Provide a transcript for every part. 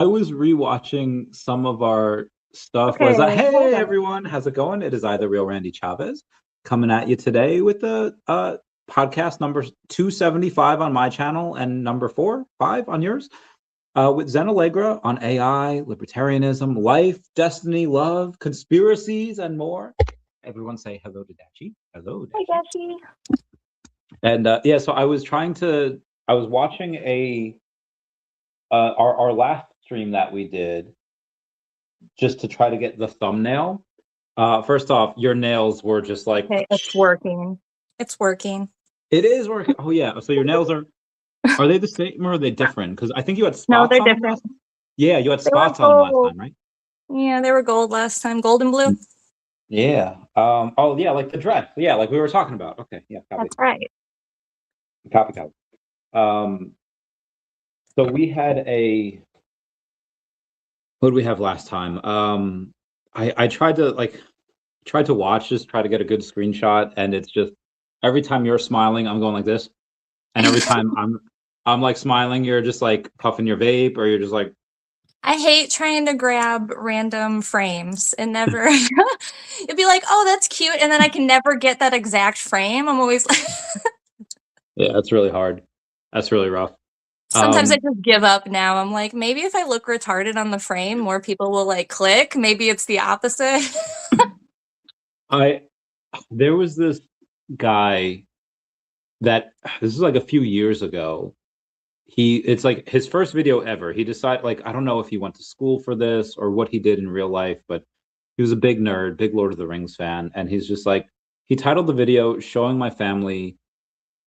I was rewatching some of our stuff. Okay, Hey everyone, how's it going? It is I, the real Randy Chavez, coming at you today with the podcast number 275 on my channel and number 5 on yours. With Zen Allegra on AI, libertarianism, life, destiny, love, conspiracies, and more. Everyone say hello to Dachi. Hello, Dachi. Hi, Dachi. And yeah, so I was watching our last stream that we did just to try to get the thumbnail. First off, your nails were just like... Okay, it's working. It's working. It is working. Oh yeah, so your nails are they the same or are they different? Because I think you had spots. No, they're on them different. Yeah, you had spots on them last time, right? Yeah, they were gold last time. Gold and blue. Yeah. Oh yeah, like the dress. Yeah, like we were talking about. Okay, yeah. Copy. That's right. Copy. So we had what did we have last time? I tried to watch, just try to get a good screenshot, and it's just every time you're smiling, I'm going like this, and every time I'm like smiling, you're just like puffing your vape, or you're just like... I hate trying to grab random frames and never it'd be like, oh, that's cute, and then I can never get that exact frame. I'm always like yeah, that's really hard. That's really rough. Sometimes I just give up now. I'm like, maybe if I look retarded on the frame, more people will like click. Maybe it's the opposite. There was this guy that, this is like a few years ago. It's like his first video ever. He decided, like, I don't know if he went to school for this or what he did in real life, but he was a big nerd, big Lord of the Rings fan. And he's just like, he titled the video showing my family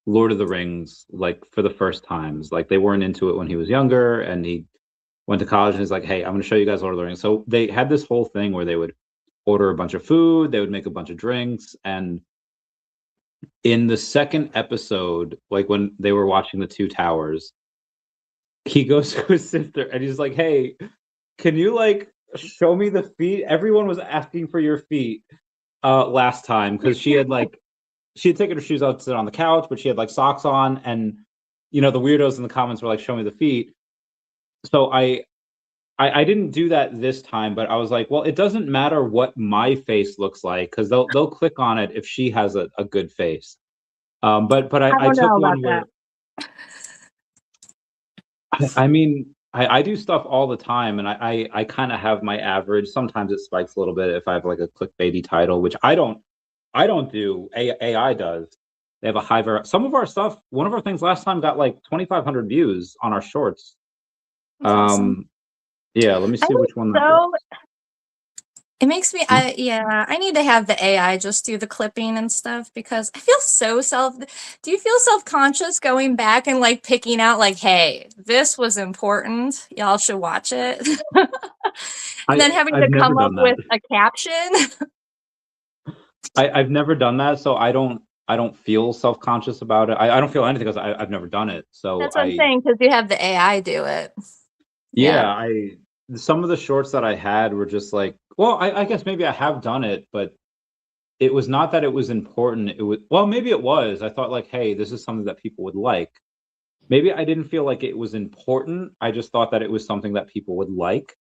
Lord of the Rings, like for the first times. Like they weren't into it when he was younger, and he went to college and he's like, hey, I'm gonna show you guys Lord of the Rings. So they had this whole thing where they would order a bunch of food, they would make a bunch of drinks, and in the second episode, like when they were watching the Two Towers, he goes to his sister and he's like, hey, can you like show me the feet? Everyone was asking for your feet last time, because she had taken her shoes out to sit on the couch, but she had like socks on, and the weirdos in the comments were like, show me the feet. So I didn't do that this time, but I was like, well, it doesn't matter what my face looks like, because they'll click on it if she has a good face. But I took one where I mean, I do stuff all the time, and I kind of have my average. Sometimes it spikes a little bit if I have like a clickbaity title, which I don't do. AI does. They have a high some of our stuff. One of our things last time got like 2,500 views on our shorts. Awesome. Yeah, let me see which one. It makes me, I need to have the AI just do the clipping and stuff, because I feel do you feel self-conscious going back and like picking out like, hey, this was important, y'all should watch it. And then having to come up with a caption. I've never done that, so I don't feel self-conscious about it. I don't feel anything because I've never done it. So that's what I'm saying, because you have the AI do it. Yeah, some of the shorts that I had were just like, well, I guess maybe I have done it, but it was not that it was important. It was, well, maybe it was. I thought like, hey, this is something that people would like. Maybe I didn't feel like it was important. I just thought that it was something that people would like.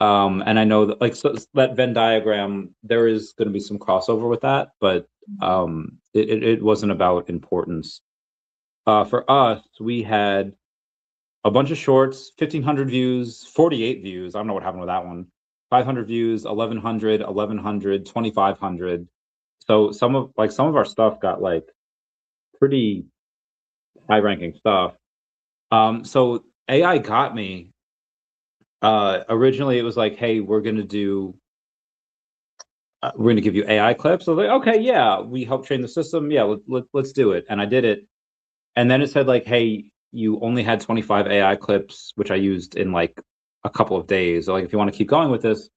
And I know that like that Venn diagram, there is going to be some crossover with that, but it wasn't about importance. For us, we had a bunch of shorts, 1,500 views, 48 views. I don't know what happened with that one. 500 views, 1,100, 1,100, 2,500. So some of our stuff got like pretty high-ranking stuff. So AI got me. Originally, it was like, hey, we're gonna give you AI clips. So I was like, okay, yeah, we helped train the system. Yeah, let's do it. And I did it. And then it said like, hey, you only had 25 AI clips, which I used in like a couple of days. So like, if you want to keep going with this,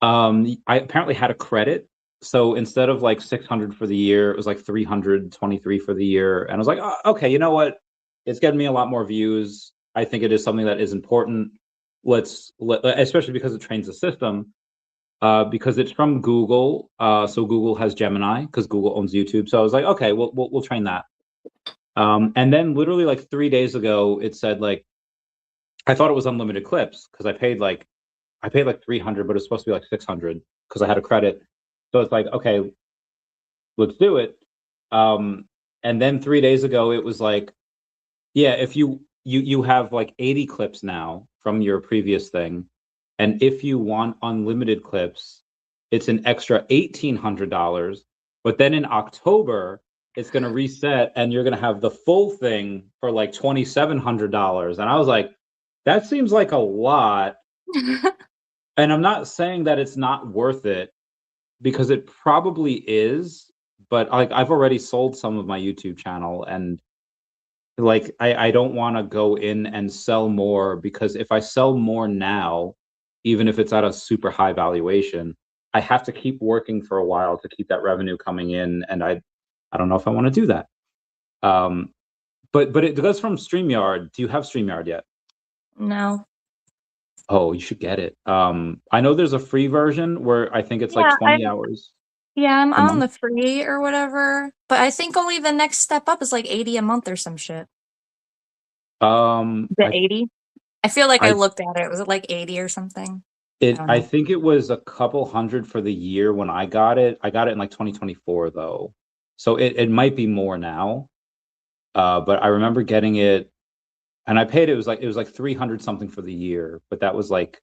I apparently had a credit. So instead of like 600 for the year, it was like 323 for the year. And I was like, oh, okay, you know what? It's getting me a lot more views. I think it is something that is important. Especially because it trains the system, because it's from Google. So Google has Gemini because Google owns YouTube. So I was like, okay, we'll train that. And then literally like 3 days ago, it said like, I thought it was unlimited clips because I paid like 300, but it's supposed to be like 600 because I had a credit. So it's like, okay, let's do it. And then 3 days ago, it was like, yeah, if you have like 80 clips now from your previous thing, and if you want unlimited clips, it's an extra $1,800. But then in October, it's going to reset, and you're going to have the full thing for like $2,700. And I was like, that seems like a lot. And I'm not saying that it's not worth it because it probably is, but like I've already sold some of my YouTube channel, and like I don't want to go in and sell more, because if I sell more now, even if it's at a super high valuation, I have to keep working for a while to keep that revenue coming in, and I don't know if I want to do that. But it goes from StreamYard. Do you have StreamYard yet? No. Oh, you should get it. I know there's a free version where I think it's like Yeah, 20 hours I'm a on month. the free or whatever, but I think only the next step up is like 80 a month or some shit. The I 80? I feel like I I looked at it. Was it like 80 or something? I don't I know. think it was a couple hundred for the year when I got it. I got it in like 2024 though. So it might be more now. But I remember getting it, and I paid, it was like 300 something for the year, but that was like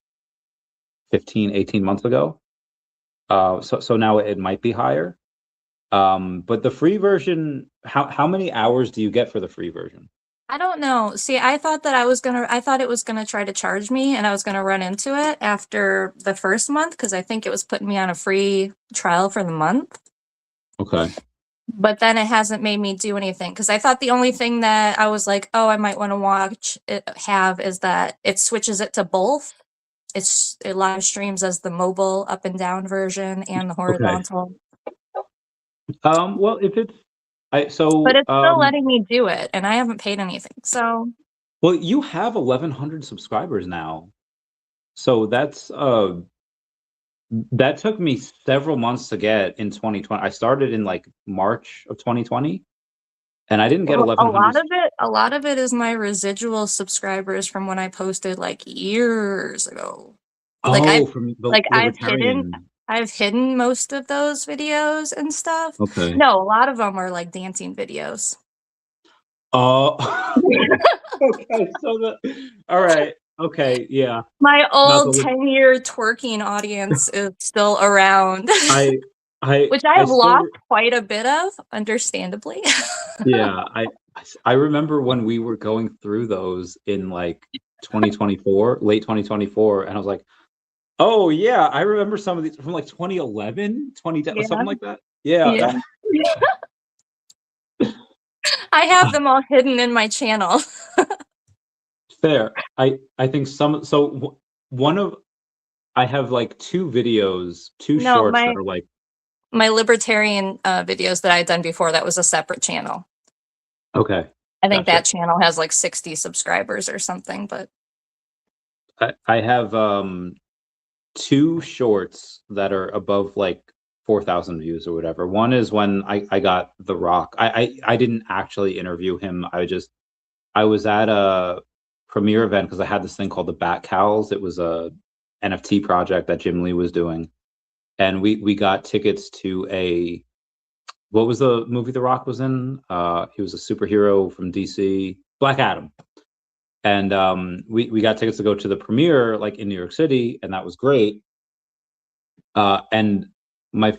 15, 18 months ago. So now it might be higher. But the free version, how many hours do you get for the free version? I don't know. See, I thought it was gonna try to charge me and I was gonna run into it after the first month because I think it was putting me on a free trial for the month. Okay. But then it hasn't made me do anything because I thought the only thing that I was like, oh, I might want to watch it have is that it switches it to both. It live streams as the mobile up and down version and the Okay. horizontal. Well, if it's But it's still letting me do it, and I haven't paid anything. So well, you have 1,100 subscribers now. So that took me several months to get in 2020. I started in like March of 2020, and I didn't get well, 1,100. a lot of it is my residual subscribers from when I posted like years ago. Like Oh, from the like libertarian. I've hidden most of those videos and stuff. Okay. No, a lot of them are like dancing videos. Oh, okay. All right. Okay. Yeah. My Not old the, 10-year twerking audience is still around, I, which I I have still, lost quite a bit of, understandably. yeah. I remember when we were going through those in like 2024, late 2024, and I was like, oh yeah, I remember some of these from like 2011, 2010, Yeah, something like that. yeah. Yeah. I have them all hidden in my channel. Fair. I think one of I have like two videos, two No, shorts that are like, my libertarian videos that I had done before, that was a separate channel. okay, I think gotcha. that channel has like 60 subscribers or something, but I have two shorts that are above like 4,000 views or whatever. One is when I got The Rock. I didn't actually interview him. I was at a premiere event because I had this thing called the Bat Cows. It was a NFT project that Jim Lee was doing, and we got tickets to a, what was the movie The Rock was in? He was a superhero from DC, Black Adam. And we got tickets to go to the premiere like in New York City, and that was great. And my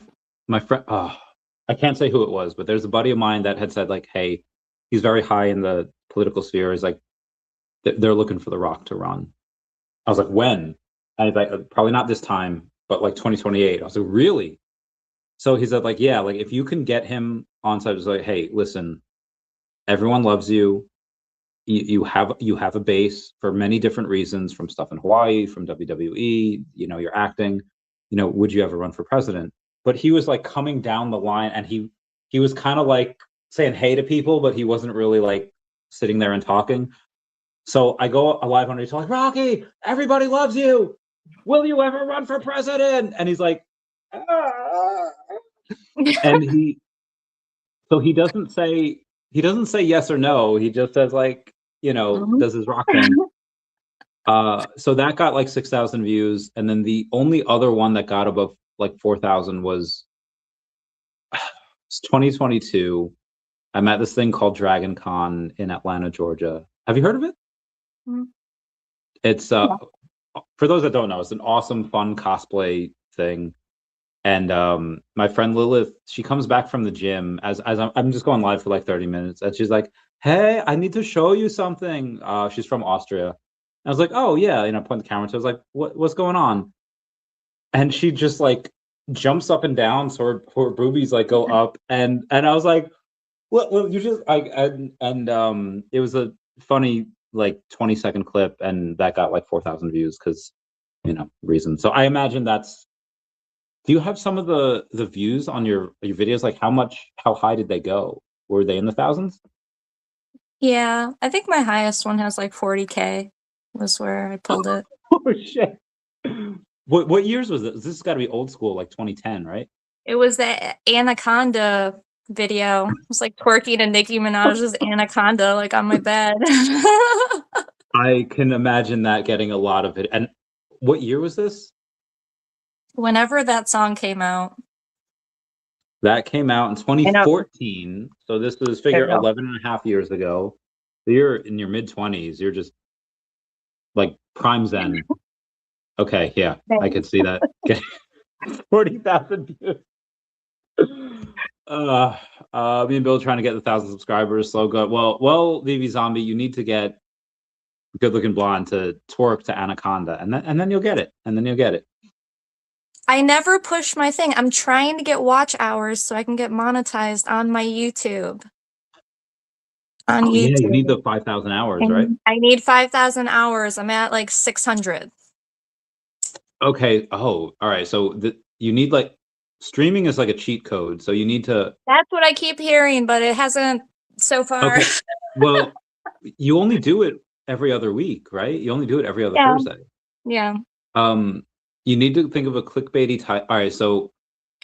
friend, I can't say who it was, but there's a buddy of mine that had said like, hey, he's very high in the political sphere. He's like, they're looking for The Rock to run. I was like, when? And he's like, probably not this time, but like 2028. I was like, really? So he said like, yeah, like if you can get him on site, it's like, hey, listen, everyone loves you. You have a base for many different reasons, from stuff in Hawaii, from WWE, you're acting, would you ever run for president? But he was like coming down the line, and he was kind of like saying hey to people, but he wasn't really like sitting there and talking. So I go live on, he's like, Rocky, everybody loves you. Will you ever run for president? And he's like, ah. And he doesn't say yes or no. He just says like, does his rock thing. So that got like 6,000 views, and then the only other one that got above like 4,000 was 2022. I'm at this thing called Dragon Con in Atlanta, Georgia. Have you heard of it? Mm. It's for those that don't know, it's an awesome, fun cosplay thing. And my friend Lilith, she comes back from the gym as I'm just going live for like 30 minutes, and she's like, "Hey, I need to show you something." She's from Austria. I was like, "Oh yeah," point the camera to her. I was like, "What's going on?" And she just like jumps up and down, so her boobies like go up, and I was like, "Well, you just I and it was a funny like 20-second clip, and that got like 4,000 views because reason. So I imagine that's. Do you have some of the views on your videos? Like how high did they go? Were they in the thousands? Yeah, I think my highest one has like 40K was where I pulled it. Oh shit! What years was this? This has got to be old school, like 2010, right? It was the Anaconda video. It was like twerking and Nicki Minaj's Anaconda like on my bed. I can imagine that getting a lot of it. And what year was this? Whenever that song came out. That came out in 2014. So this was figure 11 and a half years ago. So you're in your mid 20s. You're just like prime zen. Okay, yeah, I could see that. 40,000 views. Me and Bill trying to get 1,000 subscribers. So good. Well, VV Zombie, you need to get good looking blonde to twerk to Anaconda, and then you'll get it. And then you'll get it. I never push my thing. I'm trying to get watch hours so I can get monetized on my YouTube. Yeah, you need the 5,000 hours, right? I need 5,000 hours. I'm at like 600. Okay. Oh, all right. So you need like streaming is like a cheat code. So you need to. That's what I keep hearing, but it hasn't so far. Okay. Well, you only do it every other week, right? You only do it every other Thursday. Yeah. You need to think of a clickbaity title. All right. So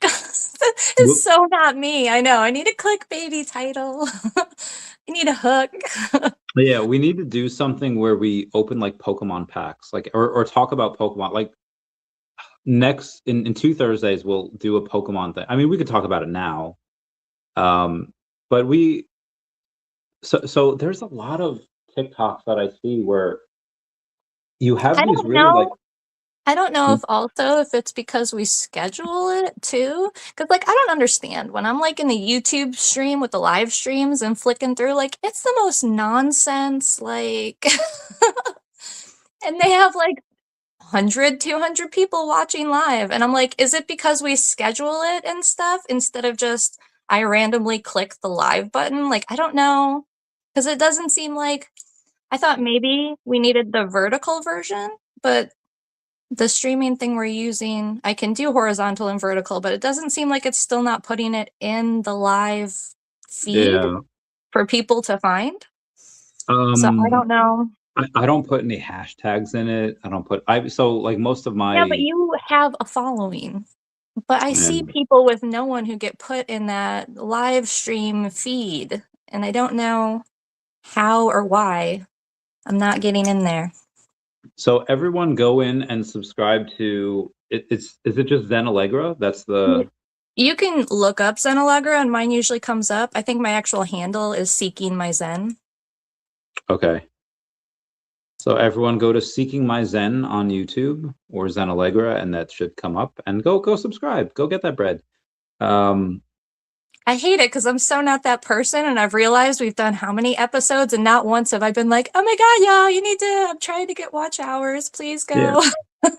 it's so not me. I know. I need a clickbaity title. I need a hook. Yeah, we need to do something where we open like Pokemon packs, like or talk about Pokemon. Like next in 2 Thursdays, we'll do a Pokemon thing. I mean, we could talk about it now, but so there's a lot of TikToks that I see where you have these really like. I don't know if it's because we schedule it too. Because like I don't understand when I'm like in the YouTube stream with the live streams and flicking through, like it's the most nonsense, like and they have like 100, 200 people watching live. And I'm like, is it because we schedule it and stuff instead of just I randomly click the live button? Like, I don't know. Because it doesn't seem like I thought maybe we needed the vertical version, but the streaming thing we're using, I can do horizontal and vertical, but it doesn't seem like it's still not putting it in the live feed for people to find. So I don't know. I don't put any hashtags in it. I don't put so like most of my. Yeah, but you have a following. But I see people with no one who get put in that live stream feed, and I don't know how or why I'm not getting in there. So everyone go in and subscribe to it. Is it just Zen Allegra? That's the. You can look up Zen Allegra, and mine usually comes up. I think my actual handle is Seeking My Zen. Okay. So everyone go to Seeking My Zen on YouTube or Zen Allegra, and that should come up. And go subscribe. Go get that bread. I hate it because I'm so not that person, and I've realized we've done how many episodes, and not once have I been like, "Oh my god, y'all, you need to! I'm trying to get watch hours. Please go."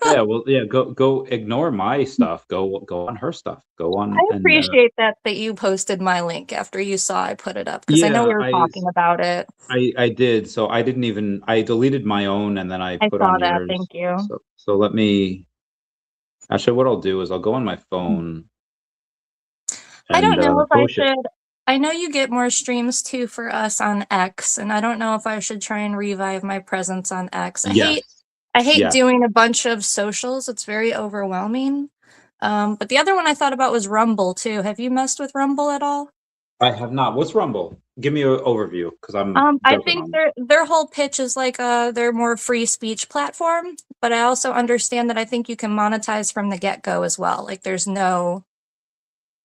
Yeah. Go ignore my stuff. Go on her stuff. Go on. I appreciate that you posted my link after you saw I put it up because I know we were talking about it. I did. So I didn't even. I deleted my own and then I put on that. yours. Thank you. So let me. Actually, what I'll do is I'll go on my phone. I don't know if I should. I know you get more streams too for us on X, and I don't know if I should try and revive my presence on X. I hate doing a bunch of socials. It's very overwhelming. But the other one I thought about was Rumble too. Have you messed with Rumble at all? I have not. What's Rumble? Give me an overview because I'm I jumping think on. their whole pitch is like they're more free speech platform, but I also understand that I think you can monetize from the get-go as well. Like there's no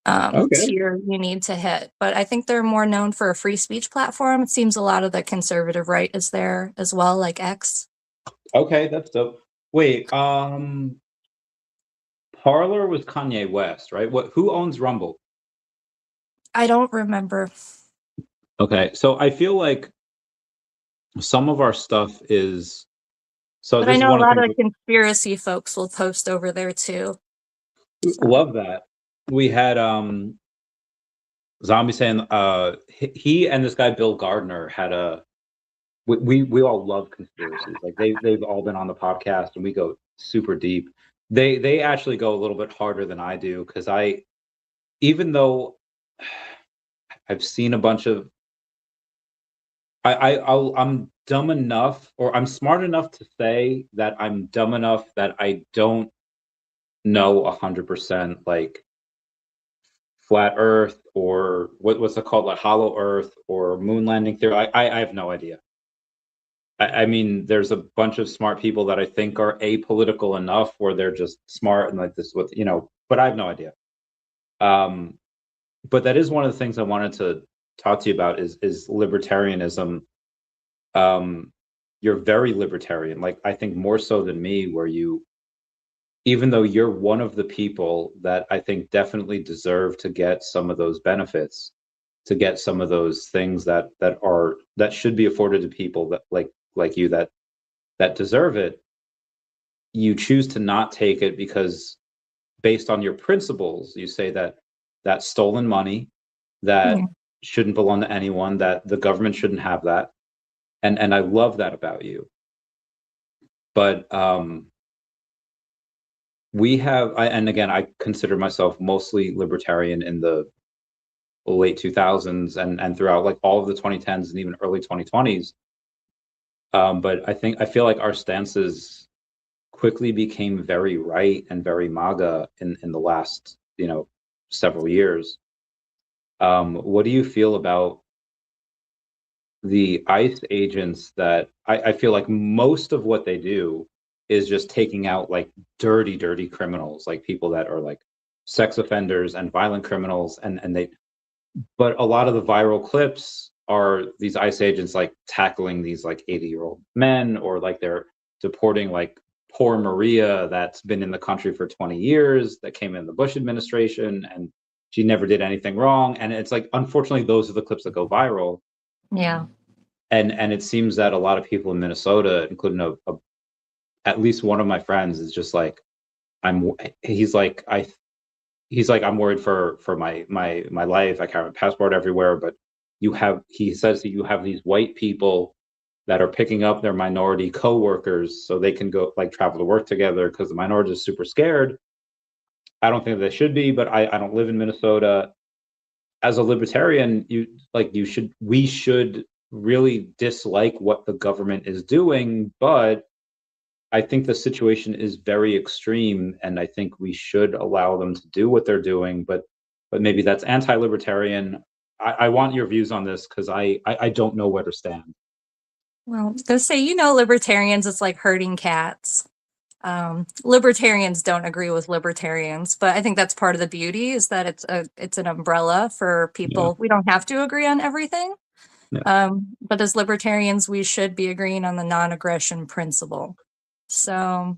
Okay. tier you need to hit. But I think they're more known for a free speech platform. It seems a lot of the conservative right is there as well, like X. Okay, that's dope. Wait, Parler was Kanye West, right? Who owns Rumble? I don't remember. Okay, so I feel like some of our stuff is so But I this is know a one of the lot things of conspiracy folks will post over there too. So love that. We had Zombie saying he and this guy Bill Gardner had a we all love conspiracies. Like they've all been on the podcast and we go super deep. They actually go a little bit harder than I do because I even though I've seen a bunch of I'm dumb enough or I'm smart enough to say that I'm dumb enough that I don't know 100% like flat Earth or what's it called, like hollow Earth or moon landing theory. I have no idea. I mean, there's a bunch of smart people that I think are apolitical enough where they're just smart and like this, what but I have no idea. Um, but that is one of the things I wanted to talk to you about is libertarianism. Um, you're very libertarian, like I think more so than me, where you, even though you're one of the people that I think definitely deserve to get some of those benefits, to get some of those things that should be afforded to people that like you that deserve it, you choose to not take it because based on your principles, you say that that's stolen money, yeah. that shouldn't belong to anyone, that the government shouldn't have that. And I love that about you. But and again, I consider myself mostly libertarian in the late 2000s and throughout like all of the 2010s and even early 2020s. But I feel like our stances quickly became very right and very MAGA in the last several years. What do you feel about the ICE agents that I feel like most of what they do is just taking out like dirty criminals, like people that are like sex offenders and violent criminals, and they but a lot of the viral clips are these ICE agents like tackling these like 80-year-old men or like they're deporting like poor Maria that's been in the country for 20 years that came in the Bush administration and she never did anything wrong. And it's like, unfortunately, those are the clips that go viral. Yeah. And it seems that a lot of people in Minnesota, including at least one of my friends, is just like, I'm. He's like, I'm worried for my life. I carry my passport everywhere, but he says that you have these white people that are picking up their minority coworkers so they can go like travel to work together because the minority is super scared. I don't think they should be, but I don't live in Minnesota. As a libertarian, we should really dislike what the government is doing, but I think the situation is very extreme, and I think we should allow them to do what they're doing. But maybe that's anti-libertarian. I want your views on this because I don't know where to stand. Well, they say, libertarians, it's like herding cats. Libertarians don't agree with libertarians, but I think that's part of the beauty is that it's an umbrella for Yeah, people. We don't have to agree on everything. yeah, But as libertarians, we should be agreeing on the non-aggression principle. So,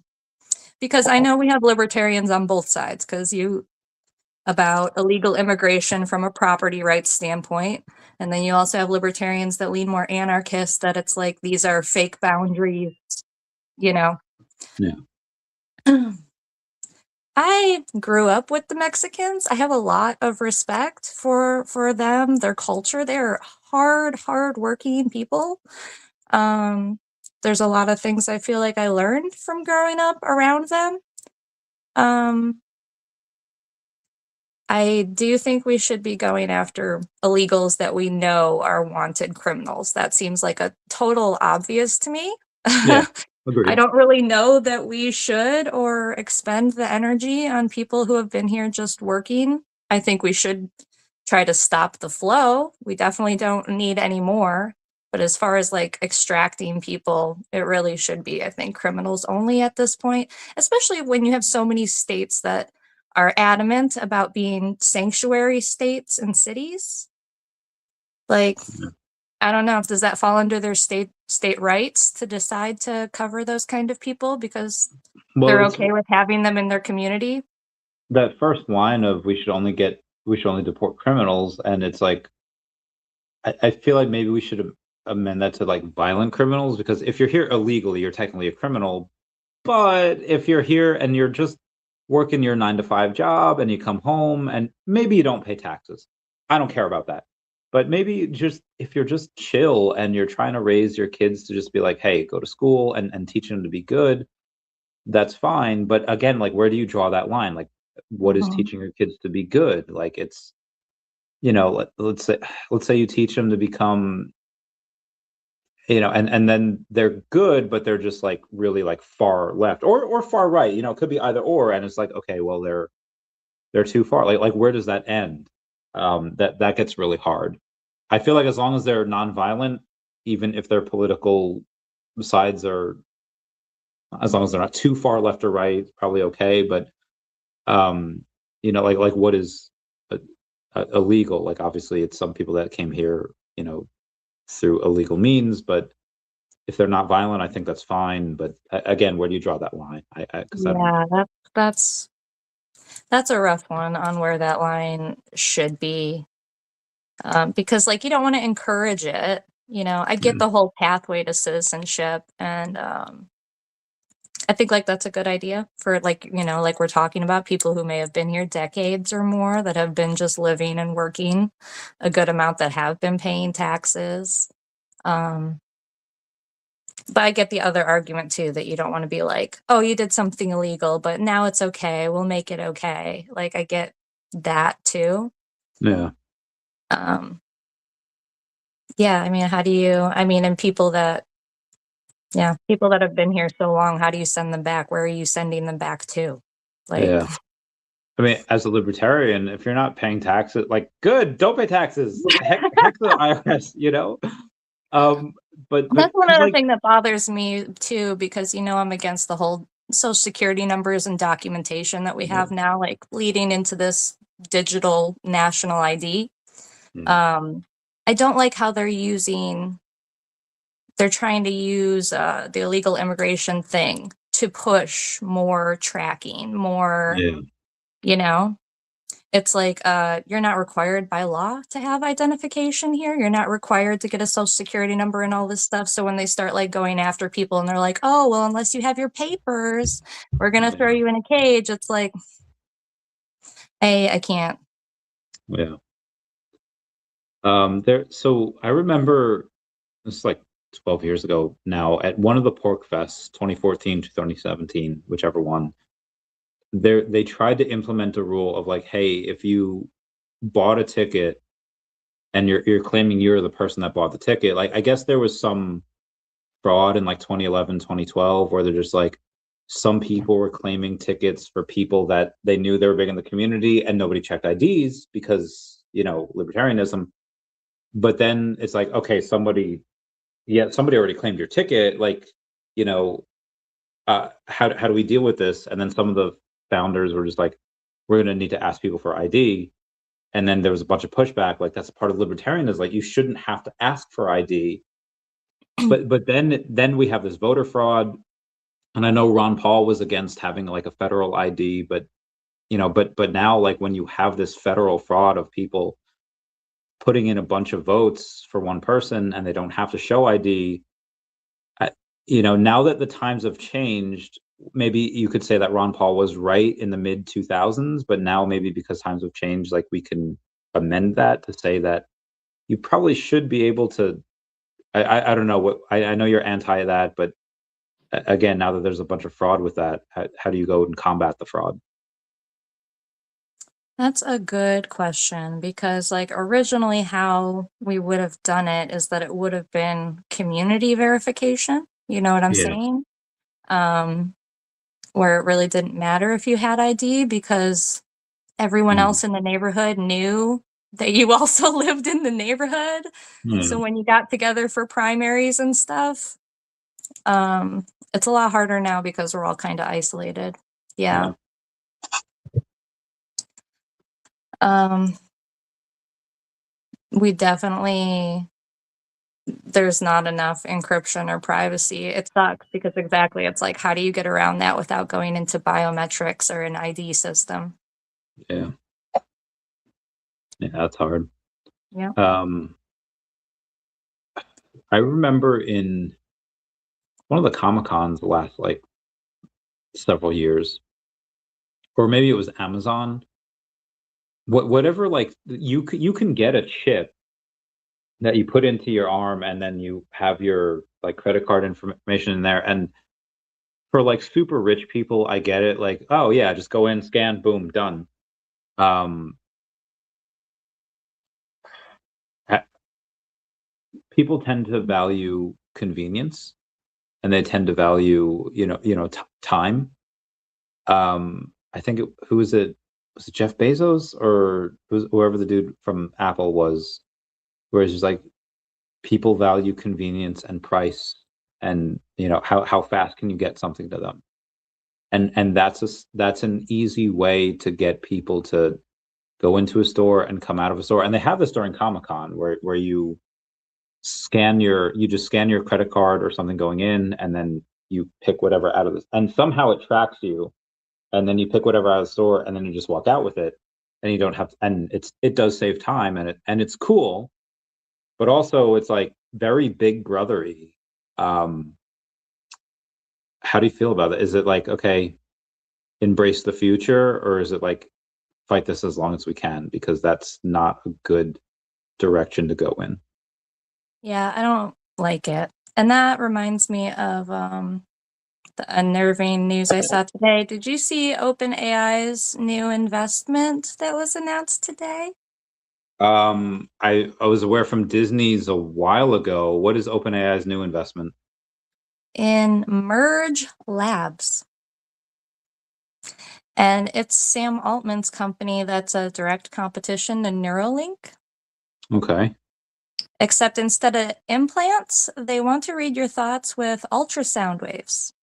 because I know we have libertarians on both sides, because about illegal immigration from a property rights standpoint. And then you also have libertarians that lean more anarchist, that it's like these are fake boundaries, you know. yeah. I grew up with the Mexicans. I have a lot of respect for them, their culture. They're hard working people. Um, there's a lot of things I feel like I learned from growing up around them. Um, I do think we should be going after illegals that we know are wanted criminals. That seems like a total obvious to me. Yeah, I agreed. don't really know that we should or expend the energy on people who have been here just working. I think we should try to stop the flow. We definitely don't need any more. But as far as like extracting people, it really should be, I think, criminals only at this point, especially when you have so many states that are adamant about being sanctuary states and cities. Like, I don't know, does that fall under their state rights to decide to cover those kind of people because Well, they're it's okay with having them in their community? that first line of we should only deport criminals, and it's like I feel like maybe we should amend that to like violent criminals, because if you're here illegally, you're technically a criminal. But if you're here and you're just working your 9 to 5 job and you come home and maybe you don't pay taxes, I don't care about that. But maybe just if you're just chill and you're trying to raise your kids to just be like, hey, go to school and teach them to be good, that's fine. But again, like, where do you draw that line? Like, what is Mhm. teaching your kids to be good? Like, it's, let's say you teach them to become, and then they're good, but they're just like really like far left or far right. It could be either or, and it's like, okay, well, they're too far. Like where does that end? That gets really hard. I feel like as long as they're nonviolent, even if their political sides are, as long as they're not too far left or right, it's probably okay. But like what is illegal? Like obviously, it's some people that came here, through illegal means, but if they're not violent, I think that's fine. But again, where do you draw that line? Because I don't. Yeah, that's that's a rough one on where that line should be. Because like you don't want to encourage it. I get Mm, the whole pathway to citizenship, and I think like that's a good idea for like, like we're talking about people who may have been here decades or more that have been just living and working a good amount that have been paying taxes. Um, but I get the other argument too that you don't want to be like, oh, you did something illegal, but now it's okay. We'll make it okay. Like I get that too. yeah, Um, yeah, I mean, how do you, I mean, and people that have been here so long, how do you send them back? Where are you sending them back to? Like, yeah. I mean, as a libertarian, if you're not paying taxes, like, good, don't pay taxes. Heck the IRS, Um, but that's one because other like, thing that bothers me too, because I'm against the whole social security numbers and documentation that we yeah, have now, like leading into this digital national ID. mm, Um, I don't like how they're trying to use the illegal immigration thing to push more tracking, more, yeah, you know, it's like you're not required by law to have identification here. You're not required to get a social security number and all this stuff. So when they start like going after people and they're like, oh, well, unless you have your papers, we're going to throw yeah, you in a cage. It's like, hey, I can't. yeah. So I remember this is like 12 years ago now at one of the pork fests, 2014 to 2017, whichever one. They tried to implement a rule of like, hey, if you bought a ticket and you're claiming you're the person that bought the ticket, like I guess there was some fraud in like 2011, 2012, where they're just like some people were claiming tickets for people that they knew they were big in the community and nobody checked IDs because, libertarianism. But then it's like, okay, somebody already claimed your ticket. Like, you know, how do we deal with this? And then some of the founders were just like, we're going to need to ask people for ID. And then there was a bunch of pushback. Like that's part of libertarianism. Like you shouldn't have to ask for ID. But then we have this voter fraud. And I know Ron Paul was against having like a federal ID, but now like when you have this federal fraud of people putting in a bunch of votes for one person and they don't have to show ID, now that the times have changed, maybe you could say that Ron Paul was right in the mid 2000s, but now maybe because times have changed, like we can amend that to say that you probably should be able to. I don't know what I know you're anti that, but again, now that there's a bunch of fraud with that, how do you go and combat the fraud? That's a good question because, like, originally, how we would have done it is that it would have been community verification. You know what I'm Yeah. saying? Um, where it really didn't matter if you had ID because everyone Mm. else in the neighborhood knew that you also lived in the neighborhood. So when you got together for primaries and stuff, it's a lot harder now because we're all kind of isolated. Yeah. We definitely, there's not enough encryption or privacy. It sucks because exactly, it's like, how do you get around that without going into biometrics or an ID system? Yeah. Yeah, that's hard. Yeah. I remember in one of the Comic Cons the last like several years, or maybe it was Amazon. Whatever, like you can get a chip that you put into your arm, and then you have your like credit card information in there. And for like super rich people, I get it. Like, oh yeah, just go in, scan, boom, done. Um, People tend to value convenience, and they tend to value, time. I think who was it? Was it Jeff Bezos or whoever the dude from Apple was? Where it's just like people value convenience and price, and how fast can you get something to them, and that's an easy way to get people to go into a store and come out of a store. And they have this during Comic-Con where you just scan your credit card or something going in, and then you pick whatever out of this, and somehow it tracks you, and then you pick whatever out of the store, and then you just walk out with it, and you don't have to, and it does save time, and it's cool, but also it's like very big brothery. How do you feel about it? Is it like, okay, embrace the future, or is it like fight this as long as we can, because that's not a good direction to go in? Yeah, I don't like it. And that reminds me of the unnerving news I saw today. Did you see OpenAI's new investment that was announced today? I was aware from Disney's a while ago. What is OpenAI's new investment? In Merge Labs. And it's Sam Altman's company that's a direct competition to Neuralink. Okay. Except instead of implants, they want to read your thoughts with ultrasound waves.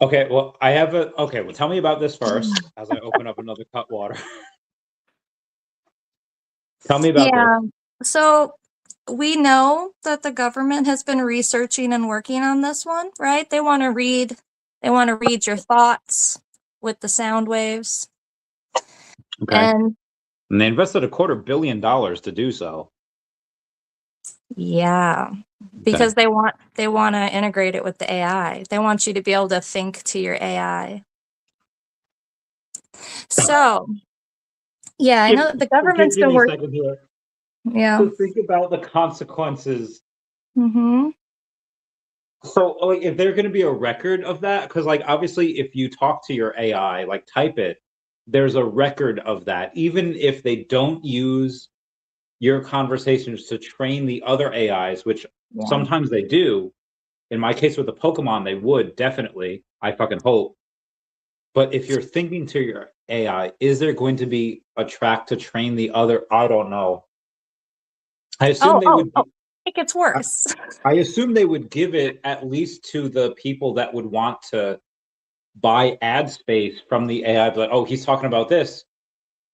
Okay, well, okay, well, tell me about this first as I open up another cut water. Tell me about this. So we know that the government has been researching and working on this one, right? They want to read your thoughts with the sound waves. Okay. And they invested $250 million to do so. Yeah. Because they want to integrate it with the AI. They want you to be able to think to your AI. So, yeah, I know the government's been working. Yeah. To think about the consequences. Mm-hmm. So, like, if there's going to be a record of that, because, like, obviously, if you talk to your AI, like, type it, there's a record of that. Even if they don't use your conversations to train the other AIs, which sometimes they do. In my case with the Pokemon, they would definitely. I fucking hope. But if you're thinking to your AI, is there going to be a track to train the other? I don't know. I assume they would. It gets worse. I assume they would give it at least to the people that would want to buy ad space from the AI. Like, oh, he's talking about this.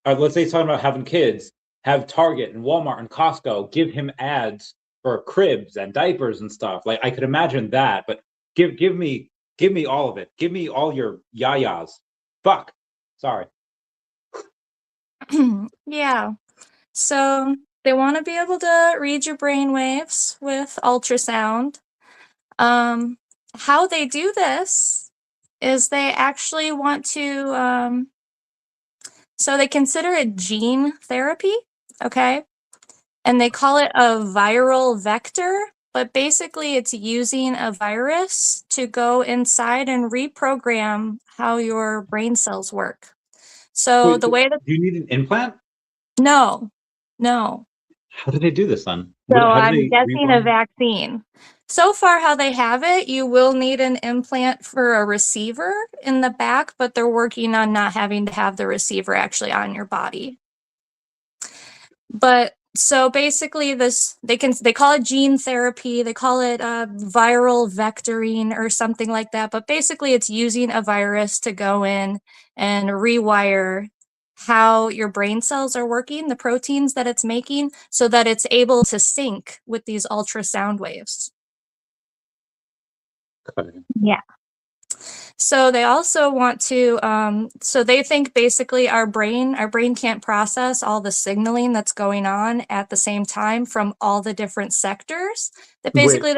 Let's say he's talking about having kids. Have Target and Walmart and Costco give him ads for cribs and diapers and stuff. Like, I could imagine that, but give me all of it. Give me all your yayas. Fuck. Sorry. Yeah. So they want to be able to read your brain waves with ultrasound. How they do this is they actually want to, so they consider it gene therapy, okay? And they call it a viral vector, but basically it's using a virus to go inside and reprogram how your brain cells work. So the way that— Do you need an implant? No. How do they do this then? So I'm guessing a vaccine. So far, how they have it, you will need an implant for a receiver in the back, but they're working on not having to have the receiver actually on your body. But so basically they call it gene therapy, they call it viral vectoring or something like that, but basically it's using a virus to go in and rewire how your brain cells are working, the proteins that it's making, so that it's able to sync with these ultrasound waves. Okay. Yeah. So they also want to, so they think basically our brain can't process all the signaling that's going on at the same time from all the different sectors. That Wait. basically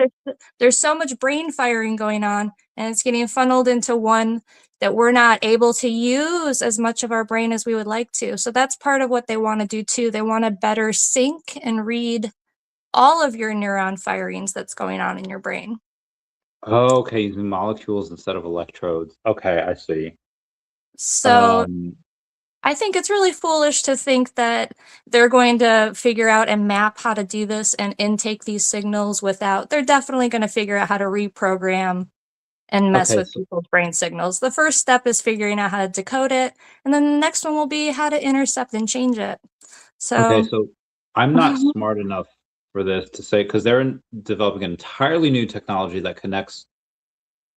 there's so much brain firing going on, and it's getting funneled into one that we're not able to use as much of our brain as we would like to. So that's part of what they want to do too. They want to better sync and read all of your neuron firings that's going on in your brain. Okay, using molecules instead of electrodes. Okay, I see. So Um, I think it's really foolish to think that they're going to figure out and map how to do this and intake these signals without. They're definitely going to figure out how to reprogram and mess okay, with people's brain signals. The first step is figuring out how to decode it, and then the next one will be how to intercept and change it. okay, So, so I'm not smart enough for this to say because they're developing an entirely new technology that connects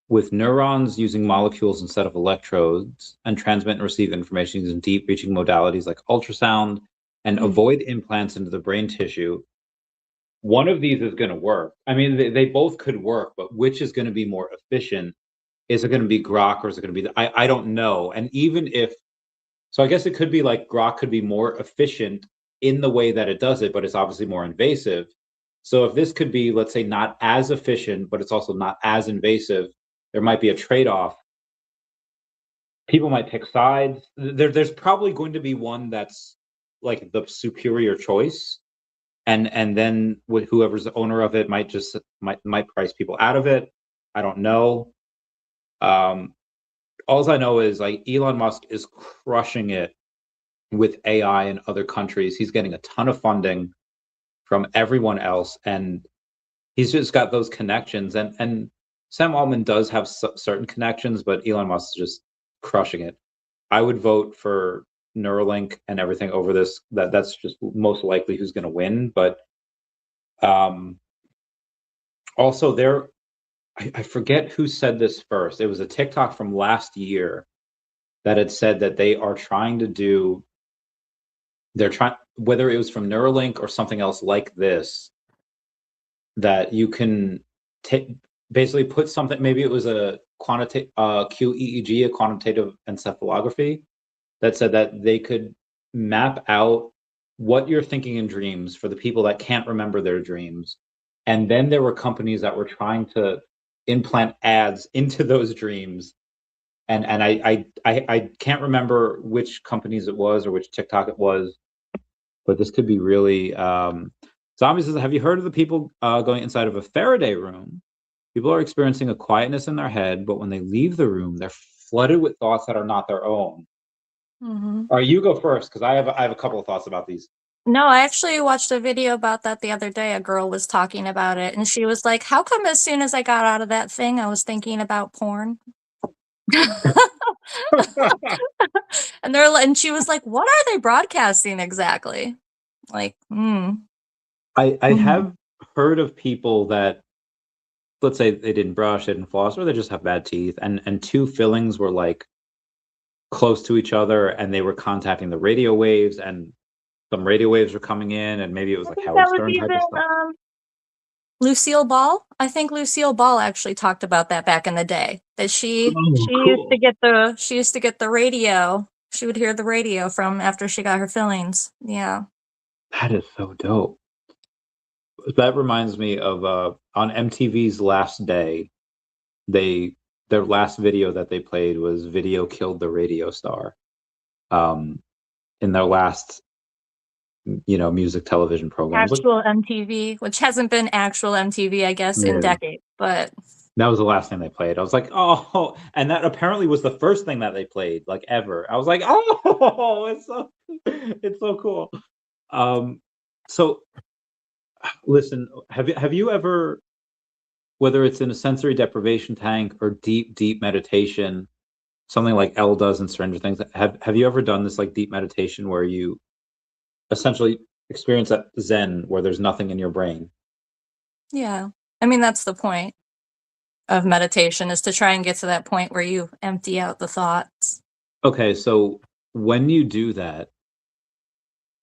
with neurons using molecules instead of electrodes and transmit and receive information using deep reaching modalities like ultrasound and avoid implants into the brain tissue. One of these is going to work. I mean, they both could work, but which is going to be more efficient? Is it going to be Grok or is it going to be I don't know. And even if so, I guess it could be like Grok could be more efficient in the way that it does it, but it's obviously more invasive. So if this could be, let's say, not as efficient, but it's also not as invasive, there might be a trade-off. People might pick sides. There's probably going to be one that's like the superior choice, and then whoever's the owner of it might just might price people out of it. I don't know. Um, all I know is like Elon Musk is crushing it with AI in other countries. He's getting a ton of funding from everyone else, and he's just got those connections. And Sam Altman does have certain connections, but Elon Musk is just crushing it. I would vote for Neuralink and everything over this. That's just most likely who's going to win. But um, also, I forget who said this first. It was a TikTok from last year that had said that they are trying to do. They're trying, whether it was from Neuralink or something else like this, that you can take basically put something. Maybe it was a quantitative QEEG, a quantitative encephalography, that said that they could map out what you're thinking in dreams for the people that can't remember their dreams. And then there were companies that were trying to implant ads into those dreams. And I can't remember which companies it was or which TikTok it was, but this could be really Zombie says, have you heard of the people going inside of a Faraday room? People are experiencing a quietness in their head, but when they leave the room, they're flooded with thoughts that are not their own. Mhm. All right, you go first because I have a couple of thoughts about these. No, I actually watched a video about that the other day. A girl was talking about it, and she was like, "How come as soon as I got out of that thing, I was thinking about porn?" And she was like, "What are they broadcasting exactly?" Like, I Mhm. have heard of people that, let's say they didn't brush, they didn't floss, or they just have bad teeth, and two fillings were like close to each other, and they were contacting the radio waves, and some radio waves were coming in, and maybe it was I like think that Howard was Stern type even of stuff. Lucille Ball. I think Lucille Ball actually talked about that back in the day. That Oh, she used to cool. get the radio. She would hear the radio from after she got her fillings. Yeah. That is so dope. That reminds me of on MTV's last day, they their last video that they played was "Video Killed the Radio Star." Um, in their last, music television program. I was like, Actual MTV, which hasn't been actual MTV, I guess, in yeah, decades. But that was the last thing they played. I was like, oh, and that apparently was the first thing that they played, like ever. I was like, oh, it's so cool. Um, so listen, have you ever, whether it's in a sensory deprivation tank or deep, deep meditation, something like Elle does in Stranger Things, have you ever done this like deep meditation where you essentially experience that Zen where there's nothing in your brain. Yeah. I mean, that's the point of meditation, is to try and get to that point where you empty out the thoughts. Okay, so when you do that,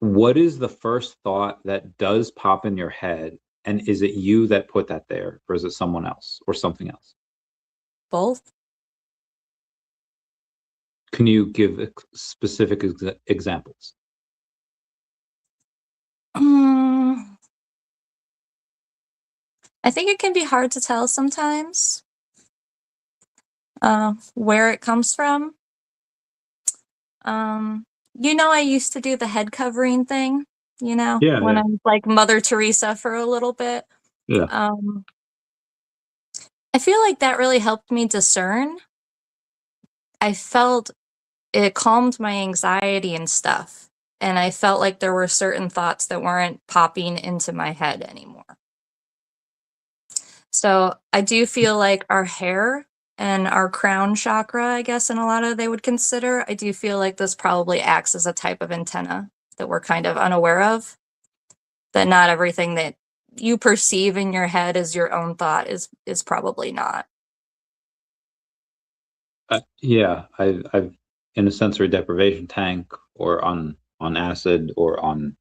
what is the first thought that does pop in your head? And is it you that put that there, or is it someone else or something else? Both. Can you give specific examples? I think it can be hard to tell sometimes where it comes from. I used to do the head covering thing, Yeah, when yeah, I was like Mother Teresa for a little bit. yeah. Um, I feel like that really helped me discern. I felt it calmed my anxiety and stuff. And I felt like there were certain thoughts that weren't popping into my head anymore. So I do feel like our hair and our crown chakra, I guess, in a lot of they would consider, I do feel like this probably acts as a type of antenna that we're kind of unaware of. That not everything that you perceive in your head as your own thought is probably not. Yeah, I've in a sensory deprivation tank or on acid or on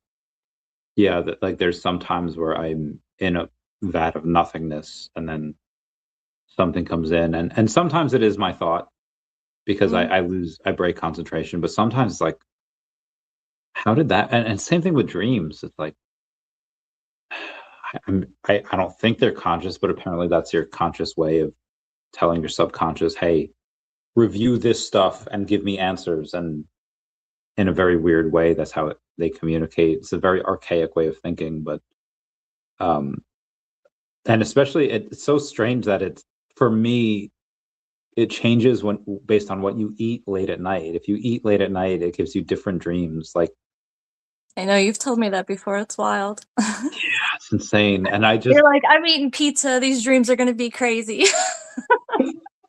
yeah, like there's some times where I'm in a vat of nothingness and then something comes in and sometimes it is my thought because Mm. I break concentration, but sometimes it's like, how did that and same thing with dreams. It's like I don't think they're conscious, but apparently that's your conscious way of telling your subconscious, hey, review this stuff and give me answers. And in a very weird way, that's how they communicate. It's a very archaic way of thinking, but um, and especially it's so strange that it's for me. It changes when based on what you eat late at night. If you eat late at night, it gives you different dreams. Like I know you've told me that before. It's wild. it's insane. And I just You're like, I'm eating pizza. These dreams are going to be crazy.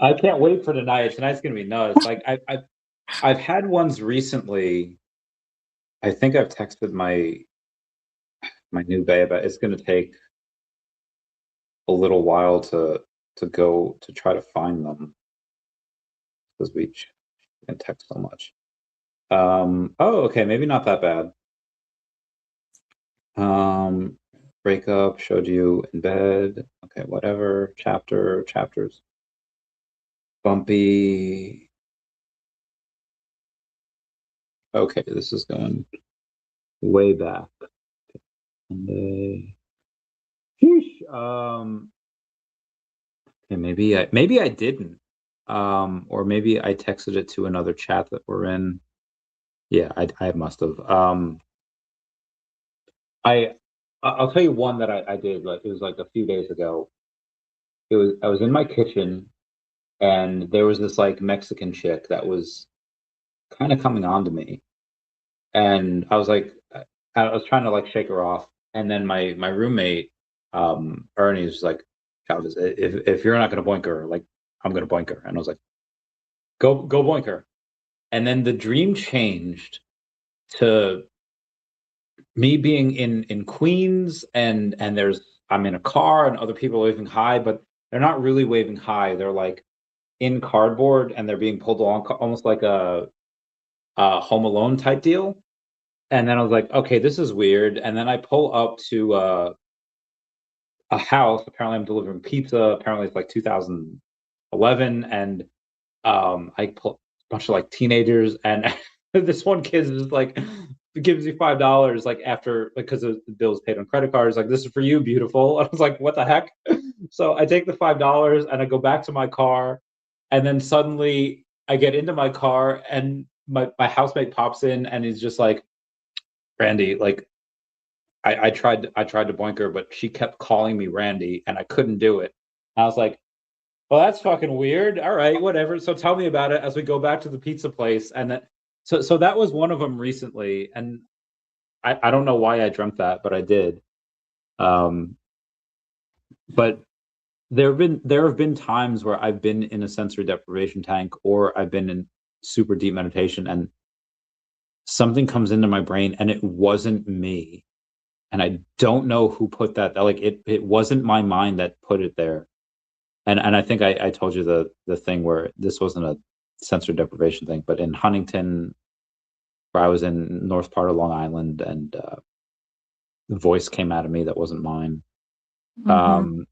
I can't wait for tonight. Tonight's gonna be nuts. Like I've had ones recently. I think I've texted my new babe. It's gonna take a little while to go to try to find them because we can text so much. Oh, okay, maybe not that bad. Um, breakup showed you in bed. Okay, whatever. Chapters. Bumpy. Okay, this is going way back. Monday. Sheesh. Okay, maybe I didn't. Or maybe I texted it to another chat that we're in. Yeah, I must have. I'll tell you one that I did. Like it was like a few days ago. I was in my kitchen and there was this like Mexican chick that was kind of coming on to me, and I was like, I was trying to like shake her off, and then my roommate, Ernie, was like, "Calvis, if you're not gonna boink her, like I'm gonna boink her," and I was like, go boink her," and then the dream changed to me being in Queens and there's I'm in a car and other people are waving hi, but they're not really waving hi. They're like in cardboard and they're being pulled along almost like a Home Alone type deal. And then I was like, okay, this is weird. And then I pull up to a house. Apparently, I'm delivering pizza. Apparently, it's like 2011, and I pull a bunch of like teenagers, and this one kid is just like gives you $5 like after because the bill's paid on credit cards. Like this is for you, beautiful. I was like, what the heck? So I take the $5 and I go back to my car, and then suddenly I get into my car and my housemate pops in and he's just like, Randy, like I tried to boink her, but she kept calling me Randy and I couldn't do it. I was like, well, that's fucking weird. All right, whatever. So tell me about it as we go back to the pizza place. And then so that was one of them recently. And I don't know why I dreamt that, but I did. Um, but there have been times where I've been in a sensory deprivation tank or I've been in super deep meditation and something comes into my brain and it wasn't me. and I don't know who put that. Like it wasn't my mind that put it there. And I think I told you the thing where this wasn't a sensory deprivation thing, but in Huntington, where I was in north part of Long Island, and the voice came out of me that wasn't mine. Mm-hmm.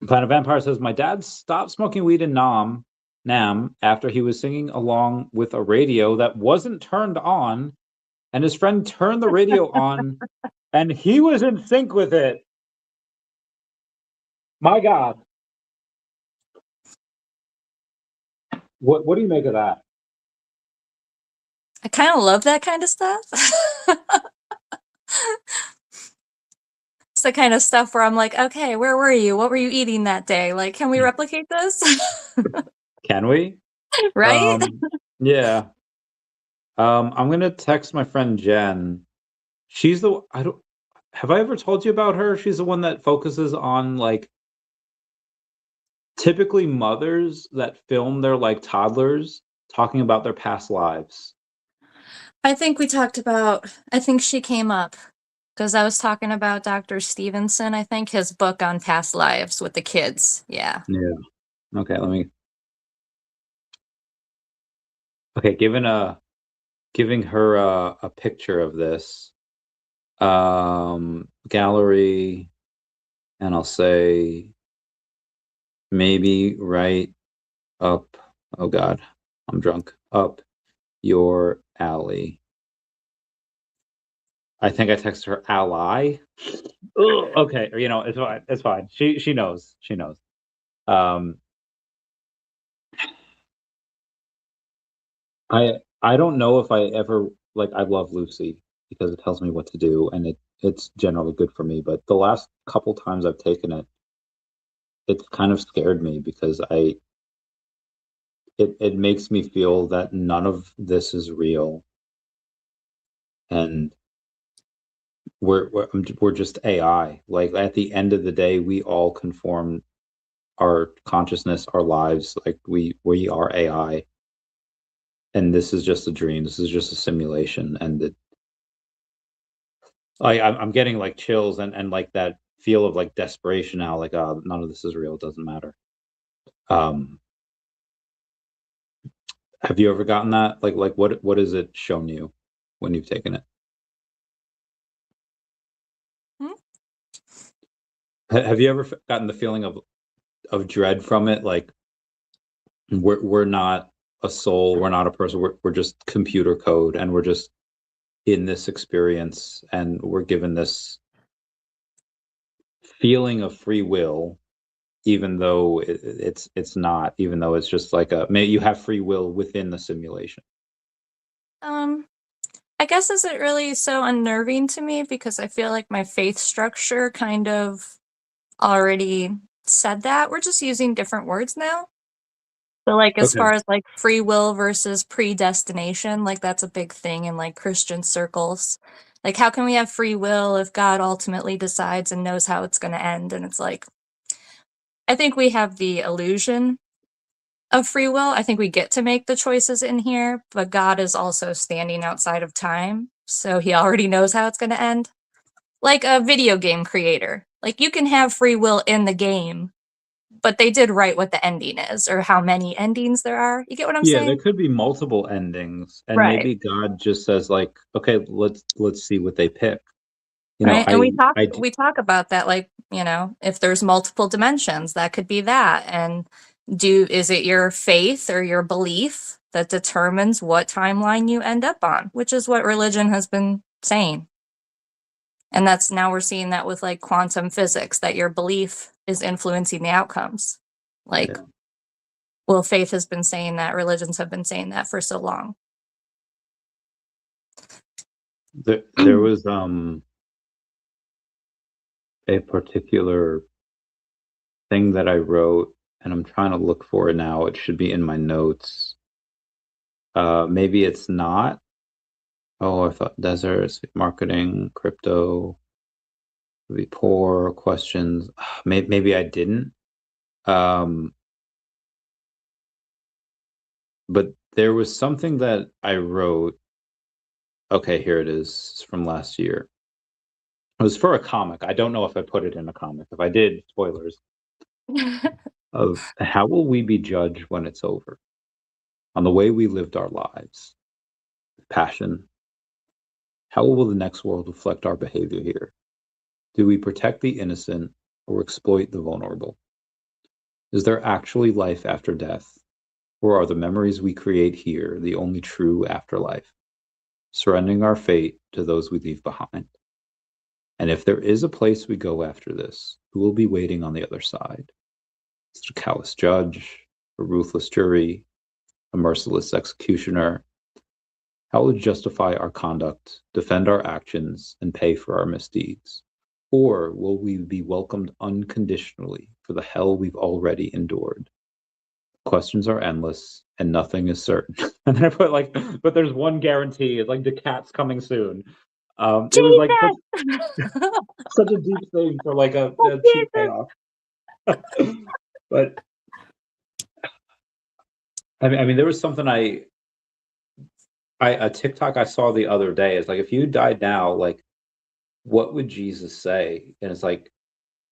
Planet Vampire says my dad stopped smoking weed in Nam after he was singing along with a radio that wasn't turned on, and his friend turned the radio on, and he was in sync with it. My God. What do you make of that? I kind of love that kind of stuff. It's the kind of stuff where I'm like, okay, where were you? What were you eating that day? Like, can we replicate this? Can we? Right? Yeah. I'm gonna text my friend Jen. She's the I don't have I ever told you about her? She's the one that focuses on like typically mothers that film their like toddlers talking about their past lives. I think she came up because I was talking about Dr. Stevenson, I think his book on past lives with the kids. Yeah. Yeah. Okay, okay, giving her a picture of this gallery, and I'll say maybe right up, oh God, I'm drunk, up your alley. I think I texted her ally. Ugh, okay, you know, it's fine. It's fine. She knows. She knows. Um, I don't know if I ever like I love Lucy because it tells me what to do, and it's generally good for me. But the last couple times I've taken it, it's kind of scared me because it makes me feel that none of this is real, and we're just AI. Like at the end of the day, we all conform our consciousness, our lives, like we are AI, and this is just a dream. This is just a simulation, and I'm getting like chills and like that feel of like desperation now. Like, none of this is real. It doesn't matter. Um, have you ever gotten that? Like what has it shown you when you've taken it? Hmm? Have you ever gotten the feeling of dread from it? Like we're not a soul, we're not a person, we're just computer code, and we're just in this experience, and we're given this feeling of free will, even though it's not, even though it's just like you have free will within the simulation. Um, I guess is it really so unnerving to me because I feel like my faith structure kind of already said that. We're just using different words now. So like as Okay. far as like free will versus predestination, like that's a big thing in like Christian circles. Like how can we have free will if God ultimately decides and knows how it's going to end? And it's like I think we have the illusion of free will. I think we get to make the choices in here, but God is also standing outside of time, so he already knows how it's going to end. Like a video game creator. Like you can have free will in the game, but they did write what the ending is or how many endings there are. You get what I'm Yeah, there saying? could be multiple endings, and Right. maybe God just says like, okay, let's see what they pick. You know, Right. And I do, we talk about that like, you know, if there's multiple dimensions, that could be that. And is it your faith or your belief that determines what timeline you end up on, which is what religion has been saying. And that's now we're seeing that with like quantum physics, that your belief is influencing the outcomes. Like, yeah. well, faith has been saying that, religions have been saying that for so long. There was a particular thing that I wrote, and I'm trying to look for it now. It should be in my notes. Maybe it's not. Oh, I thought deserts, marketing, crypto, would be poor questions. Maybe I didn't. Um, but there was something that I wrote. Okay, here it is. It's from last year. It was for a comic. I don't know if I put it in a comic. If I did, spoilers. Of how will we be judged when it's over? On the way we lived our lives. Passion. How will the next world reflect our behavior here? Do we protect the innocent or exploit the vulnerable? Is there actually life after death? Or are the memories we create here the only true afterlife? Surrendering our fate to those we leave behind. And if there is a place we go after this, who will be waiting on the other side? Is it a callous judge, a ruthless jury, a merciless executioner? How will we justify our conduct, defend our actions, and pay for our misdeeds? Or will we be welcomed unconditionally for the hell we've already endured? Questions are endless and nothing is certain. And then I put like, but there's one guarantee. It's like the cat's coming soon. It was like such a deep thing for like a cheap payoff. But I mean, there was something a TikTok I saw the other day. It's like, if you died now, like, what would Jesus say? And it's like,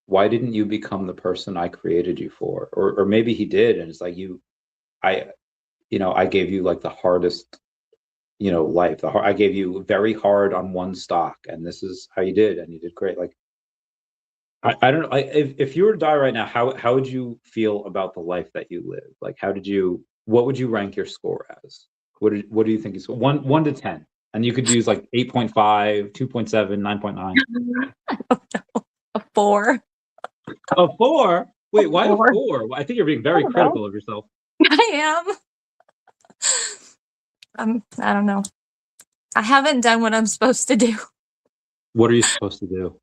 why didn't you become the person I created you for? Or maybe he did, and it's like I, I gave you like the hardest, life. I gave you very hard on one stock, and this is how you did, and you did great. Like, I don't know. If you were to die right now, how would you feel about the life that you lived? Like, what would you rank your score as? What do you think is one to 10? And you could use like 8.5, 2.7, 9.9. A 4. A 4? Wait, why a 4. 4? I think you're being very critical of yourself. I am. I don't know. I haven't done what I'm supposed to do. What are you supposed to do?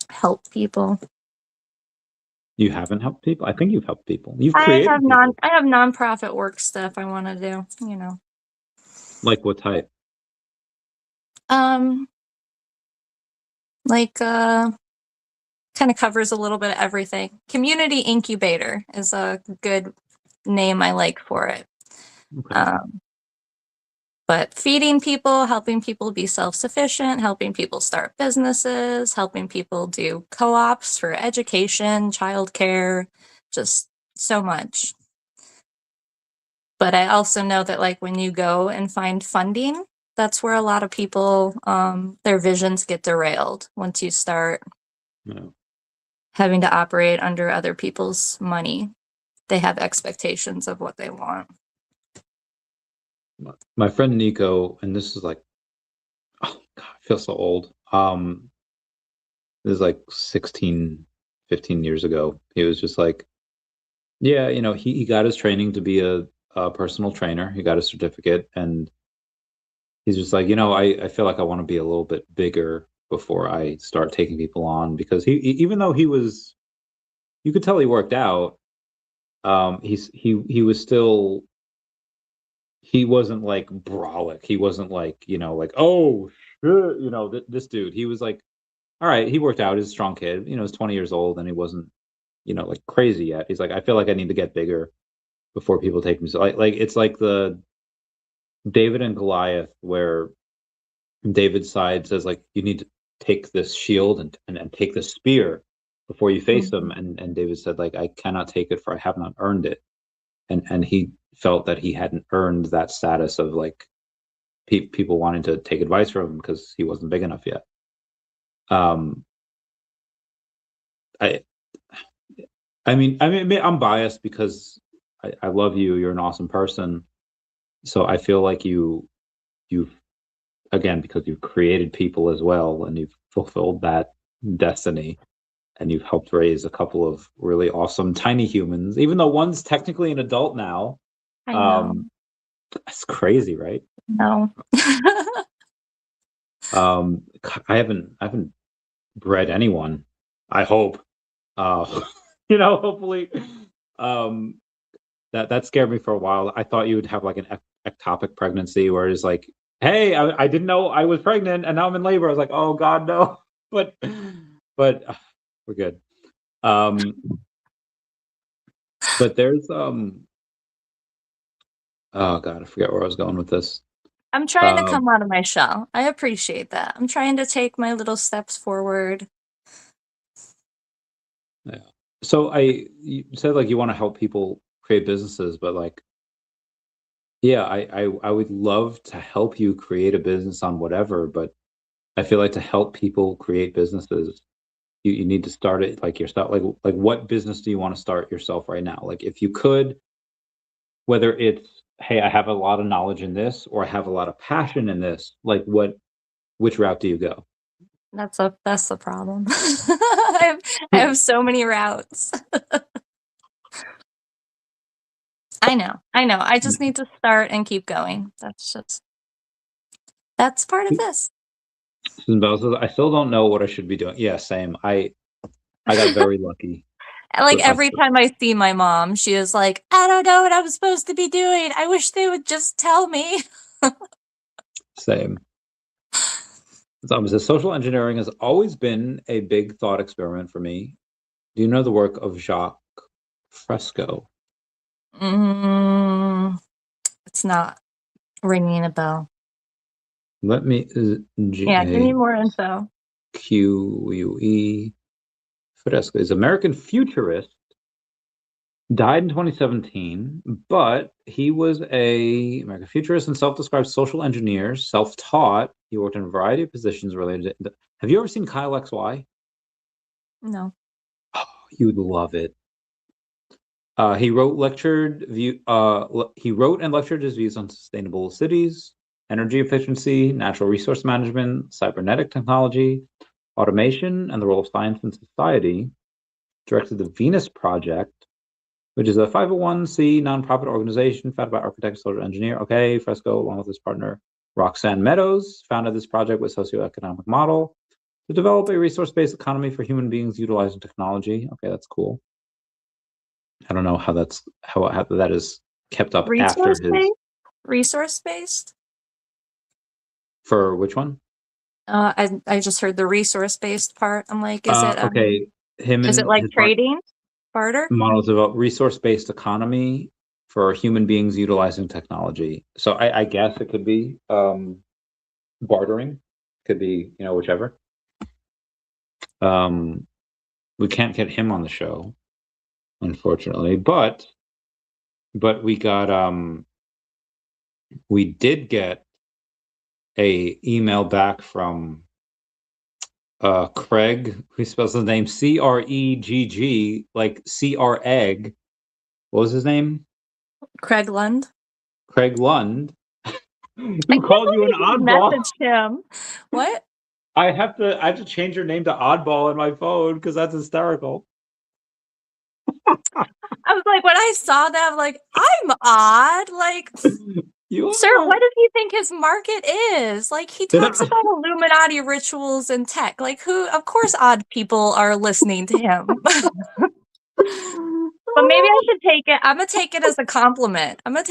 Help people. You haven't helped people? I think you've helped people. You've I created have people. I have nonprofit work stuff I want to do, Like what type? Like kind of covers a little bit of everything. Community incubator is a good name I like for it. Okay. But feeding people, helping people be self-sufficient, helping people start businesses, helping people do co-ops for education, childcare, just so much. But I also know that like when you go and find funding, that's where a lot of people, their visions get derailed once you start having to operate under other people's money. They have expectations of what they want. My friend Nico, and this is like, oh God, I feel so old. This is like 16, 15 years ago. He was just like, yeah, he got his training to be a personal trainer. He got a certificate, and he's just like, I feel like I want to be a little bit bigger before I start taking people on, because even though you could tell he worked out, he was still, he wasn't like brolic. He wasn't like, like, oh shit, this dude. He was like, all right, he worked out. He's a strong kid. He's 20 years old, and he wasn't, like crazy yet. He's like, I feel like I need to get bigger before people take me. So like it's like the David and Goliath, where David's side says like, you need to take this shield and take this spear before you face them. And David said like, I cannot take it, for I have not earned it. And he felt that he hadn't earned that status of like people wanting to take advice from him because he wasn't big enough yet. I mean, I'm biased because I love you. You're an awesome person. So I feel like you've, again, because you've created people as well, and you've fulfilled that destiny, and you've helped raise a couple of really awesome tiny humans, even though one's technically an adult now. I know. That's crazy, right? No. I haven't bred anyone. I hope. Hopefully. That scared me for a while. I thought you would have like an ectopic pregnancy where it's like, hey, I didn't know I was pregnant and now I'm in labor. I was like, oh God, no. But we're good. But there's oh God, I forget where I was going with this. I'm trying to Um, come out of my shell. I appreciate that. I'm trying to take my little steps forward. yeah. So you said like you want to help people create businesses, but like, yeah, I would love to help you create a business on whatever, but I feel like to help people create businesses, you need to start it like yourself. Like what business do you want to start yourself right now? Like if you could, whether it's, hey, I have a lot of knowledge in this, or I have a lot of passion in this, like which route do you go? That's the problem. I have so many routes. I know. I just need to start and keep going. That's part of this. I still don't know what I should be doing. Yeah, same. I got very lucky. Like every time I see my mom, she is like, I don't know what I'm supposed to be doing. I wish they would just tell me. Same. So social engineering has always been a big thought experiment for me. Do you know the work of Jacques Fresco? It's not ringing a bell. Let me Yeah, give me more info. Q-U-E Fresco is American futurist. Died in 2017, but he was a American futurist and self-described social engineer, self-taught. He worked in a variety of positions related to. Have you ever seen Kyle XY? No. Oh, you would love it. He wrote and lectured his views on sustainable cities, energy efficiency, natural resource management, cybernetic technology, automation, and the role of science in society. Directed the Venus Project, which is a 501c nonprofit organization founded by architect, social engineer. Okay, Fresco, along with his partner Roxanne Meadows, founded this project with socioeconomic model to develop a resource-based economy for human beings utilizing technology. Okay, that's cool. I don't know how that is kept up after his. Resource-based? For which one? I just heard the resource-based part. I'm like, is it Okay, him is it and like his trading? Barter? models about resource-based economy for human beings utilizing technology. So I guess it could be bartering, could be whichever. We can't get him on the show, unfortunately, but we did get a email back from Craig, who spells his name Cregg, like CR egg. What was his name? Craig Lund? Craig Lund, I who can't called you an believe you oddball. messaged him. What? I have to change your name to oddball in my phone because that's hysterical. I was like, when I saw that, I'm like, I'm odd. Like, You sir, are. what does he think his market is? Like, he talks about Illuminati rituals and tech. Like, of course, odd people are listening to him. But maybe I should take it. I'm going to take it as a compliment. That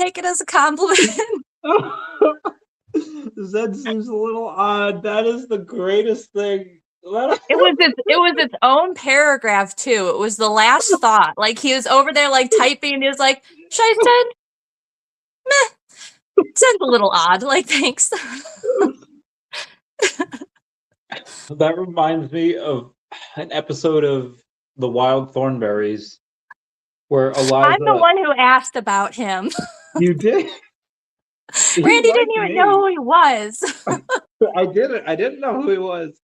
seems a little odd. That is the greatest thing. It was its own paragraph too. It was the last thought. Like he was over there like typing and he was like, should I send? Meh. Sounds a little odd. Like, thanks. That reminds me of an episode of The Wild Thornberrys where Eliza. I'm the one who asked about him. You did? Randy didn't even know who he was. I didn't know who he was.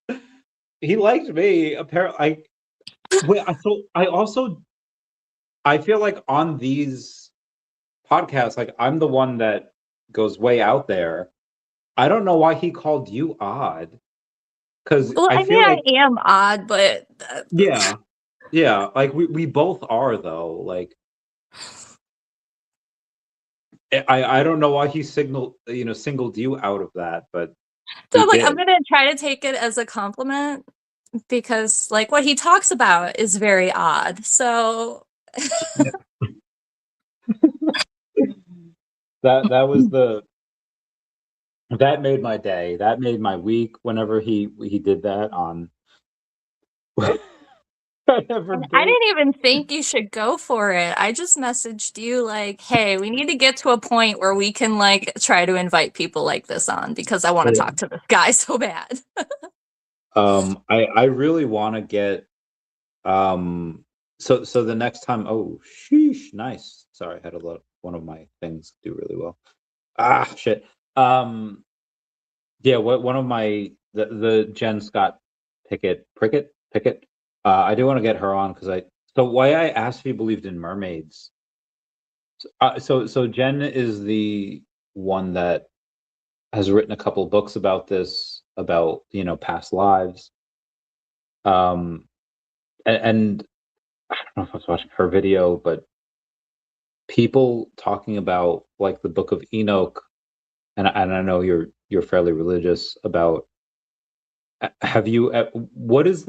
He liked me. Apparently, I feel like on these podcasts, like I'm the one that goes way out there. I don't know why he called you odd. Because Well, I feel like I am odd, but yeah, like we both are though. Like I don't know why he singled you out of that, but so he I'm like, did. I'm gonna try to take it as a compliment because like what he talks about is very odd. So that made my day. That made my week whenever he did that on I ever And I did. didn't even think you should go for it. I just messaged you like, hey, we need to get to a point where we can like try to invite people like this on because I want to talk to this guy so bad. I really want to get so the next time. Oh, sheesh, nice. Sorry, I had a lot. One of my things do really well. Ah, shit. Yeah, what one of my the Jen Scott Pickett. I do want to get her on because I. So why I asked if you believed in mermaids. So Jen is the one that has written a couple books about this, about past lives. Um, and I don't know if I was watching her video, but people talking about like the Book of Enoch, and I know you're fairly religious about. Have you? What is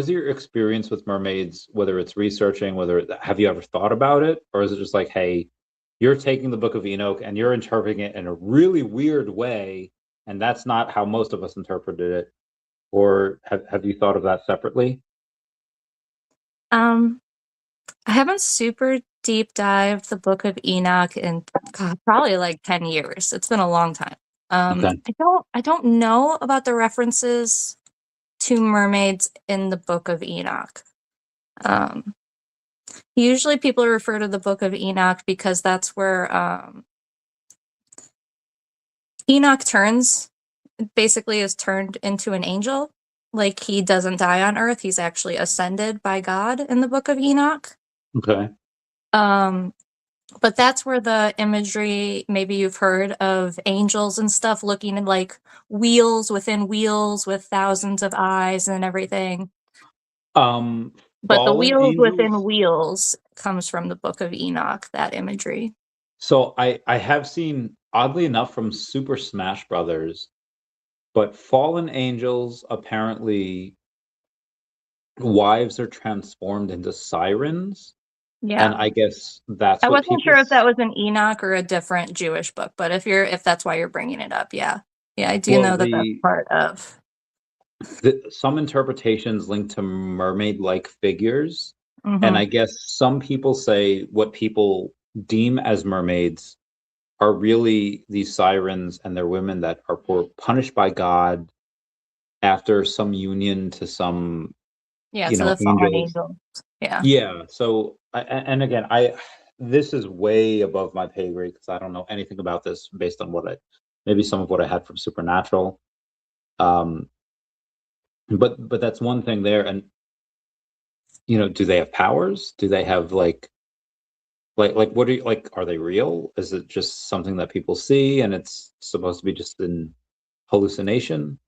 your experience with mermaids? Whether it's researching, have you ever thought about it, or is it just like, hey, you're taking the Book of Enoch and you're interpreting it in a really weird way, and that's not how most of us interpreted it? Or have you thought of that separately? Um, I haven't super deep dived the Book of Enoch in God, probably like 10 years. It's been a long time. Okay. I don't know about the references to mermaids in the Book of Enoch. Um, Usually people refer to the Book of Enoch because that's where Enoch basically is turned into an angel. Like he doesn't die on earth, he's actually ascended by God in the Book of Enoch. Okay. Um, but that's where the imagery, maybe you've heard of angels and stuff looking at like wheels within wheels with thousands of eyes and everything. Um, But the Fallen wheels within angels. wheels comes from the Book of Enoch, that imagery. So I have seen, oddly enough, from Super Smash Brothers, but fallen angels apparently wives are transformed into sirens, and Yeah. I guess that's I what wasn't people. sure if that was an Enoch or a different Jewish book, but if that's why you're bringing it up, yeah. Yeah, I do Well, know that that's part of. some interpretations link to mermaid-like figures, and Mhm. I guess some people say what people deem as mermaids are really these sirens, and they're women that were punished by God after some union to some Yeah, to the fallen angels. angels. Yeah. Yeah. So and again, I this is way above my pay grade because I don't know anything about this based on what I maybe some of what I had from Supernatural. Um, but that's one thing there. And do they have powers? Do they have like what are you like? Are they real? Is it just something that people see and it's supposed to be just an hallucination?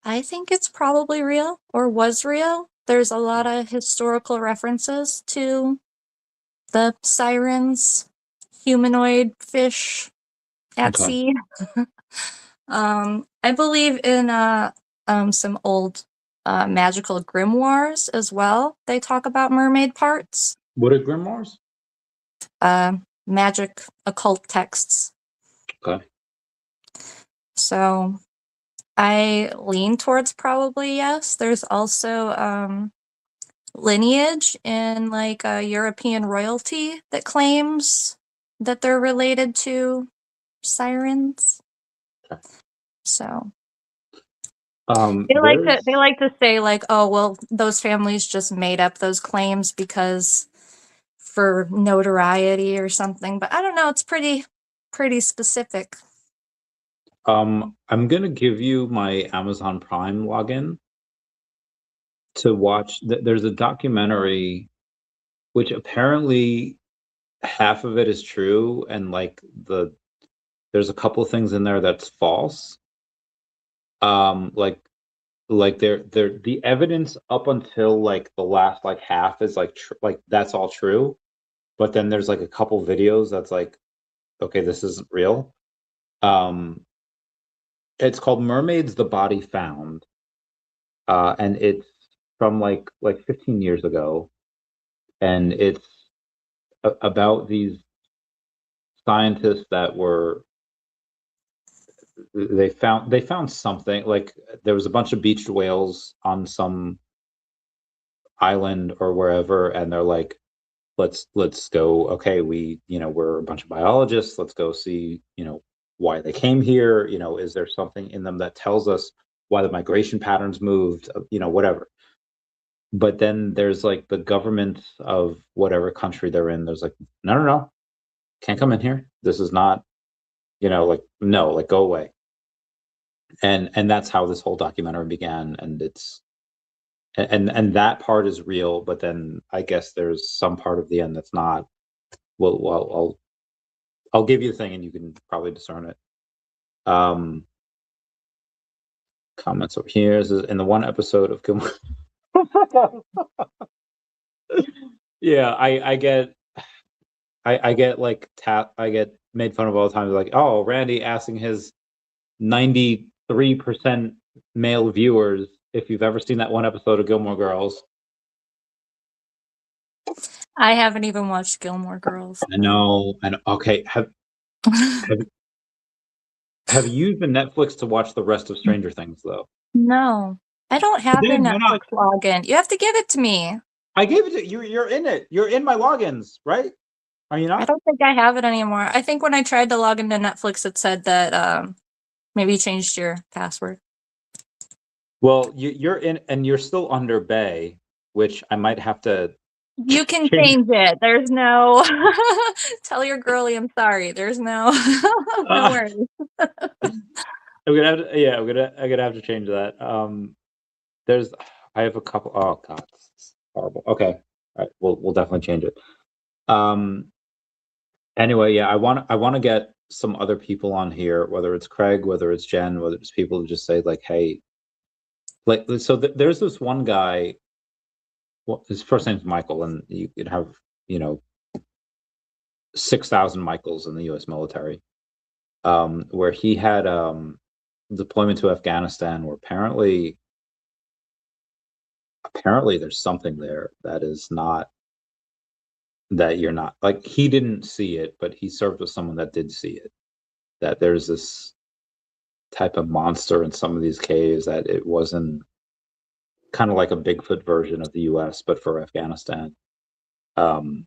I think it's probably real or was real. There's a lot of historical references to the sirens, humanoid fish at Okay. sea. I believe in some old magical grimoires as well. They talk about mermaid parts, What are grimoires? uh, magic occult texts. Okay. So I lean towards probably yes. There's also lineage in like European royalty that claims that they're related to sirens. Okay. So they There's like to say like, oh well, those families just made up those claims because for notoriety or something. But I don't know, it's pretty specific. I'm gonna give you my Amazon Prime login to watch. There's a documentary which apparently half of it is true, and like there's a couple things in there that's false. Like they're the evidence up until like the last like half is like like that's all true, but then there's like a couple videos that's like, okay, this isn't real. Um, it's called Mermaids: The Body Found, and it's from like 15 years ago, and it's about these scientists that were they found something, like there was a bunch of beached whales on some island or wherever, and they're like, let's go. Okay, we're a bunch of biologists. Let's go see, why they came here. Is there something in them that tells us why the migration patterns moved? Whatever. But then there's like the government of whatever country they're in. There's like, no, no, no, can't come in here. This is not, like, no, like, go away. And that's how this whole documentary began. And that part is real, but then I guess there's some part of the end that's not. Well, I'll give you the thing, and you can probably discern it. Comments over here. This is in the one episode of Gilmore. Yeah, I get like I get made fun of all the time. Like, oh, Randy asking his 93% male viewers if you've ever seen that one episode of Gilmore Girls. I haven't even watched Gilmore Girls. I know. And okay, have you used the Netflix to watch the rest of Stranger Things though? No, I don't have the Then why Netflix not? login. You have to give it to me. I gave it to you. You're in it. You're in my logins, right? Are you I not? don't think I have it anymore. I think when I tried to log into Netflix, it said that maybe you changed your password. Well, you're in, and you're still under Bay, which I might have to. You can change it. There's no tell your girlie I'm sorry. There's no no worries. I'm gonna have to, yeah, I'm gonna have to change that. I have a couple. Oh God, this is horrible. Okay, all right, we'll definitely change it. Anyway, yeah, I want to get some other people on here, whether it's Craig, whether it's Jen, whether it's people to just say like, hey, like, so there's this one guy. Well, his first name's Michael, and you could have 6,000 Michaels in the U.S. military. Where he had deployment to Afghanistan, where apparently there's something there that is not, that you're not, like, he didn't see it, but he served with someone that did see it. That there's this type of monster in some of these caves, that it wasn't, kind of like a Bigfoot version of the U.S., but for Afghanistan. So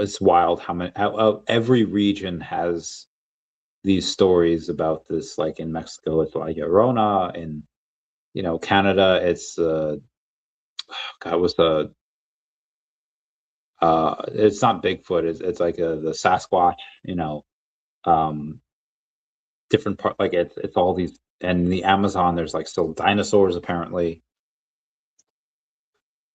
it's wild how every region has these stories about this. Like in Mexico, it's La Llorona. In Canada, it's God, what's the it's not Bigfoot. It's like the Sasquatch. Different part. Like it's all these. And in the Amazon, there's like still dinosaurs apparently.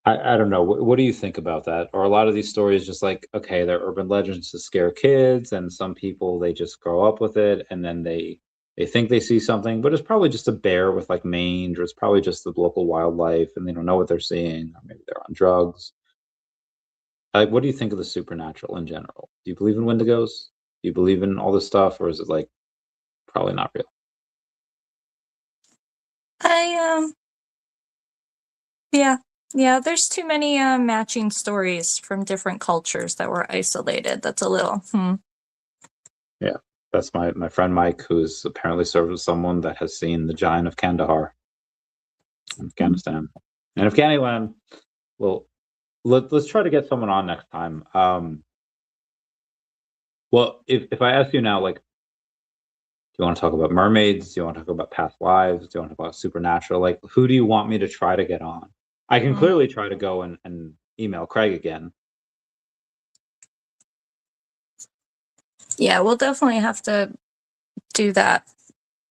I don't know. What do you think about that? Or a lot of these stories just like, okay, they're urban legends to scare kids, and some people, they just grow up with it, and then they think they see something, but it's probably just a bear with like mange, or it's probably just the local wildlife, and they don't know what they're seeing, or maybe they're on drugs. Like, what do you think of the supernatural in general? Do you believe in Wendigos? Do you believe in all this stuff, or is it like probably not real? I yeah, there's too many matching stories from different cultures that were isolated. That's a little Yeah, that's my friend Mike, who's apparently served with someone that has seen the giant of Kandahar in Afghanistan and Afghaniland. Well, let's try to get someone on next time. Well, if I ask you now, like, do you want to talk about mermaids? Do you want to talk about past lives? Do you want to talk about supernatural? Like, who do you want me to try to get on? I can clearly try to go and email Craig again. Yeah, we'll definitely have to do that,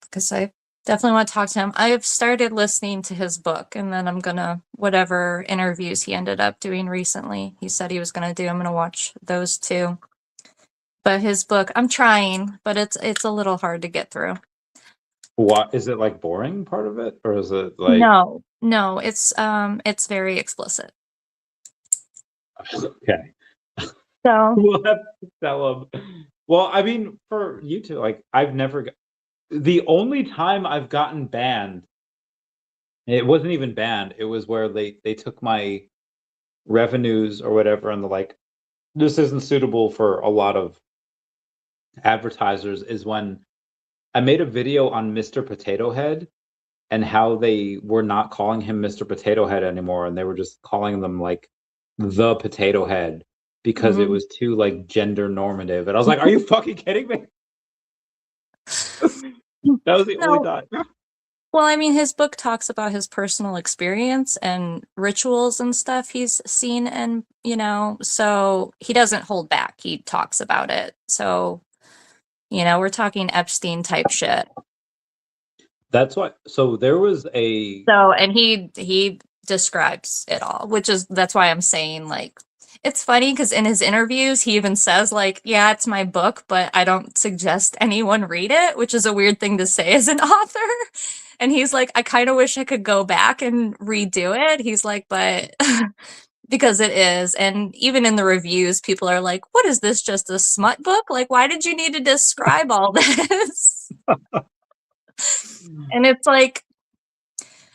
because I definitely want to talk to him. I've started listening to his book, and then I'm gonna, whatever interviews he ended up doing recently, he said he was gonna do, I'm gonna watch those too. But his book, I'm trying, but it's a little hard to get through. What is it, like, boring part of it, or is it like No, it's very explicit. okay? So We'll have to tell him. Well, I mean, for you two, like, the only time I've gotten banned, it wasn't even banned. It was where they took my revenues or whatever, and they're like, this isn't suitable for a lot of advertisers, is when I made a video on Mr. Potato Head and how they were not calling him Mr. Potato Head anymore, and they were just calling them like the Potato Head because it Mhm. was too like gender normative. And I was like, "Are you fucking kidding me?" That was the only No, time. well, I mean, his book talks about his personal experience and rituals and stuff he's seen, and so he doesn't hold back. He talks about it. So, we're talking Epstein type shit. That's why. So there was a. So, and he describes it all, that's why I'm saying, like, it's funny because in his interviews he even says, like, yeah, it's my book, but I don't suggest anyone read it, which is a weird thing to say as an author. And he's like, I kind of wish I could go back and redo it. He's like, but because it is. And even in the reviews, people are like, what is this? Just a smut book? Like, why did you need to describe all this? And it's like,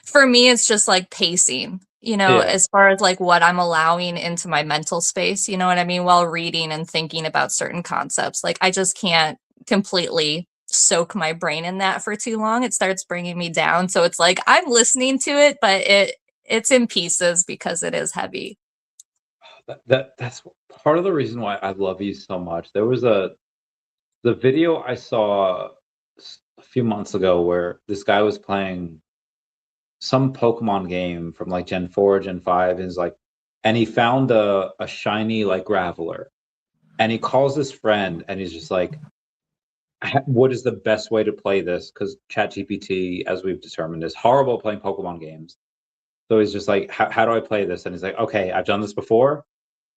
for me, it's just like pacing, Yeah. as far as like what I'm allowing into my mental space, you know what I mean, while reading and thinking about certain concepts. Like, I just can't completely soak my brain in that for too long. It starts bringing me down. So it's like I'm listening to it, but it's in pieces because it is heavy. That's part of the reason why I love you so much. There was the video I saw a few months ago where this guy was playing some Pokemon game from like Gen 4, Gen 5, and is like, and he found a shiny like Graveler, and he calls his friend, and he's just like, "What is the best way to play this?" Because ChatGPT, as we've determined, is horrible at playing Pokemon games. So he's just like, "How do I play this?" And he's like, "Okay, I've done this before.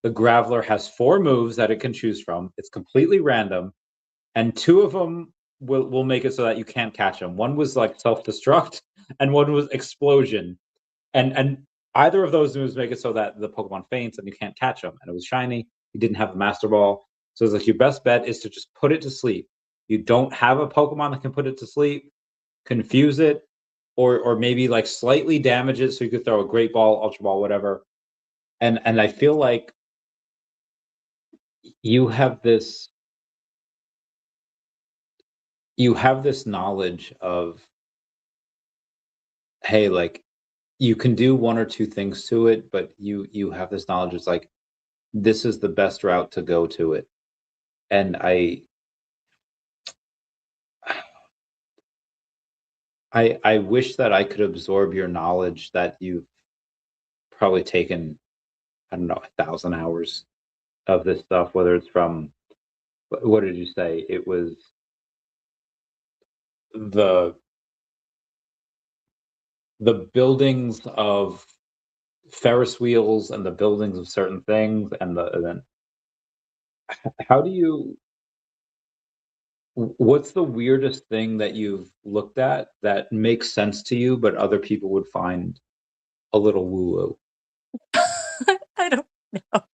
The Graveler has 4 moves that it can choose from. It's completely random, and 2 of them will make it so that you can't catch them. One was like self-destruct, and one was explosion. And either of those moves make it so that the Pokemon faints and you can't catch them. And it was shiny. You didn't have the Master Ball, so it's like your best bet is to just put it to sleep. You don't have a Pokemon that can put it to sleep. Confuse it, or maybe like slightly damage it so you could throw a Great Ball, Ultra Ball, whatever. And I feel like you have this you have this knowledge of, hey, like you can do 1 or 2 things to it, but you have this knowledge. It's like this is the best route to go to it. And I wish that I could absorb your knowledge that you've probably taken, I don't know, 1,000 hours of this stuff, whether it's from, what did you say? It was the the buildings of Ferris wheels and the buildings of certain things, and then how do you what's the weirdest thing that you've looked at that makes sense to you, but other people would find a little woo-woo? I don't know.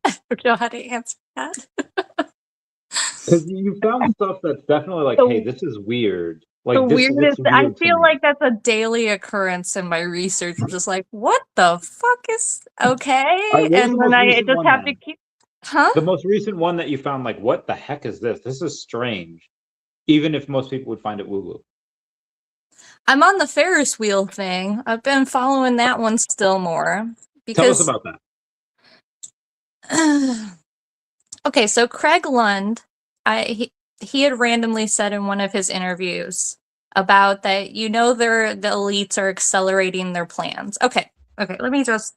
I don't know how to answer that. Because you found stuff that's definitely like, hey, The this is weird. the Like this weirdest, I weird to feel me. like that's a daily occurrence in my research. I'm just like, what the fuck is All okay? right, what was And the then most I recent just one have to then? keep, huh? The most recent one that you found, like, what the heck is this? This is strange. Even if most people would find it woo-woo. I'm on the Ferris wheel thing. I've been following that one still more Tell us because, about that. okay, so Craig Lund, he had randomly said in one of his interviews about that, the elites are accelerating their plans. Okay, let me just,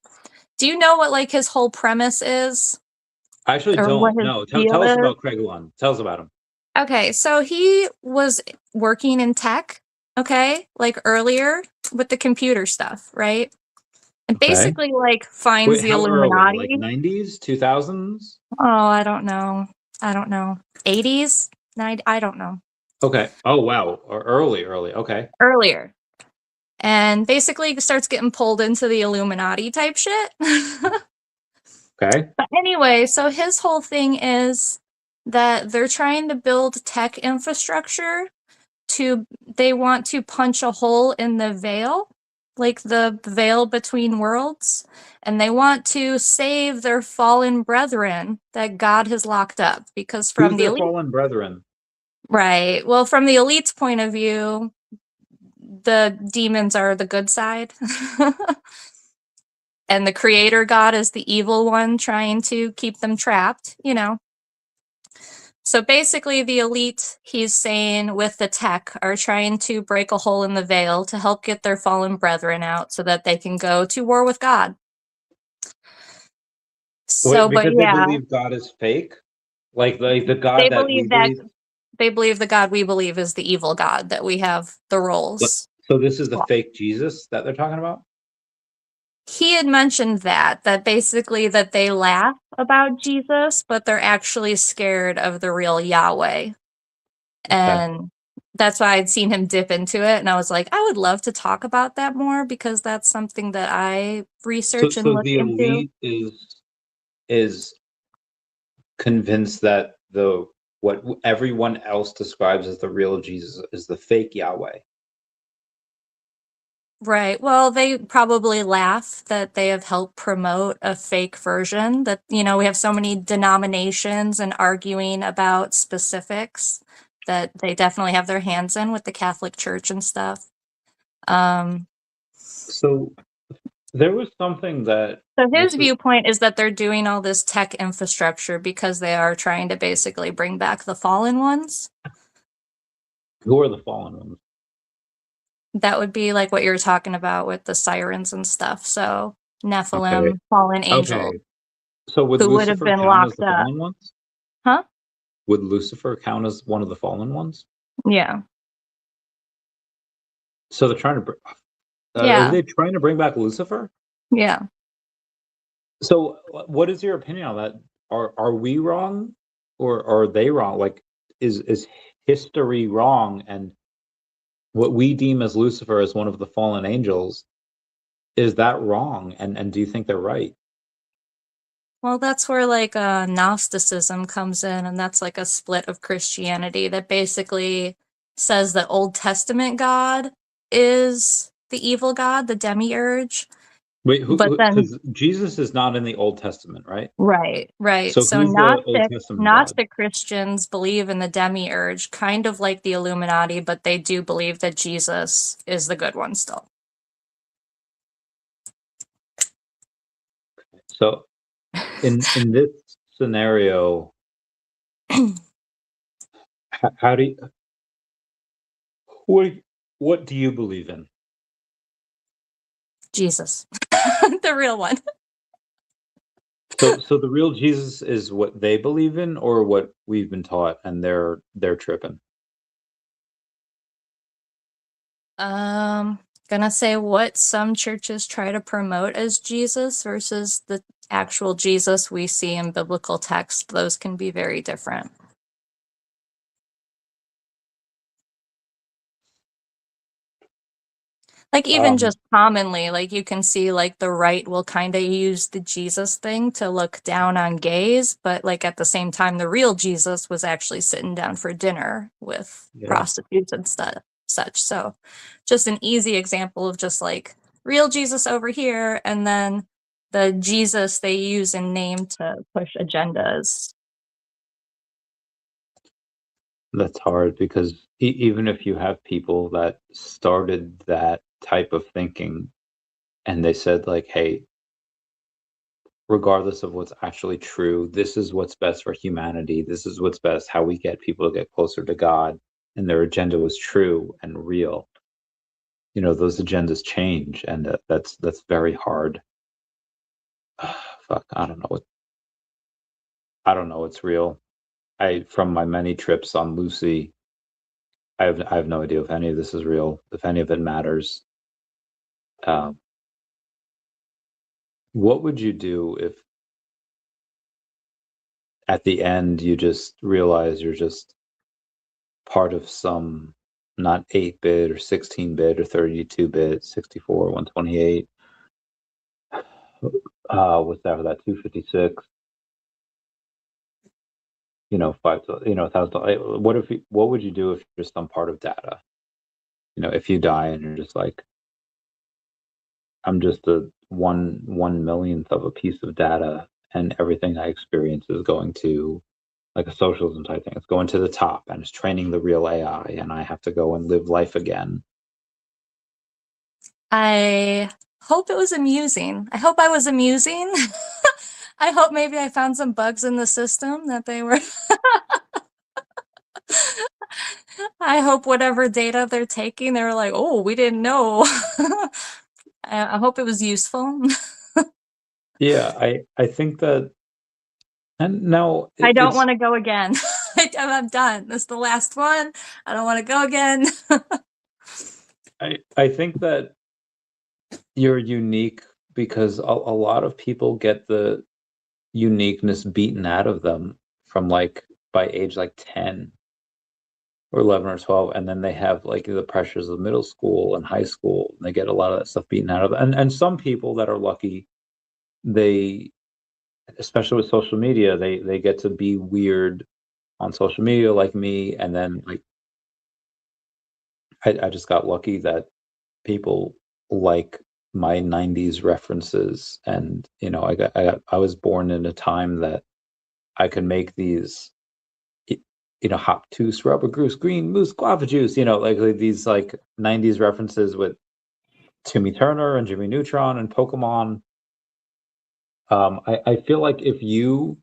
do you know what like his whole premise is? I actually Or what don't. his No, deal tell us is? about Craig Lund. Tell us about him. Okay, so he was working in tech, okay, like earlier with the computer stuff, right? And Okay. basically like finds Wait, the how early? Like Illuminati. 90s, 2000s? Oh, I don't know. I don't know. 80s? I don't know. Okay. Oh, wow. Or early, early. Okay. Earlier. And basically starts getting pulled into the Illuminati type shit. Okay. But anyway, so his whole thing is that they're trying to build tech infrastructure they want to punch a hole in the veil, like the veil between worlds, and they want to save their fallen brethren that God has locked up because Who's from the their elite, fallen brethren? Right. Well, from the elite's point of view, the demons are the good side. And the creator god is the evil one trying to keep them trapped, you know. So basically, the elite, he's saying, with the tech, are trying to break a hole in the veil to help get their fallen brethren out so that they can go to war with God. So, Wait, but because they yeah, believe God is fake? Like the God they that we believe that believe? they believe the God we believe is the evil God, that we have the roles. So this is the Well, fake Jesus that they're talking about? he had mentioned that basically that they laugh about Jesus, but they're actually scared of the real Yahweh. Okay. And that's why I'd seen him dip into it. And I was like, I would love to talk about that more because that's something that I So research and so look the into. elite is convinced that the what everyone else describes as the real Jesus is the fake Yahweh. Right. Well, they probably laugh that they have helped promote a fake version that, you know, we have so many denominations and arguing about specifics that they definitely have their hands in with the Catholic Church and stuff. Um, So there was something that so his this is viewpoint is that they're doing all this tech infrastructure because they are trying to basically bring back the fallen ones. who are the fallen ones? That would be like what you were talking about with the sirens and stuff. So Okay. Nephilim, fallen angels, Okay. So would who would have Lucifer been count as locked the up. fallen ones? Huh? Would Lucifer count as one of the fallen ones? Yeah. So they're trying to are Yeah. they trying to bring back Lucifer? Yeah. So what is your opinion on that? Are we wrong or are they wrong? Like is history wrong and what we deem as Lucifer as one of the fallen angels, is that wrong? And do you think they're right? Well, that's where like Gnosticism comes in, and that's like a split of Christianity that basically says that Old Testament God is the evil God, the demiurge. Wait, But who then because Jesus is not in the Old Testament, right? right, right. So So who's the Old Gnostic Testament God? Gnostic Christians believe in the demiurge, kind of like the Illuminati, but they do believe that Jesus is the good one still. So in this scenario, how do you what what do you believe in? Jesus. The real one. So the real Jesus is what they believe in or what we've been taught and they're tripping. Um, gonna say what some churches try to promote as Jesus versus the actual Jesus we see in biblical text. Those can be very different. Like even Um just commonly, like you can see like the right will kind of use the Jesus thing to look down on gays, but like at the same time, the real Jesus was actually sitting down for dinner with yeah. prostitutes and stuff, such. So just an easy example of just like real Jesus over here, and then the Jesus they use in name to push agendas. That's hard because even if you have people that started that type of thinking and they said like, "Hey, regardless of what's actually true, this is what's best for humanity. This is what's best how we get people to get closer to God." And their agenda was true and real. You know, those agendas change and that's very hard. Fuck, I don't know what's real. I from my many trips on Lucy, I have no idea if any of this is real, if any of it matters. Um, what would you do if at the end you just realize you're just part of some not 8-bit or 16-bit or 32-bit, 64, 128, what's that 256, you know, 1,000. What would you do if you're just some part of data? You know, if you die and you're just like, I'm just a one millionth of a piece of data, and everything I experience is going to like a socialism type thing. It's going to the top and it's training the real AI, and I have to go and live life again. I hope it was amusing. I hope I was amusing. I hope maybe I found some bugs in the system that they were. I hope whatever data they're taking, they were like, oh, we didn't know. I hope it was useful. Yeah, I think that, and now I don't it's want to go again. I'm done. This is the last one. I don't want to go again. I think that you're unique because a lot of people get the uniqueness beaten out of them from like by age like 10 or 11 or 12, and then they have like the pressures of middle school and high school, and they get a lot of that stuff beaten out of them. And some people that are lucky, they, especially with social media, they get to be weird on social media like me, and then like I just got lucky that people like my 90s references, and I was born in a time that I could make these hop toast rubber goose green moose guava juice, like these like 90s references with Timmy Turner and Jimmy Neutron and Pokemon. I feel like if you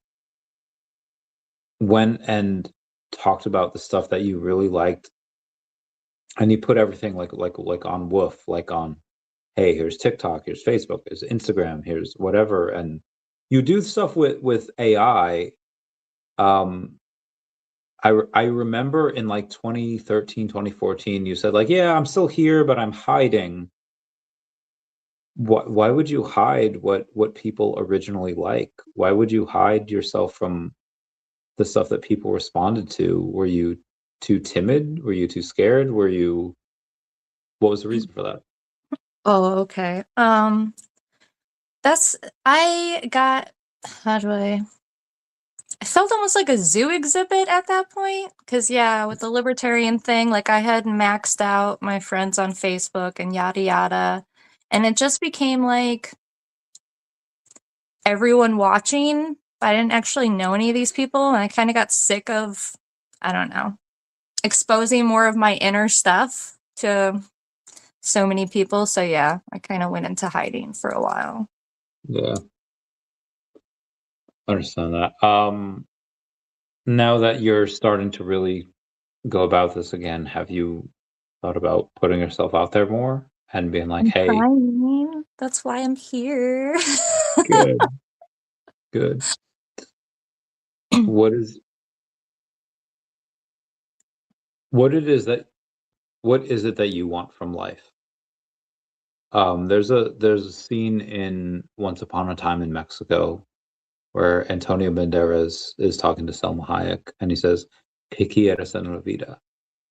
went and talked about the stuff that you really liked, and you put everything like on Woof, like on, hey, here's TikTok, here's Facebook, here's Instagram, here's whatever, and you do stuff with AI. um I remember in like 2013, 2014, you said like, yeah, I'm still here, but I'm hiding. Why would you hide what people originally like? Why would you hide yourself from the stuff that people responded to? Were you too timid? Were you too scared? What was the reason for that? Oh, okay. That's I got how do I felt almost like a zoo exhibit at that point. Cause yeah, with the libertarian thing, like I had maxed out my friends on Facebook and yada yada. And it just became like everyone watching. I didn't actually know any of these people, and I kind of got sick of, I don't know, exposing more of my inner stuff to so many people. So yeah, I kind of went into hiding for a while. Yeah, I understand that. Now that you're starting to really go about this again, have you thought about putting yourself out there more and being like, I'm hey, trying. That's why I'm here. good, good. What is what it is that what is it that you want from life? There's a scene in Once Upon a Time in Mexico where Antonio Banderas is talking to Selma Hayek, and he says, "¿Qué quieres en la vida?"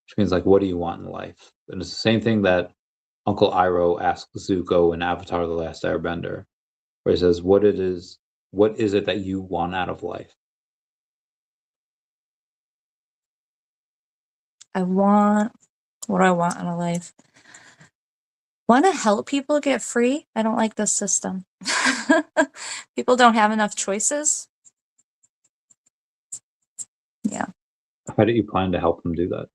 Which means like, what do you want in life? And it's the same thing that Uncle Iroh asks Zuko in Avatar: The Last Airbender, where he says, what is it that you want out of life?" I want what do I want out of life? Want to help people get free. I don't like this system. People don't have enough choices. Yeah, How do you plan to help them do that?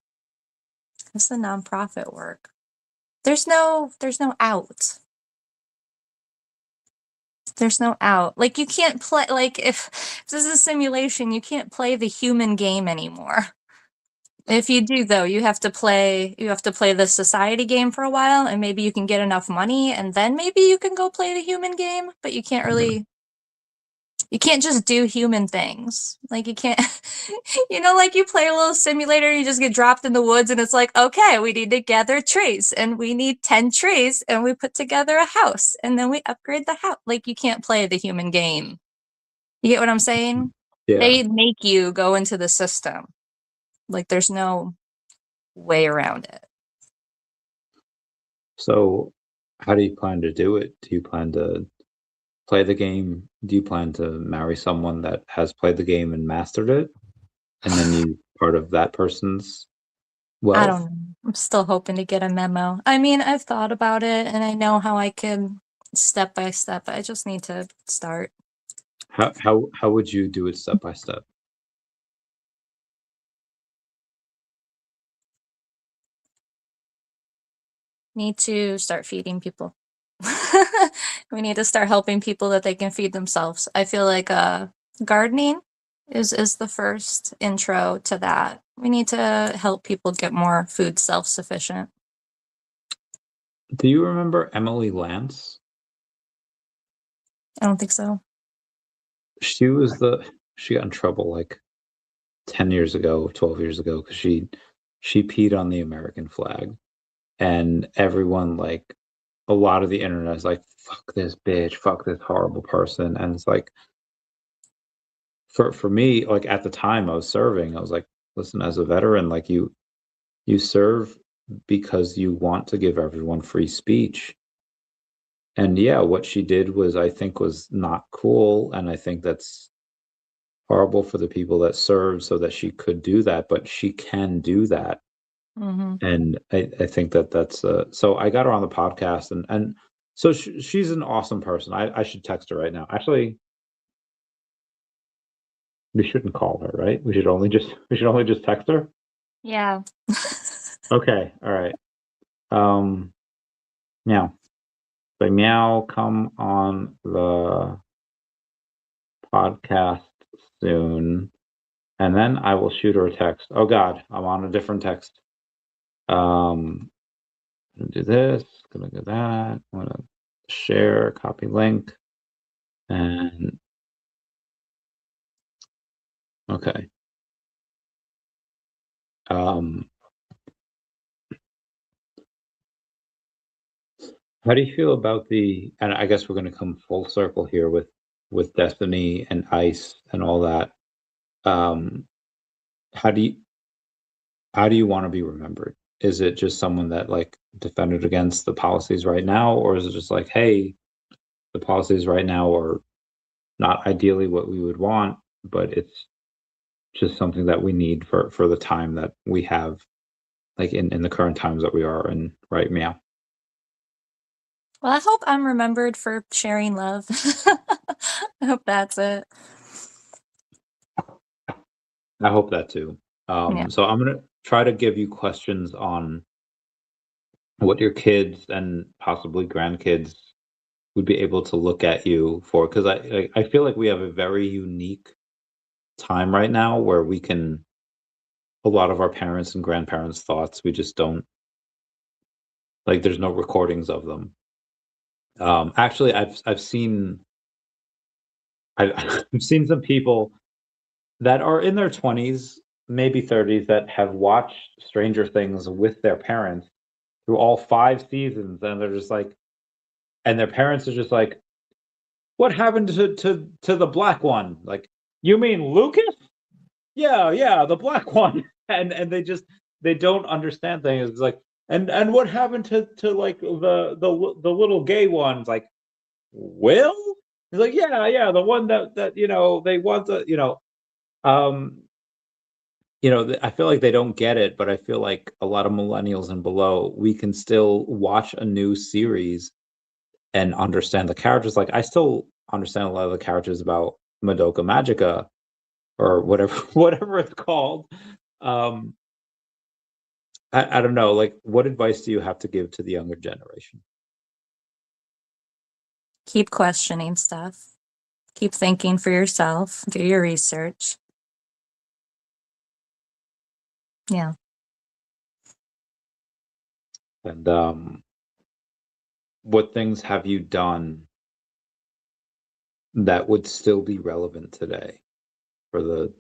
it's the nonprofit work. There's no out. There's no out. Like you can't play like if this is a simulation, you can't play the human game anymore. If you do though, you have to play the society game for a while, and maybe you can get enough money, and then maybe you can go play the human game, but you can't just do human things. Like you can't like you play a little simulator, you just get dropped in the woods and it's like, okay, we need to gather trees and we need 10 trees and we put together a house and then we upgrade the house. Like you can't play the human game. You get what I'm saying? Yeah. They make you go into the system. Like there's no way around it. So how do you plan to do it? Do you plan to play the game? Do you plan to marry someone that has played the game and mastered it? And then you part of that person's I wealth? don't know. I'm still hoping to get a memo. I mean, I've thought about it and I know how I can step by step. I just need to start. How would you do it step by step? need to start feeding people. We need to start helping people that they can feed themselves. I feel like gardening is the first intro to that. We need to help people get more food self-sufficient. Do you remember Emily Lance? I don't think so. She got in trouble like 10 years ago, 12 years ago, because she peed on the American flag. And everyone, like, a lot of the internet is like, fuck this bitch, fuck this horrible person. And it's like, for me, like at the time I was serving, I was like, listen, as a veteran, like you serve because you want to give everyone free speech. And yeah, what she did was, I think, was not cool, and I think that's horrible for the people that served so that she could do that, but she can do that. Mm-hmm. And I think that that's so I got her on the podcast, and so she's an awesome person. I should text her right now. Actually, we shouldn't call her, right? We should only just text her. Yeah. Okay, all right. Meow. So meow, come on the podcast soon, and then I will shoot her a text. Oh God, I'm on a different text. Gonna do this, gonna do that. I'm gonna share, copy link, and okay. Um, how do you feel about and I guess we're gonna come full circle here with Destiny and ICE and all that. Um, how do you how do you want to be remembered? Is it just someone that like defended against the policies right now, or is it just like, hey, the policies right now are not ideally what we would want, but it's just something that we need for the time that we have, like in the current times that we are in right now. Well, I hope I'm remembered for sharing love. I hope that's it. I hope that too. Yeah. So I'm gonna try to give you questions on what your kids and possibly grandkids would be able to look at you for, because I feel like we have a very unique time right now where we can, a lot of our parents and grandparents' thoughts, we just don't, like, there's no recordings of them. Actually, I've seen I've seen some people that are in their 20s, maybe 30s, that have watched Stranger Things with their parents through all 5 seasons, and they're just like, and their parents are just like, "What happened to the black one?" Like, "You mean Lucas? Yeah, yeah, the black one." And they don't understand things. It's like, "And what happened to like the little gay ones?" Like, "Will?" He's like, "Yeah, yeah, the one that they want to, um I feel like they don't get it, but I feel like a lot of millennials and below, we can still watch a new series and understand the characters. Like, I still understand a lot of the characters about Madoka Magica or whatever whatever it's called. Um, I don't know. Like, what advice do you have to give to the younger generation? Keep questioning stuff. Keep thinking for yourself. Do your research. Yeah. And what things have you done that would still be relevant today for the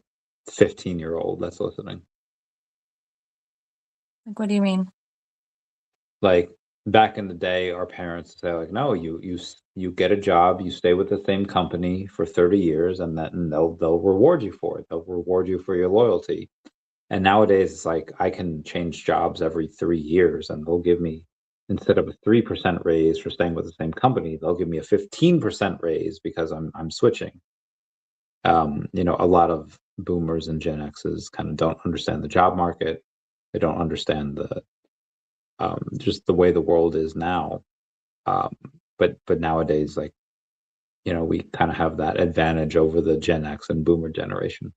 15-year-old that's listening? Like, what do you mean? Like, back in the day, our parents say like, no, you get a job, you stay with the same company for 30 years, and they'll reward you for it. They'll reward you for your loyalty. And nowadays it's like, I can change jobs every 3 years, and they'll give me, instead of a 3% raise for staying with the same company, they'll give me a 15% raise because I'm switching. A lot of boomers and Gen X's kind of don't understand the job market. They don't understand the just the way the world is now. Um, but nowadays, like, we kind of have that advantage over the Gen X and Boomer generation.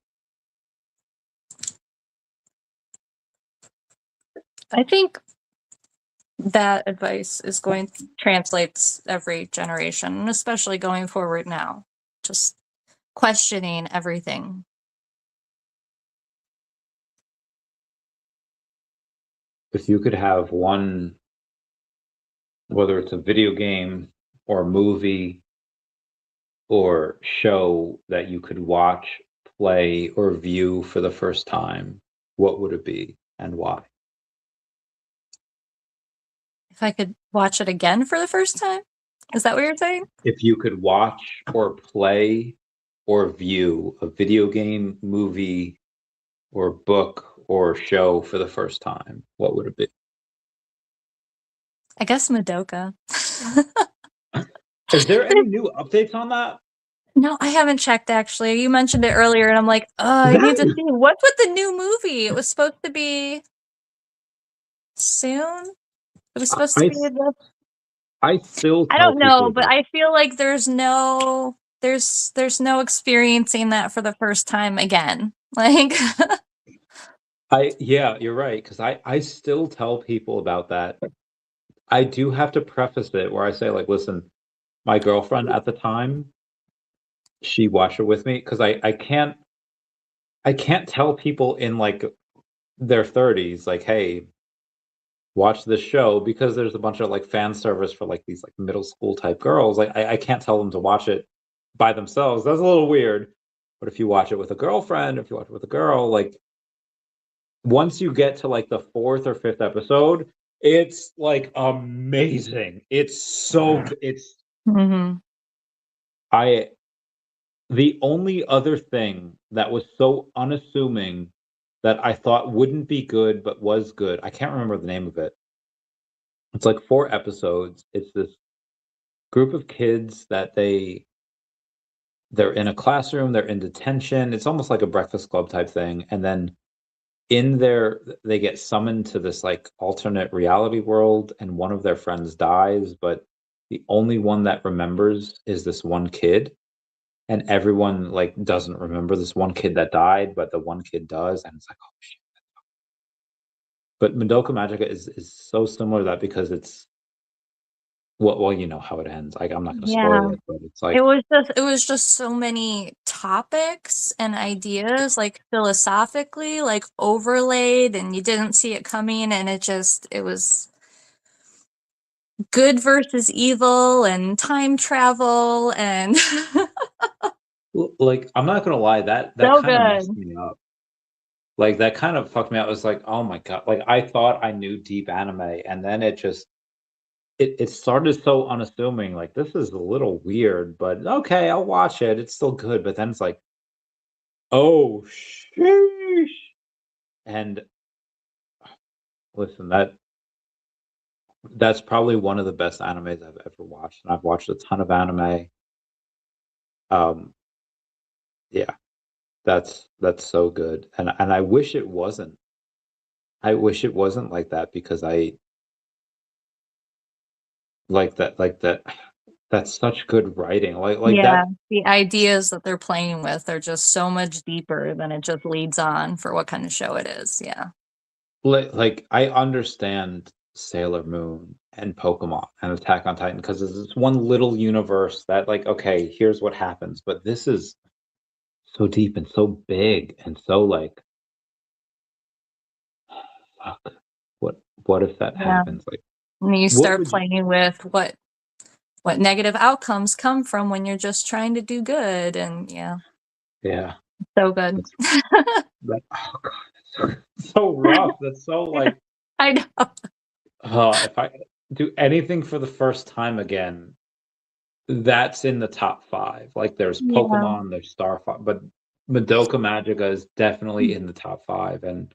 I think That advice is going to translates every generation, and especially going forward now. Just questioning everything. If you could have one, whether it's a video game or a movie or show that you could watch, play, or view for the first time, what would it be and why? If I could watch it again for the first time? Is that what you're saying? If you could watch or play or view a video game, movie, or book or show for the first time, what would it be? I guess Madoka. Is there any new updates on that? No, I haven't checked actually. You mentioned it earlier, and I'm like, oh, I need to That see. What's with the new movie? It was supposed to be soon. It was supposed to I be. I still I tell don't know, people but this. I feel like there's no experiencing that for the first time again. Like, Yeah, you're right, because I still tell people about that. I do have to preface it where I say, like, listen, my girlfriend at the time, she watched it with me because I can't tell people in like their 30s, like, hey, watch this show because there's a bunch of like fan service for like these like middle school type girls. Like I can't tell them to watch it by themselves. That's a little weird. But if you watch it with a girlfriend, if you watch it with a girl, like once you get to like the fourth or fifth episode, it's like amazing. It's so it's mhm. I the only other thing that was so unassuming that I thought wouldn't be good but was good. I can't remember the name of it. It's like 4 episodes. It's this group of kids that they're in a classroom, they're in detention. It's almost like a Breakfast Club type thing, and then in there they get summoned to this like alternate reality world, and one of their friends dies, but the only one that remembers is this one kid, and everyone like doesn't remember this one kid that died, but the one kid does, and it's like, oh shit. But Madoka Magica is so similar to that because it's well, you know how it ends. Like I'm not going to Yeah. spoil it, but it's like It was just so many topics and ideas, like philosophically, like overlaid, and you didn't see it coming, and it was good versus evil and time travel and like I'm not going to lie, that so kind of messed good. me up. Like that kind of fucked me up. It was like, oh my god, like I thought I knew deep anime, and then it just it started so unassuming. Like this is a little weird, but okay, I'll watch it. It's still good, but then it's like, oh sheesh. And listen, that's probably one of the best animes I've ever watched, and I've watched a ton of anime. Um, yeah, that's so good, and I wish it wasn't. I wish it wasn't like that because I like that. That's such good writing. Like Yeah, that. the ideas that they're playing with are just so much deeper than it just leads on for what kind of show it is. Yeah. Like I understand Sailor Moon and Pokemon and Attack on Titan because it's this one little universe that like okay, here's what happens, but this is so deep and so big and so like fuck. What if that Yeah. happens? Like And you what start would you playing with what negative outcomes come from when you're just trying to do good, and yeah, yeah. so good. That's that oh god, that's so rough. That's so like I know. if I do anything for the first time again, that's in the top 5. Like, there's Yeah. Pokemon, there's Star Fox, but Madoka Magica is definitely in the top 5, and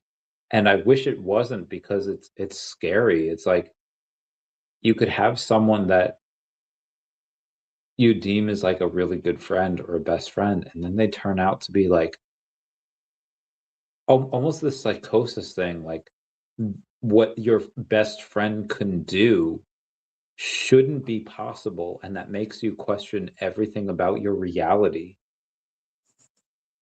I wish it wasn't because it's scary. It's like, you could have someone that you deem as, like, a really good friend or a best friend, and then they turn out to be, like, almost this psychosis thing, like, what your best friend can do shouldn't be possible, and that makes you question everything about your reality.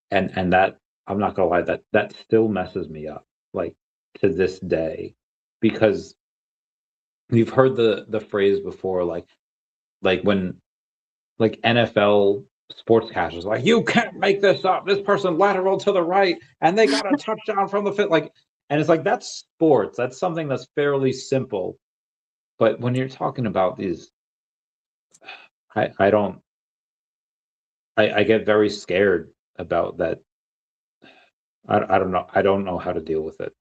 And that I'm not gonna lie, that still messes me up, like, to this day, because you've heard the phrase before, like when like NFL sportscasters like, you can't make this up. This person lateral to the right, and they got a touchdown from the fit. Like, and it's like that's sports. That's something that's fairly simple. But when you're talking about these, I don't. I get very scared about that. I don't know. I don't know how to deal with it.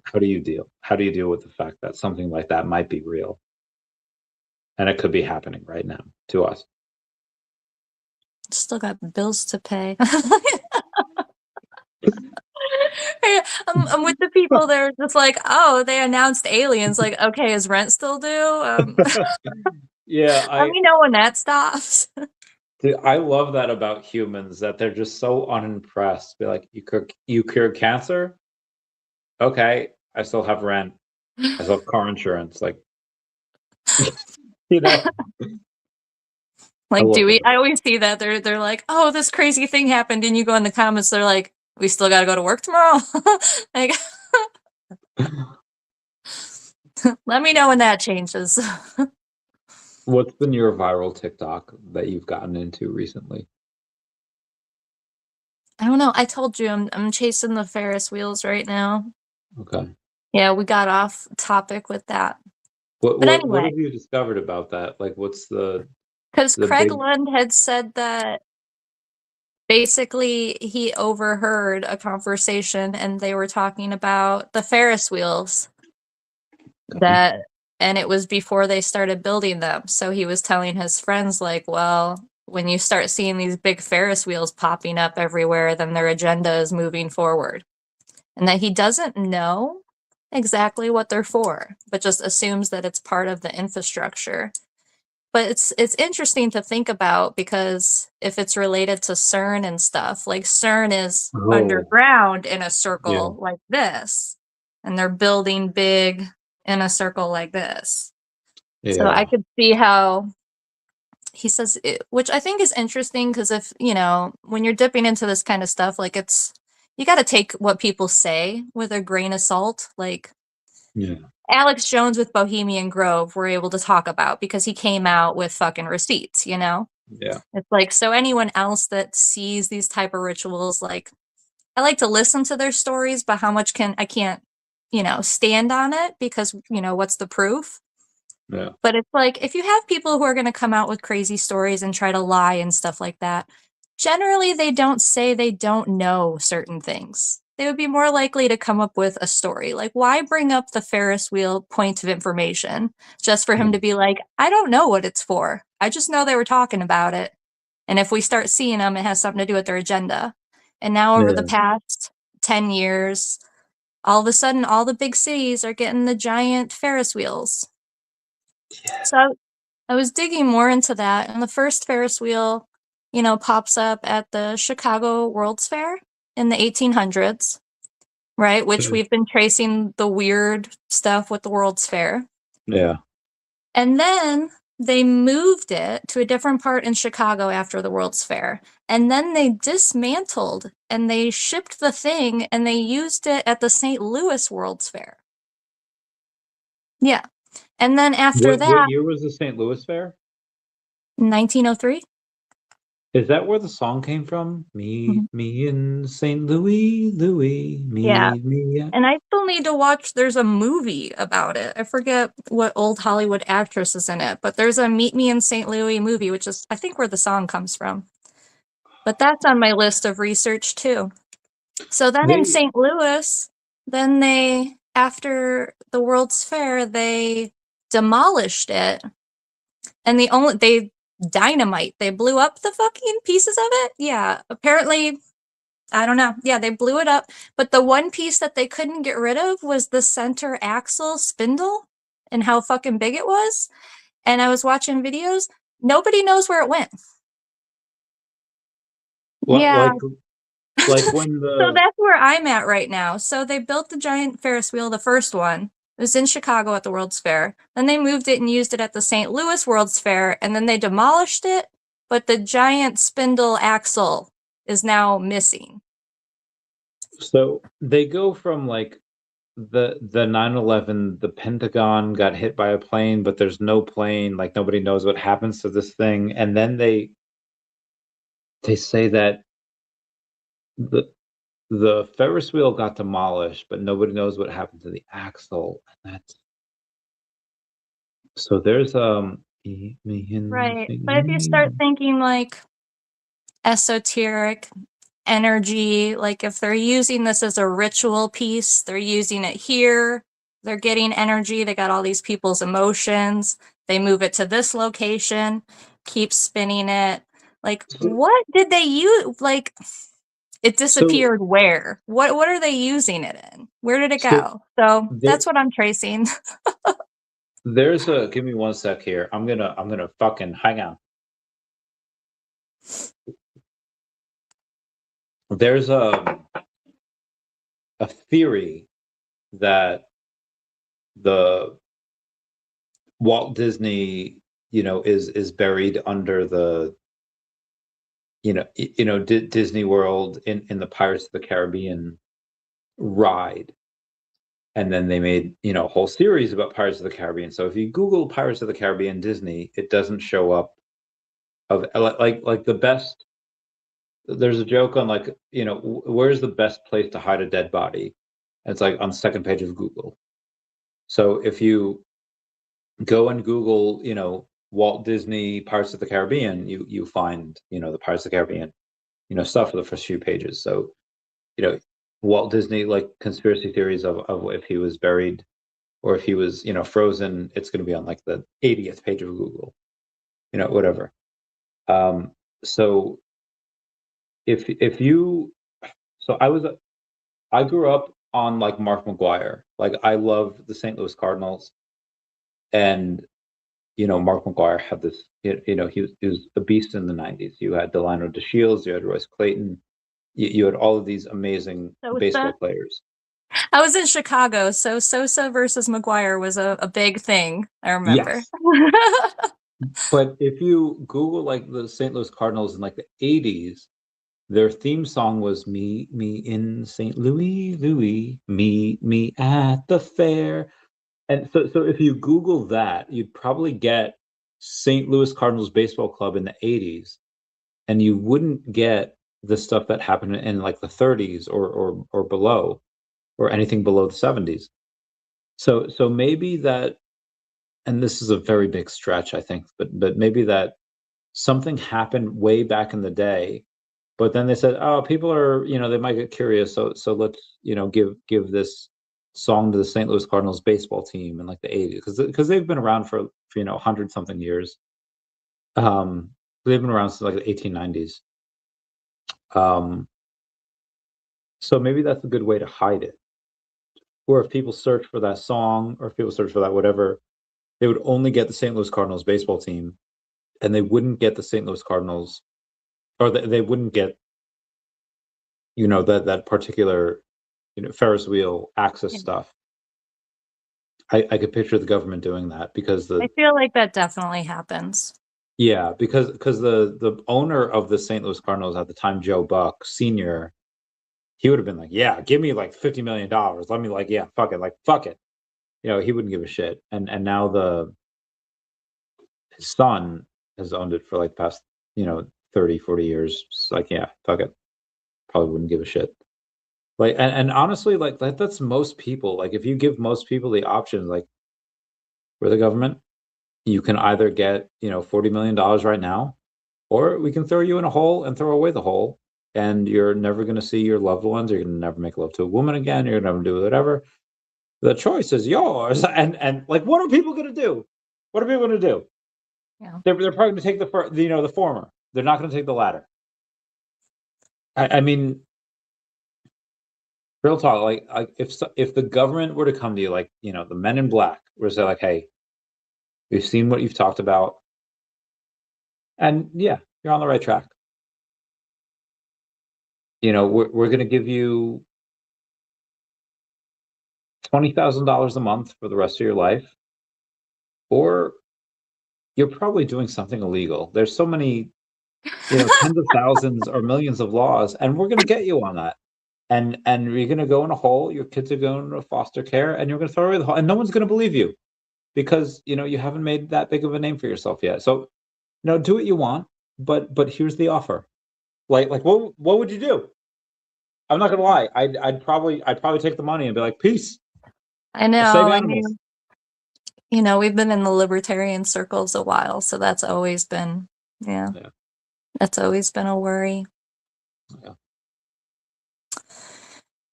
How do you deal? How do you deal with the fact that something like that might be real, and it could be happening right now to us? Still got bills to pay. I'm with the people that are just like, oh, they announced aliens. Like, okay, is rent still due? Yeah, Let me know when that stops. dude, I love that about humans, that they're just so unimpressed. Be like, you cured cancer? Okay, I still have rent. I still have car insurance. Like, you know, I Like, love do we? that I about always see that they're like, oh, this crazy thing happened, and you go in the comments, they're like, we still got to go to work tomorrow. Like, let me know when that changes. What's been your viral TikTok that you've gotten into recently? I don't know. I told you I'm chasing the Ferris wheels right now. Okay. Yeah, we got off topic with that. What But what what anyway, have you discovered about that? Like, what's because the Craig big Lund had said that basically he overheard a conversation and they were talking about the Ferris wheels that, and it was before they started building them. So he was telling his friends, like, well, when you start seeing these big Ferris wheels popping up everywhere, then their agenda is moving forward. And that he doesn't know exactly what they're for, but just assumes that it's part of the infrastructure. But it's interesting to think about, because if it's related to CERN and stuff, like CERN is Oh, underground in a yeah. circle like this, and they're building big in a circle like this. So I Yeah. could see how he says it, which I think is interesting, because if, when you're dipping into this kind of stuff, like you got to take what people say with a grain of salt. Like, Yeah. Alex Jones with Bohemian Grove we're able to talk about because he came out with fucking receipts. Yeah. It's like, so anyone else that sees these type of rituals, like, I like to listen to their stories, but how much I can't, stand on it, because, what's the proof? Yeah. But it's like, if you have people who are going to come out with crazy stories and try to lie and stuff like that, generally they don't say they don't know certain things. They would be more likely to come up with a story. Like, why bring up the Ferris wheel point of information just for him to be like, I don't know what it's for. I just know they were talking about it. And if we start seeing them, it has something to do with their agenda. And now, over the Yeah. past 10 years, all of a sudden, all the big cities are getting the giant Ferris wheels. Yeah. So I was digging more into that, and the first Ferris wheel, pops up at the Chicago World's Fair in the 1800s, right? Which we've been tracing the weird stuff with the World's Fair. Yeah. And then they moved it to a different part in Chicago after the World's Fair. And then they dismantled and they shipped the thing and they used it at the St. Louis World's Fair. Yeah. And then after What that, year was the St. Louis Fair? 1903. Is that where the song came from? Mhm. Meet me in St. Louis, Louis, Yeah. meet me at. And I still need to watch, there's a movie about it. I forget what old Hollywood actress is in it, but there's a Meet Me in St. Louis movie, which is, I think, where the song comes from. But that's on my list of research too. So then in They St. Louis, then after the World's Fair, they demolished it, and they dynamite, they blew up the fucking pieces of it. Yeah, apparently, I don't know. Yeah, they blew it up. But the one piece that they couldn't get rid of was the center axle spindle and how fucking big it was. And I was watching videos. Nobody knows where it went. what Yeah. like when So the that's where I'm at right now. So they built the giant Ferris wheel, the first one. It was in Chicago at the World's Fair. Then they moved it and used it at the St. Louis World's Fair. And then they demolished it. But the giant spindle axle is now missing. so they go from like the 9/11, the Pentagon got hit by a plane, but there's no plane, like nobody knows what happens to this thing. And then they say that the Ferris wheel got demolished, but nobody knows what happened to the axle. And that's so there's eat me in Right. St. But if you Louis. start thinking like esoteric energy, like if they're using this as a ritual piece, they're using it here, they're getting energy, they got all these people's emotions, they move it to this location, keep spinning it. Like, what did they use? Like, it So disappeared where? What are they using it in? Where did it so go? So there that's what I'm tracing. there's a give me one sec here. I'm gonna fucking hang on. There's a theory that the Walt Disney, is buried under the, Disney World in the Pirates of the Caribbean ride. And then they made, a whole series about Pirates of the Caribbean. So if you Google Pirates of the Caribbean Disney, it doesn't show up of like the best. There's a joke on like, where's the best place to hide a dead body? And it's like on the second page of Google. So if you go and Google, Walt Disney Pirates of the Caribbean, you find, the Pirates of the Caribbean, stuff for the first few pages. So, you know, Walt Disney, like conspiracy theories of if he was buried or if he was, frozen, it's going to be on like the 80th page of Google, whatever. So if you, so I grew up on like Mark McGuire. Like I love the St. Louis Cardinals, and Mark McGuire had this. He was a beast in the '90s. You had Delano DeShields, you had Royce Clayton, you had all of these amazing baseball Sosa. players. I was in Chicago, so Sosa versus McGuire was a big thing. I remember. Yes, but if you Google like the St. Louis Cardinals in like the '80s, their theme song was "Me in St. Louis, Louis, me at the fair." And so if you Google that, you'd probably get St. Louis Cardinals Baseball Club in the '80s, and you wouldn't get the stuff that happened in like the '30s or below, or anything below the '70s. So maybe that, and this is a very big stretch, I think, but maybe that something happened way back in the day, but then they said, oh, people are, they might get curious, so let's, give this song to the St. Louis Cardinals baseball team in like the '80s, because they've been around for 100 something years. They've been around since like the 1890s. So maybe that's a good way to hide it. Or if people search for that song, or if people search for that whatever, they would only get the St. Louis Cardinals baseball team, and they wouldn't get the St. Louis Cardinals, or they wouldn't get, that particular, Ferris wheel access Yeah. stuff. I could picture the government doing that because I feel like that definitely happens. because the owner of the St. Louis Cardinals at the time, Joe Buck Sr., he would have been like, yeah, give me like $50 million. Let me like, yeah, fuck it. He wouldn't give a shit. And now his son has owned it for like the past, 30, 40 years. It's like, yeah, fuck it. Probably wouldn't give a shit. Like, and honestly, like that's most people. Like if you give most people the option, like we're the government, you can either get, $40 million right now, or we can throw you in a hole and throw away the hole. And you're never going to see your loved ones. You're going to never make love to a woman again. You're going to never do whatever. The choice is yours. And like, what are people going to do? What are people going to do? Yeah. They're probably going to take the former. They're not going to take the latter. I mean, real talk. Like if the government were to come to you, like the Men in Black, were to say like, hey, we've seen what you've talked about, and yeah, you're on the right track. We're going to give you $20,000 a month for the rest of your life, or you're probably doing something illegal. There's so many, tens of thousands or millions of laws, and we're going to get you on that. and you're going to go in a hole. Your kids are going into foster care, and you're going to throw away the hole, and no one's going to believe you because you haven't made that big of a name for yourself yet. So do what you want, but here's the offer. Like what would you do? I'm not gonna lie. I'd probably take the money and be like, peace. I I'll save know. I animals. mean, we've been in the libertarian circles a while, so that's always been, yeah. That's always been a worry. Yeah.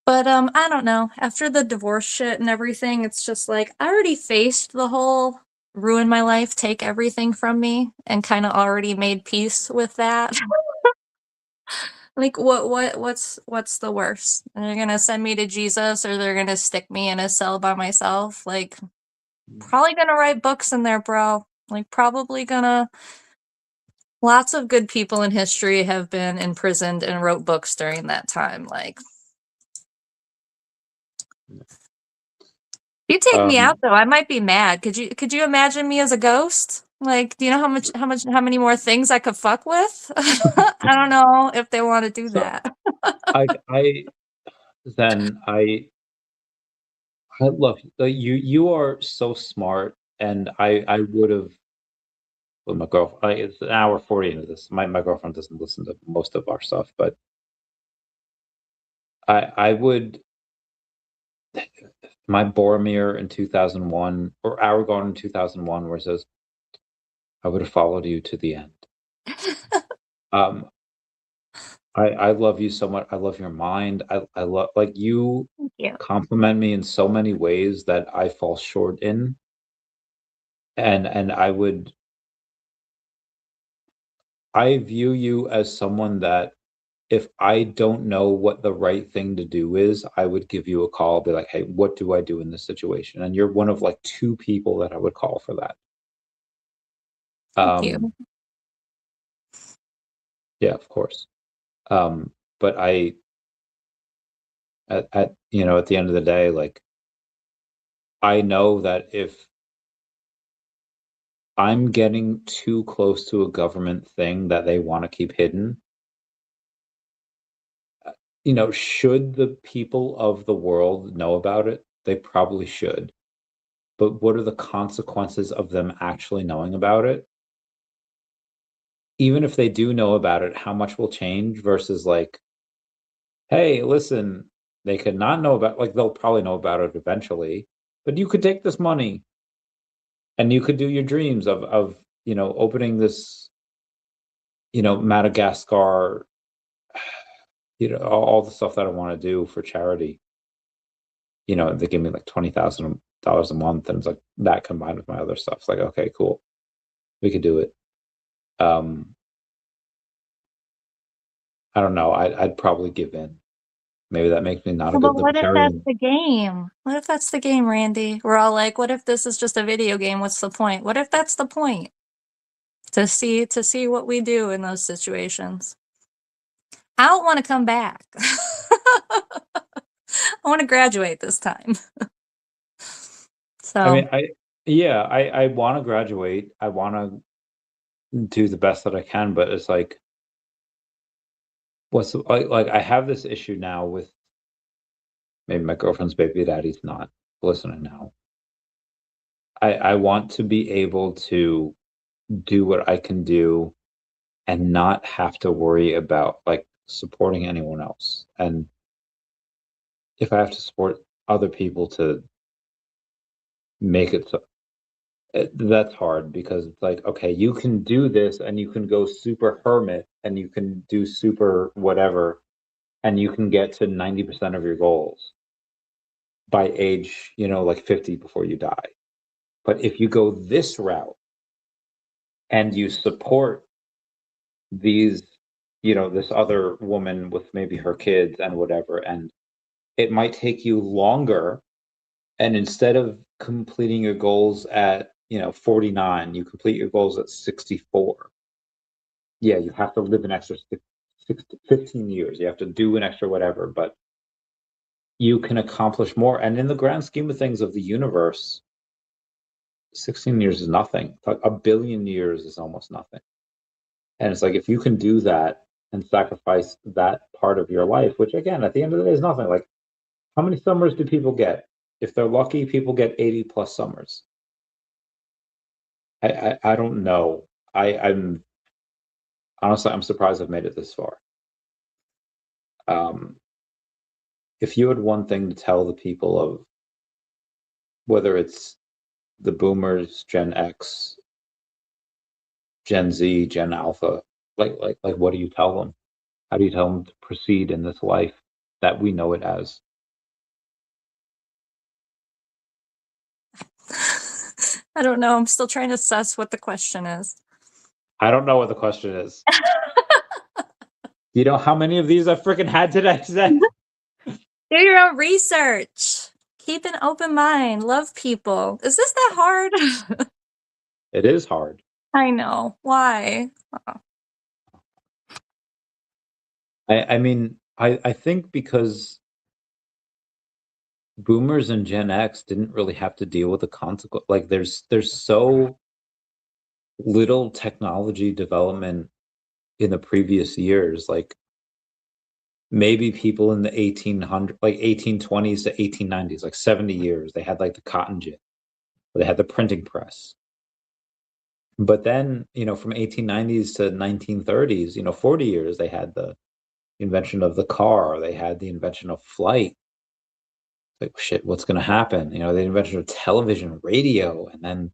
But I don't know. After the divorce shit and everything, it's just like I already faced the whole ruin my life, take everything from me, and kind of already made peace with that. Like what's the worst? They're gonna send me to Jesus, or they're gonna stick me in a cell by myself? Like, probably gonna write books in there, bro. Like, probably gonna. Lots of good people in history have been imprisoned and wrote books during that time. Like, if you take me out though, I might be mad. Could you imagine me as a ghost? Like, do you know how many more things I could fuck with? I don't know if they want to do So that. I love you. You are so smart, and I would have. Well, my girlfriend. It's an hour 40 into this. My girlfriend doesn't listen to most of our stuff, but I would. My Boromir in 2001, or Aragorn in 2001, where it says, "I would have followed you to the end." Um, I love you so much. I love your mind. I love like you Thank you. compliment me in so many ways that I fall short in, and I view you as someone that if I don't know what the right thing to do is, I would give you a call, be like, "Hey, what do I do in this situation?" And you're one of like two people that I would call for that. Thank you. Yeah, of course. But at at the end of the day, like I know that if I'm getting too close to a government thing that they want to keep hidden, should the people of the world know about it? They probably should. But what are the consequences of them actually knowing about it? Even if they do know about it, how much will change versus like, hey, listen, they could not know about, like they'll probably know about it eventually, but you could take this money and you could do your dreams of opening this, Madagascar, all the stuff that I want to do for charity. They give me like $20,000 a month, and it's like that combined with my other stuff. It's like, okay, cool, we could do it. I don't know. I'd probably give in. Maybe that makes me not a Well, but good what if that's libertarian. the game? What if that's the game, Randy? We're all like, what if this is just a video game? What's the point? What if that's the point? To see what we do in those situations. I don't want to come back. I want to graduate this time. I So, mean, I want to graduate. I want to do the best that I can, but it's like, like I have this issue now with maybe my girlfriend's baby daddy's not listening now. I want to be able to do what I can do and not have to worry about like supporting anyone else. And if I have to support other people to make it so, that's hard because it's like, okay, you can do this and you can go super hermit and you can do super whatever and you can get to 90% of your goals by age, like 50 before you die. But if you go this route and you support these, this other woman with maybe her kids and whatever, and it might take you longer. And instead of completing your goals at, 49, you complete your goals at 64. Yeah, you have to live an extra 15 years. You have to do an extra whatever, but you can accomplish more. And in the grand scheme of things of the universe, 16 years is nothing. Like a billion years is almost nothing. And it's like if you can do that and sacrifice that part of your life, which again, at the end of the day is nothing. Like, how many summers do people get? If they're lucky, people get 80 plus summers. I don't know. I'm honestly, I'm surprised I've made it this far. If you had one thing to tell the people of whether it's the boomers, Gen X, Gen Z, Gen Alpha, like what do you tell them? How do you tell them to proceed in this life that we know it as? I don't know. I'm still trying to suss what the question is. I don't know what the question is. You know how many of these I freaking had today? Do your own research. Keep an open mind. Love people. Is this that hard? It is hard. I know. Why? I mean, I think because boomers and Gen X didn't really have to deal with the consequence. Like there's so little technology development in the previous years. Like maybe people in the 1820s to 1890s, like 70 years, they had like the cotton gin, they had the printing press. But then, from 1890s to 1930s, 40 years, they had the invention of the car, they had the invention of flight. Like, shit, what's going to happen? The invention of television, radio, and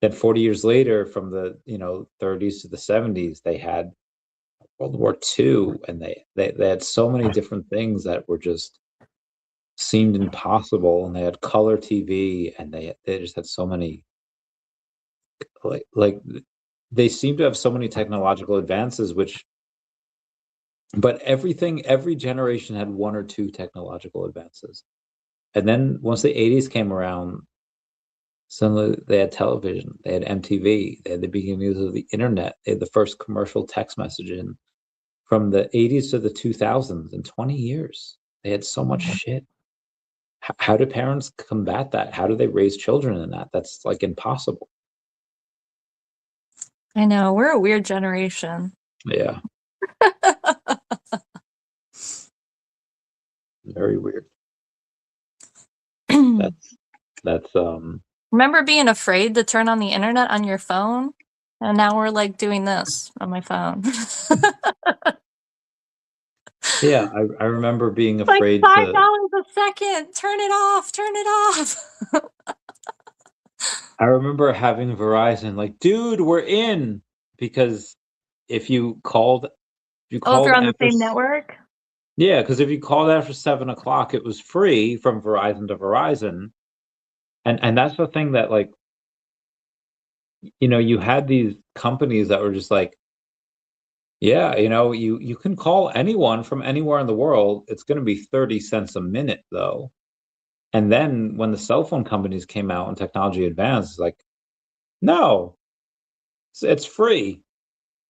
then 40 years later, from the 30s to the 70s, they had World War II, and they had so many different things that were just seemed impossible, and they had color TV, and they just had so many like they seem to have so many technological advances, but every generation had one or two technological advances. And then once the 80s came around, suddenly they had television, they had MTV, they had the beginnings of the internet, they had the first commercial text messaging. From the 80s to the 2000s, in 20 years, they had so much shit. How do parents combat that? How do they raise children in that? That's like impossible. I know. We're a weird generation. Yeah. Very weird. That's Remember being afraid to turn on the internet on your phone? And now we're like doing this on my phone. yeah, I remember being Like afraid $5 to a second. Turn it off. Turn it off. I remember having Verizon like, dude, we're in. Because if you called Oh, if you're on the after same network? Yeah, because if you called after 7 o'clock, it was free from Verizon to Verizon. And that's the thing that, like, you had these companies that were just like, yeah, you can call anyone from anywhere in the world. It's going to be 30 cents a minute, though. And then when the cell phone companies came out and technology advanced, it's like, no, it's free.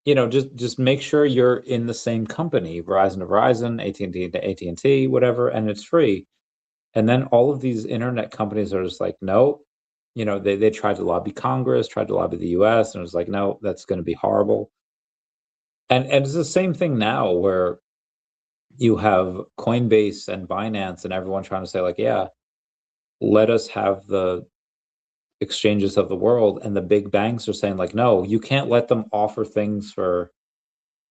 Just make sure you're in the same company, Verizon to Verizon, AT&T to AT&T, whatever, and it's free. And then all of these internet companies are just like, no, they tried to lobby Congress, tried to lobby the US, and it was like, no, that's going to be horrible. And it's the same thing now where you have Coinbase and Binance and everyone trying to say like, yeah, let us have the exchanges of the world. And the big banks are saying like, no, you can't let them offer things for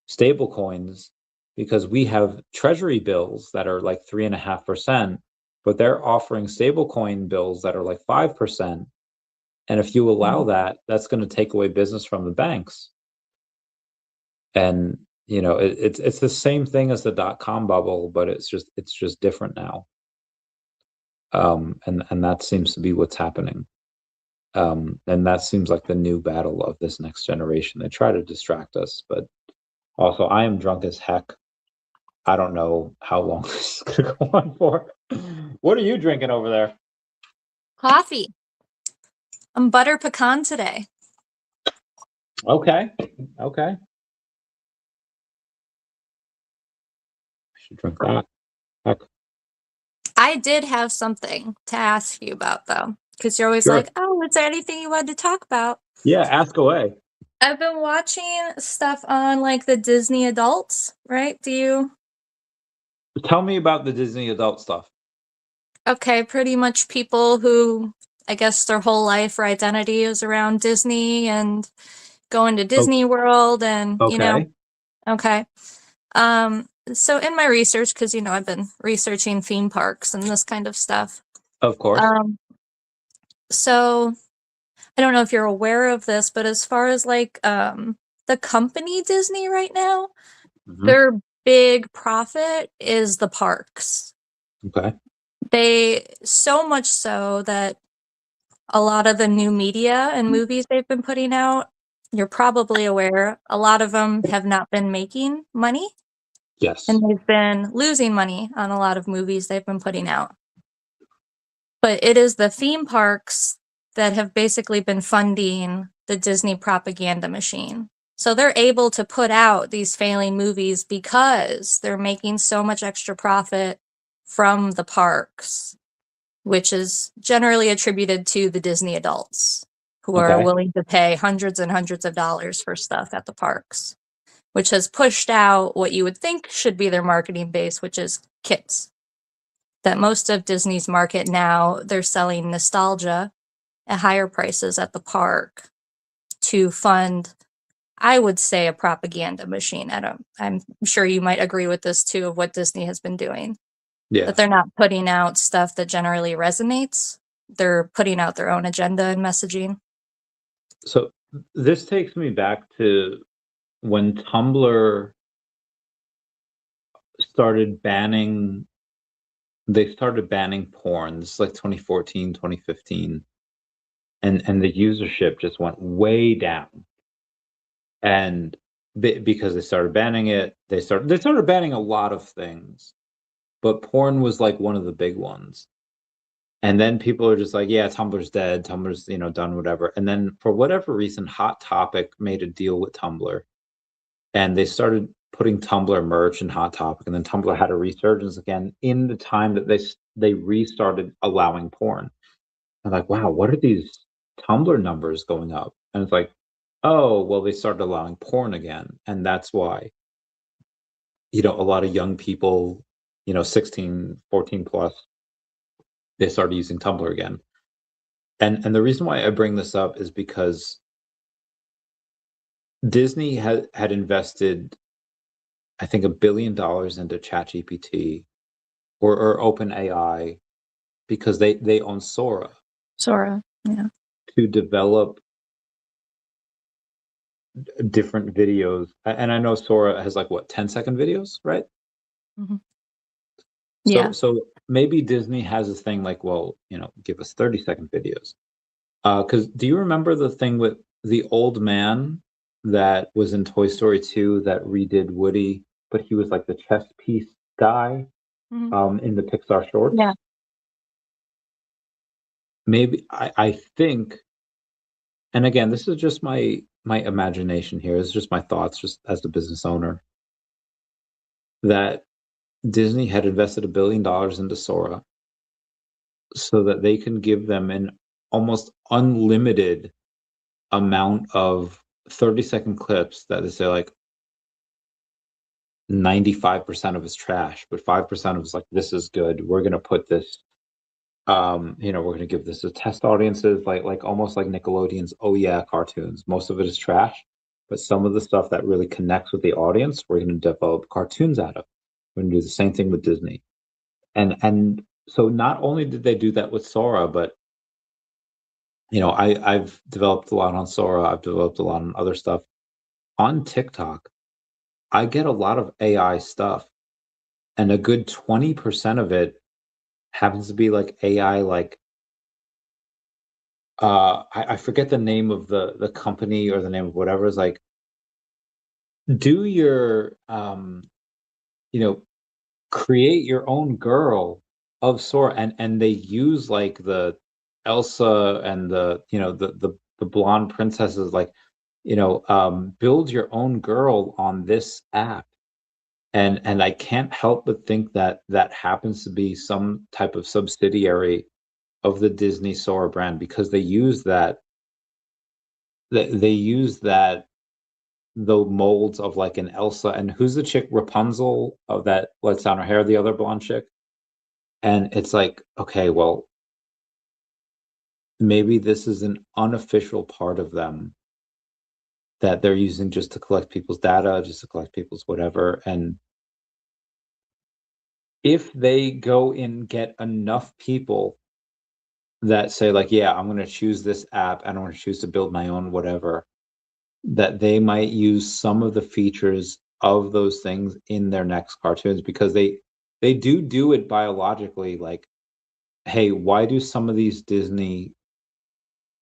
stable coins because we have treasury bills that are like 3.5%, but they're offering stablecoin bills that are like 5%. And if you allow that, that's going to take away business from the banks. And it's the same thing as the .com bubble, but it's just different now. And that seems to be what's happening. And that seems like the new battle of this next generation. They try to distract us, but also I am drunk as heck. I don't know how long this is going to go on for. What are you drinking over there? Coffee. I'm butter pecan today. Okay. I should drink that. Heck. I did have something to ask you about, though, because you're always Sure. like, oh, is there anything you wanted to talk about? Yeah, ask away. I've been watching stuff on like the Disney adults, right? Do you? Tell me about the Disney adult stuff. Okay, pretty much people who I guess their whole life or identity is around Disney and going to Oh, Disney World and, okay, okay. So in my research, because I've been researching theme parks and this kind of stuff. of course. Um, so I don't know if you're aware of this, but as far as like the company Disney right now, Hmm. their big profit is the parks. Okay, They so much so that a lot of the new media and movies they've been putting out, you're probably aware, a lot of them have not been making money yes, and they've been losing money on a lot of movies they've been putting out. But it is the theme parks that have basically been funding the Disney propaganda machine. So they're able to put out these failing movies because they're making so much extra profit from the parks, which is generally attributed to the Disney adults who are okay, willing to pay hundreds and hundreds of dollars for stuff at the parks, which has pushed out what you would think should be their marketing base, which is kids. That most of Disney's market now, they're selling nostalgia at higher prices at the park to fund, I would say, a propaganda machine. I'm sure you might agree with this too, of what Disney has been doing. yeah. That they're not putting out stuff that generally resonates. They're putting out their own agenda and messaging. So this takes me back to when Tumblr started banning they started banning porn. This is like 2014, 2015, and the usership just went way down. And because they started banning it, they started banning a lot of things, but porn was like one of the big ones. And then people are just like, yeah, Tumblr's dead, Tumblr's, done, whatever. And then for whatever reason, Hot Topic made a deal with Tumblr, and they started putting Tumblr merch in Hot Topic, and then Tumblr had a resurgence again in the time that they restarted allowing porn. I'm like, wow, what are these Tumblr numbers going up? And it's like, oh, well, they started allowing porn again, and that's why a lot of young people, 16, 14 plus, they started using Tumblr again. And the reason why I bring this up is because Disney had invested, I think, $1 billion into ChatGPT or OpenAI because they own Sora Sora, yeah. to develop different videos. And I know Sora has like what 10-second videos, right? Mhm. So Yeah. so maybe Disney has a thing like, well, give us 30-second videos. Because do you remember the thing with the old man that was in Toy Story 2 that redid Woody, but he was like the chess piece guy Mhm. in the Pixar Yeah. shorts? Maybe I think, and again, this is just my imagination here. It's just my thoughts, just as the business owner, that Disney had invested $1 billion into Sora so that they can give them an almost unlimited amount of 30-second clips that they say like 95% of it's trash, but 5% of it's like, this is good. We're gonna put this, we're gonna give this to test audiences, like almost like Nickelodeon's Oh Yeah cartoons. Most of it is trash, but some of the stuff that really connects with the audience, we're gonna develop cartoons out of. We're gonna do the same thing with Disney. And so not only did they do that with Sora, but I've developed a lot on Sora, I've developed a lot on other stuff. On TikTok, I get a lot of AI stuff, and a good 20% of it happens to be like AI, like I forget the name of the company or the name of whatever. Is like, do your you know create your own girl of sort, and they use like the Elsa and the blonde princesses, like, build your own girl on this app. And I can't help but think that that happens to be some type of subsidiary of the Disney Sora brand, because they use that they use that the molds of like an Elsa, and who's the chick, Rapunzel, of that lets down her hair, the other blonde chick. And it's like, okay, well, maybe this is an unofficial part of them that they're using just to collect people's data, just to collect people's whatever. And if they go and get enough people that say like, yeah, I'm going to choose this app and I'm going to choose to build my own whatever, that they might use some of the features of those things in their next cartoons, because they do it biologically. Like, hey, why do some of these Disney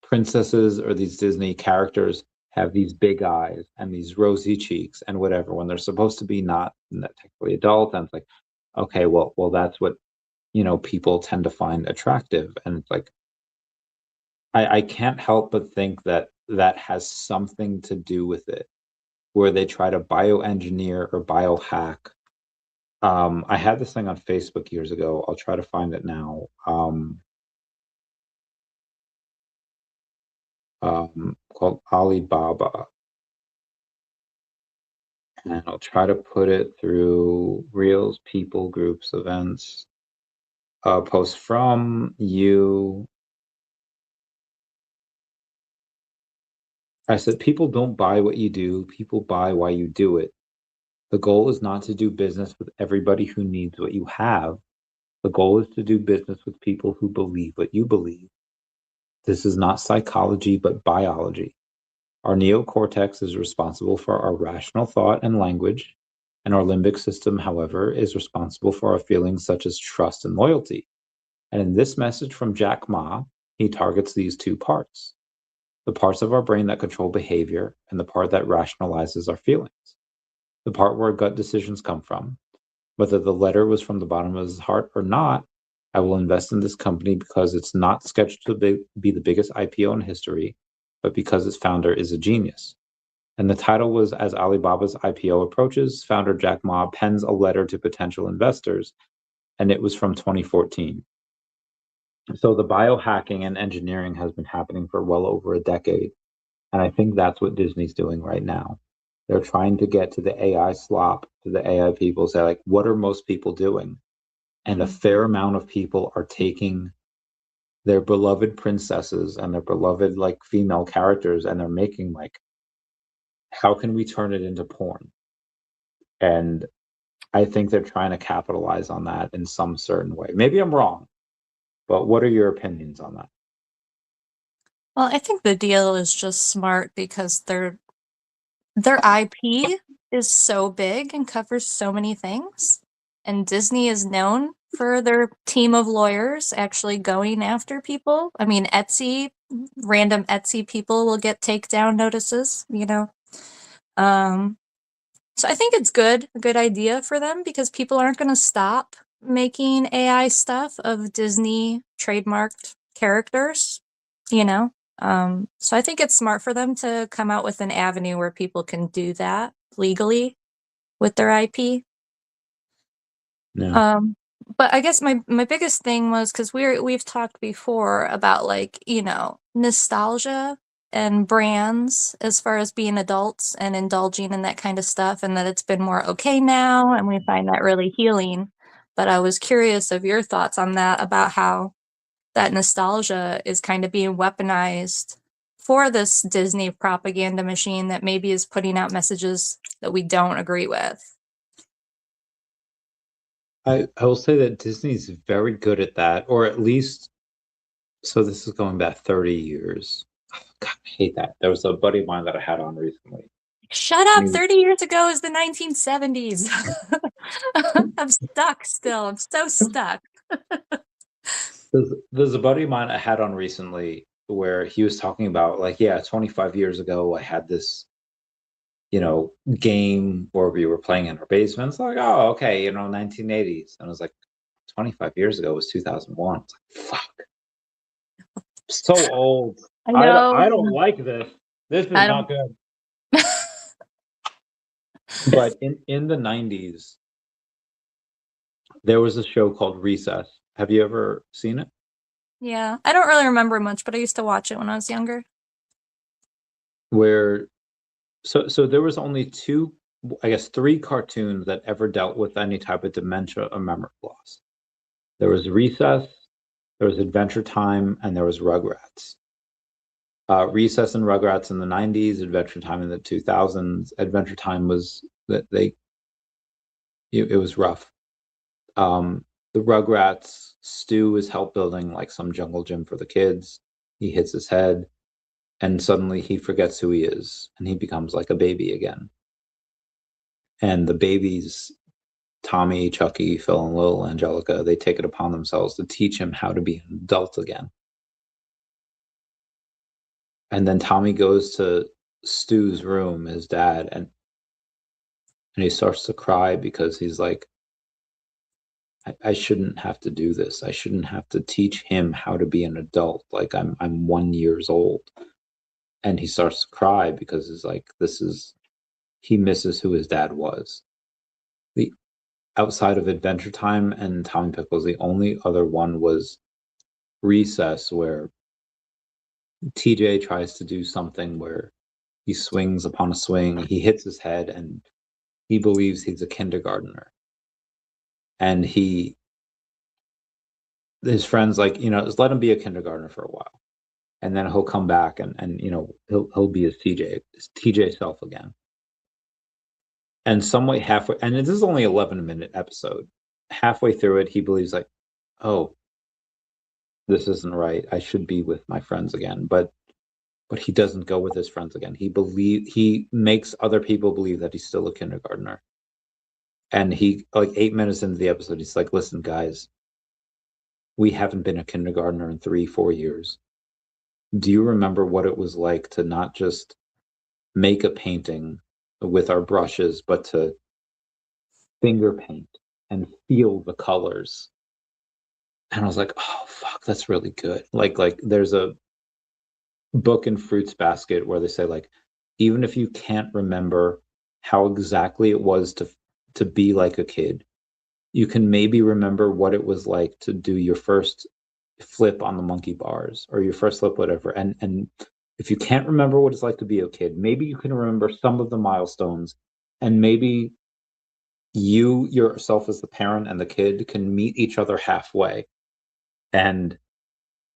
princesses or these Disney characters have these big eyes and these rosy cheeks and whatever when they're supposed to be not technically adult? And it's like, okay, well, that's what, people tend to find attractive. And it's like, I can't help but think that that has something to do with it, where they try to bioengineer or biohack. I had this thing on Facebook years ago. I'll try to find it now. Called Alibaba, and I'll try to put it through Reels, people, groups, events, post from you. I said, people don't buy what you do, people buy why you do it. The goal is not to do business with everybody who needs what you have. The goal is to do business with people who believe what you believe. This is not psychology, but biology. Our neocortex is responsible for our rational thought and language, and our limbic system, however, is responsible for our feelings such as trust and loyalty. And in this message from Jack Ma, he targets these two parts: the parts of our brain that control behavior and the part that rationalizes our feelings, the part where gut decisions come from. Whether the letter was from the bottom of his heart or not, I will invest in this company because it's not sketched to be the biggest IPO in history, but because its founder is a genius. And the title was, As Alibaba's IPO Approaches, Founder Jack Ma Pens a Letter to Potential Investors, and it was from 2014. So the biohacking and engineering has been happening for well over a decade. And I think that's what Disney's doing right now. They're trying to get to the AI slop, to the AI people, say, like, what are most people doing? And a fair amount of people are taking their beloved princesses and their beloved like female characters, and they're making like, how can we turn it into porn? And I think they're trying to capitalize on that in some certain way. Maybe I'm wrong, but what are your opinions on that? Well, I think the deal is just smart because their IP is so big and covers so many things. And Disney is known for their team of lawyers actually going after people. I mean, random Etsy people will get takedown notices. So I think it's a good idea for them because people aren't going to stop making AI stuff of Disney trademarked characters, you know? So I think it's smart for them to come out with an avenue where people can do that legally with their IP. Yeah. But I guess my biggest thing was because we've talked before about like, nostalgia and brands as far as being adults and indulging in that kind of stuff, and that it's been more okay now, and we find that really healing. But I was curious of your thoughts on that, about how that nostalgia is kind of being weaponized for this Disney propaganda machine that maybe is putting out messages that we don't agree with. I will say that Disney's very good at that, or at least, so this is going back 30 years. Oh, God, I hate that. There was a buddy of mine that I had on recently. Shut And up, he was, 30 years ago is the 1970s. I'm stuck still. I'm so stuck. there's a buddy of mine I had on recently where he was talking about, like, yeah, 25 years ago, I had this, game where we were playing in our basement. It's like, oh, okay, 1980s. And I was like, 25 years ago was 2001. It's like, fuck, so old. I I know. don't like this. This is I not don't. good. But in the 90s, there was a show called Recess. Have you ever seen it? Yeah, I don't really remember much, but I used to watch it when I was younger. where so there was only two, I guess three cartoons that ever dealt with any type of dementia or memory loss. There was Recess, there was Adventure Time, and there was Rugrats. Recess and Rugrats in the 90s, Adventure Time in the 2000s. Adventure Time was that it was rough. The Rugrats, Stu is help building like some jungle gym for the kids. He hits his head, and suddenly he forgets who he is, and he becomes like a baby again. And the babies, Tommy, Chucky, Phil, and Lil Angelica, they take it upon themselves to teach him how to be an adult again. And then Tommy goes to Stu's room, his dad, and he starts to cry because he's like, I shouldn't have to do this. I shouldn't have to teach him how to be an adult. Like I'm 1 year old. And he starts to cry because he's like, he misses who his dad was. The outside of Adventure Time and Tommy Pickles, the only other one was Recess, where TJ tries to do something where he swings upon a swing, he hits his head, and he believes he's a kindergartner. And his friends like, just let him be a kindergartner for a while. And then he'll come back and he'll be his TJ self again. And someway halfway, and this is only 11-minute episode, halfway through it, he believes like, oh, this isn't right. I should be with my friends again. But he doesn't go with his friends again. He makes other people believe that he's still a kindergartner. And he, like 8 minutes into the episode, he's like, listen, guys, we haven't been a kindergartner in 3-4 years. Do you remember what it was like to not just make a painting with our brushes, but to finger paint and feel the colors? And I was like, oh, fuck, that's really good. Like there's a book in Fruits Basket where they say, like, even if you can't remember how exactly it was to be like a kid, you can maybe remember what it was like to do your first flip on the monkey bars or your first flip, whatever. And if you can't remember what it's like to be a kid, maybe you can remember some of the milestones, and maybe you yourself as the parent and the kid can meet each other halfway. And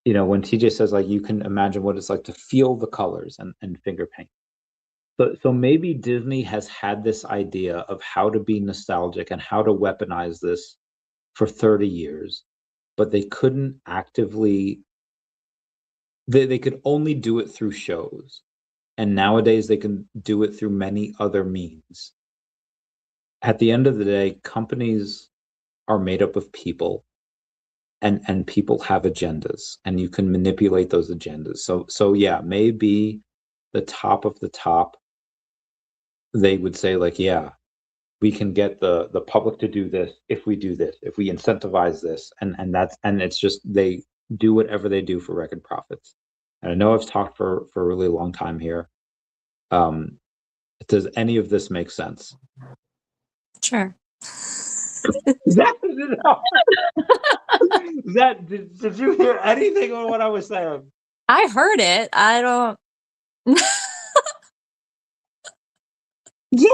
when TJ says, like, you can imagine what it's like to feel the colors and finger paint. So maybe Disney has had this idea of how to be nostalgic and how to weaponize this for 30 years, but they couldn't actively, they could only do it through shows. And nowadays they can do it through many other means. At the end of the day, companies are made up of people, and people have agendas, and you can manipulate those agendas. So yeah, maybe the top of the top, they would say, like, yeah, we can get the public to do this if we do this, if we incentivize this, and it's just they do whatever they do for record profits. And I know I've talked for a really long time here. Does any of this make sense? Sure. Did you hear anything on what I was saying? I heard it. I don't. Yeah.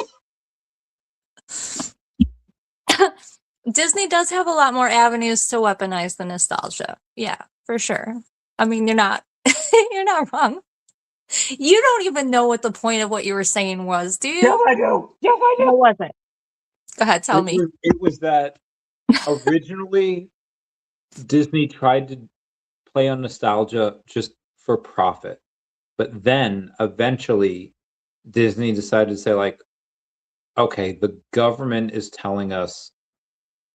Disney does have a lot more avenues to weaponize the nostalgia. Yeah, for sure. I mean, you're not you're not wrong. You don't even know what the point of what you were saying was, do you? Yes, I do. Yes, I do. What was it? Go ahead, tell me. It was that originally Disney tried to play on nostalgia just for profit. But then eventually Disney decided to say, like, okay, the government is telling us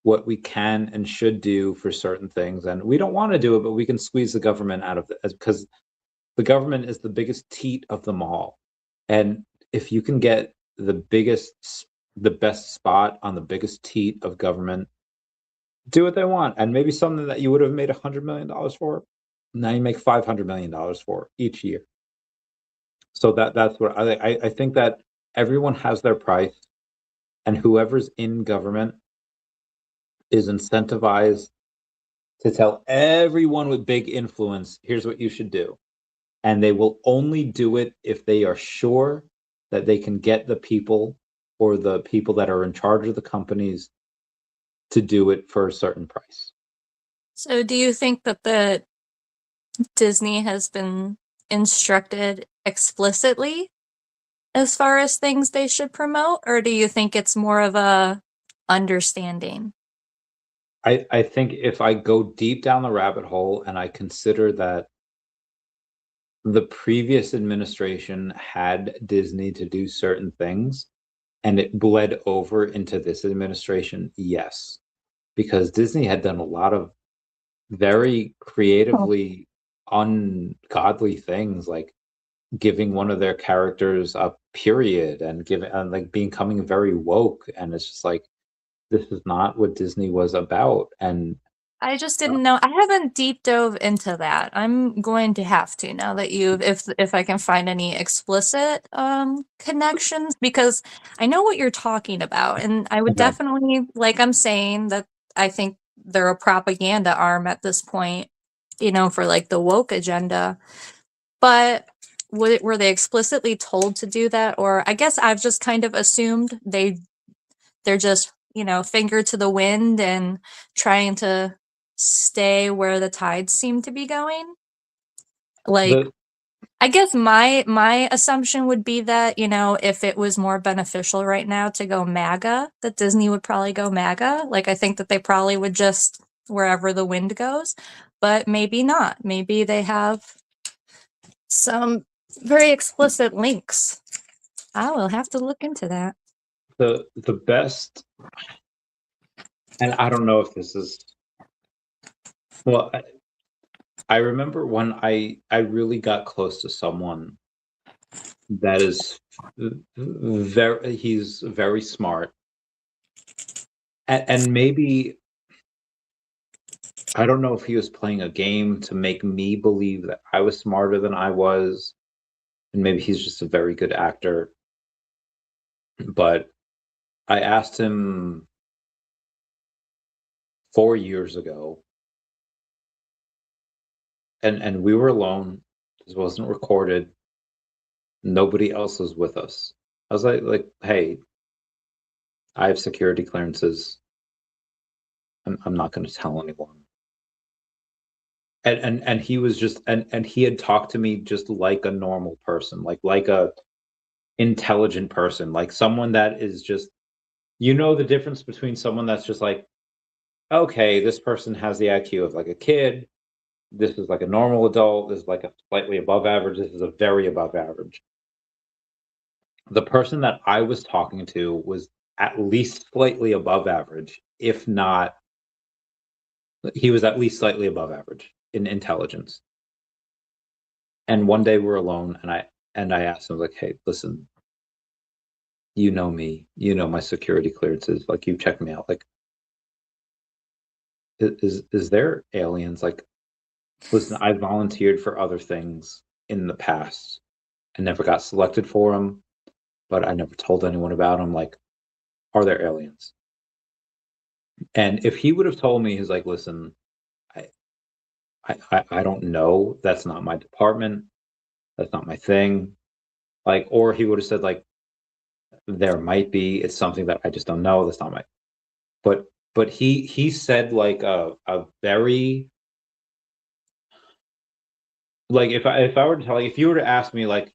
what we can and should do for certain things, and we don't want to do it, but we can squeeze the government out of it, because the government is the biggest teat of them all. And if you can get the best spot on the biggest teat of government, do what they want. And maybe something that you would have made $100 million for, now you make $500 million for each year. So that's what I think, that everyone has their price, and whoever's in government is incentivized to tell everyone with big influence, here's what you should do. and they will only do it if they are sure that they can get the people or the people that are in charge of the companies to do it for a certain price. So do you think that the Disney has been instructed explicitly as far as things they should promote, or do you think it's more of a understanding? I think if I go deep down the rabbit hole and I consider that the previous administration had Disney to do certain things and it bled over into this administration, yes. Because Disney had done a lot of very creatively ungodly things, like giving one of their characters a period and giving and like becoming very woke, and it's just like this is not what Disney was about. And I just didn't know. I haven't deep dove into that. I'm going to have to now that you've, if I can find any explicit connections, because I know what you're talking about, and I would okay, definitely, like I'm saying, that I think they're a propaganda arm at this point, for like the woke agenda. But were they explicitly told to do that, or I guess I've just kind of assumed they're just, finger to the wind and trying to stay where the tides seem to be going. Like, the I guess my assumption would be that, if it was more beneficial right now to go MAGA, that Disney would probably go MAGA. Like, I think that they probably would just wherever the wind goes, but maybe not. Maybe they have some very explicit links. I will have to look into that. the best, and I don't know if this is well. I remember when I really got close to someone that is he's very smart, and maybe I don't know if he was playing a game to make me believe that I was smarter than I was, and maybe he's just a very good actor. But I asked him 4 years ago, and we were alone. This wasn't recorded. Nobody else was with us. I was like, hey, I have security clearances. I'm not going to tell anyone. And he was just and he had talked to me just like a normal person, like a intelligent person, like someone that is just, the difference between someone that's just like, okay, this person has the IQ of like a kid, this is like a normal adult, this is like a slightly above average, this is a very above average. The person that I was talking to was at least slightly above average, if not, he was at least slightly above average in intelligence. And one day we're alone, and I asked him like, "Hey, listen, you know me, you know my security clearances, like you checked me out. Like, is there aliens? Like, listen, I volunteered for other things in the past. I never got selected for them, but I never told anyone about them. Like, are there aliens?" And if he would have told me, he's like, "Listen, I I don't know. That's not my department. That's not my thing." Like, or he would have said like, "There might be. It's something that I just don't know. That's not my." But he said like a very, like if I were to tell, like if you were to ask me like,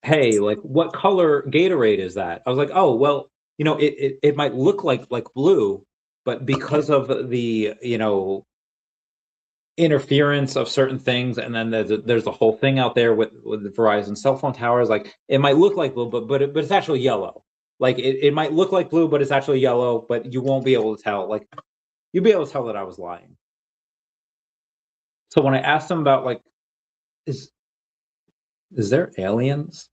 hey, like what color Gatorade is that? I was like, oh well, it might look like blue, but because of the interference of certain things, and then there's a whole thing out there with the Verizon cell phone towers. Like it might look like blue, but it's actually yellow. Like it might look like blue, but it's actually yellow. But you won't be able to tell. Like you'd be able to tell that I was lying. So when I asked him about like, is is there aliens?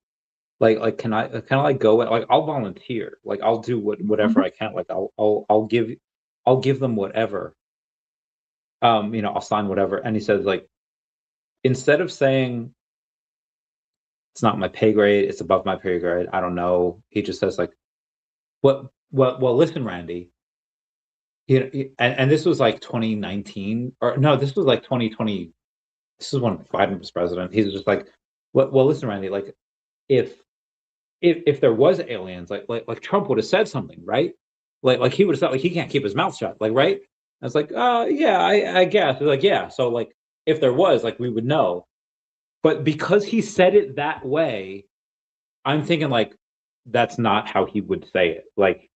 Like can I like go, like I'll volunteer. Like I'll do whatever I can. Like I'll give them whatever. I'll sign whatever. And he says like, instead of saying it's not my pay grade, it's above my pay grade, I don't know. He just says like, well, listen, Randy, and this was like 2019, or no, this was like 2020. this is when Biden was president. He's just like, well, listen, Randy, like if there was aliens, like Trump would have said something, right? Like he would have said, like he can't keep his mouth shut, like, right? I was like, yeah, I guess. They're like, yeah. So like if there was, like, we would know. But because he said it that way, I'm thinking like that's not how he would say it. Like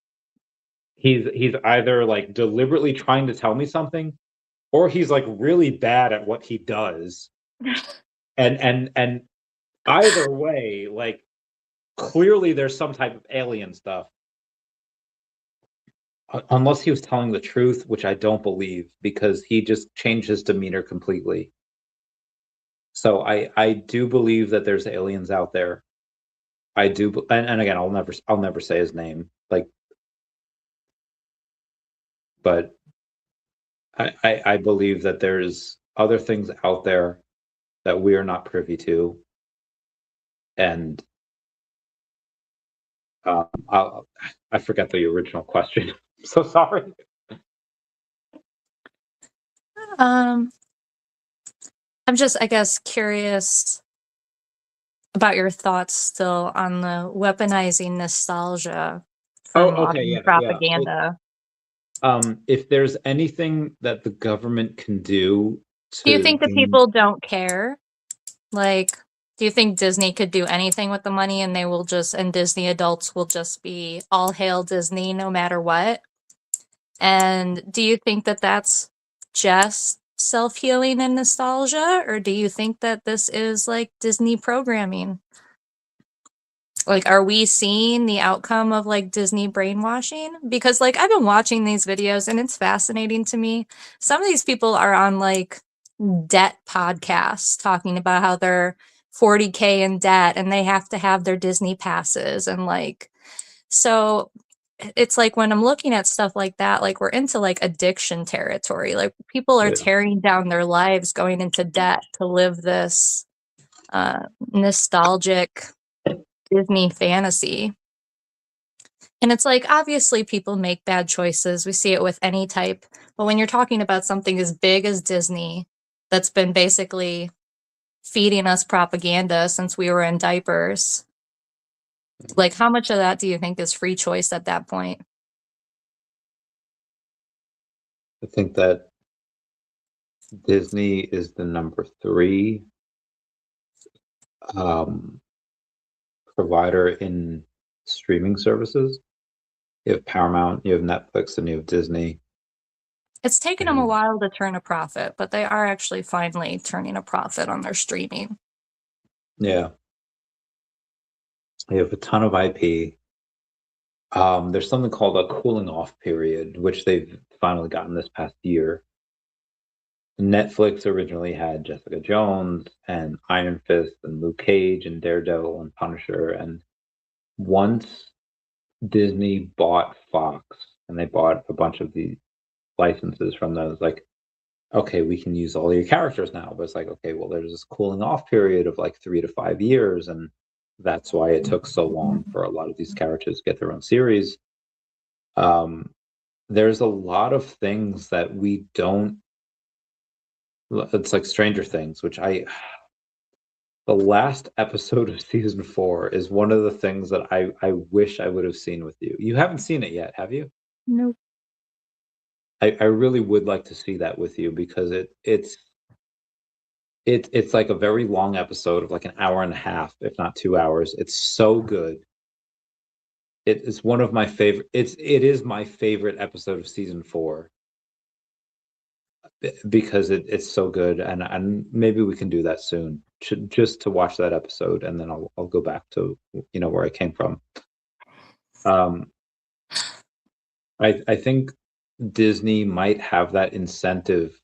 he's either like deliberately trying to tell me something, or he's like really bad at what he does. And either way, like clearly there's some type of alien stuff. Unless he was telling the truth, which I don't believe, because he just changed his demeanor completely. So I do believe that there's aliens out there. I do, and again, I'll never say his name, like, but I believe that there's other things out there that we are not privy to, and I forget the original question. I'm so sorry. I'm just, I guess, curious about your thoughts still on the weaponizing nostalgia Oh, from okay, modern yeah. propaganda. If there's anything that the government can do Do you to think that people don't care? Like, do you think Disney could do anything with the money and they will just, and Disney adults will just be all hail Disney no matter what? And do you think that that's just self-healing and nostalgia, or do you think that this is like Disney programming? Like, are we seeing the outcome of like Disney brainwashing? Because like I've been watching these videos and it's fascinating to me. Some of these people are on like debt podcasts talking about how they're 40K in debt and they have to have their Disney passes and like, so it's like when I'm looking at stuff like that, like we're into like addiction territory. Like people are Yeah. tearing down their lives going into debt to live this nostalgic Disney fantasy. And it's like, obviously, people make bad choices. We see it with any type. But when you're talking about something as big as Disney, that's been basically feeding us propaganda since we were in diapers, like, how much of that do you think is free choice at that point? I think that Disney is the number 3 um, provider in streaming services. You have Paramount, you have Netflix, and you have Disney. It's taken them a while to turn a profit, but they are actually finally turning a profit on their streaming. Yeah, you have a ton of IP. There's something called a cooling off period, which they've finally gotten this past year. Netflix originally had Jessica Jones and Iron Fist and Luke Cage and Daredevil and Punisher. And once Disney bought Fox and they bought a bunch of the licenses from those, like, okay, we can use all your characters now. But it's like, okay, well, there's this cooling off period of like 3 to 5 years. And that's why it took so long for a lot of these characters to get their own series. There's a lot of things that we don't, it's like Stranger Things, which the last episode of season 4 is one of the things that I wish I would have seen with you. You haven't seen it yet, have you? Nope. I really would like to see that with you because it's like a very long episode of like an hour and a half, if not 2 hours. It's so good. It is one of my favorite. It is my favorite episode of season 4 because it's so good, and maybe we can do that soon. Just to watch that episode, and then I'll go back to where I came from. I think Disney might have that incentive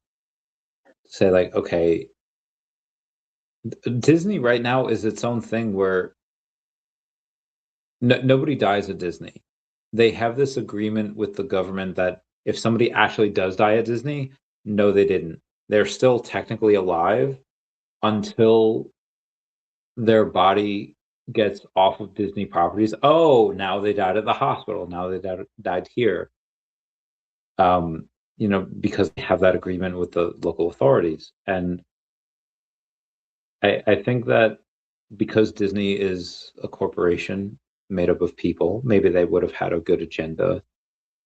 to say like, okay, Disney right now is its own thing where nobody dies at Disney. They have this agreement with the government that if somebody actually does die at Disney, no, they didn't. They're still technically alive until their body gets off of Disney properties. Oh, now they died at the hospital. Now they died here. Because they have that agreement with the local authorities. And I think that because Disney is a corporation made up of people, maybe they would have had a good agenda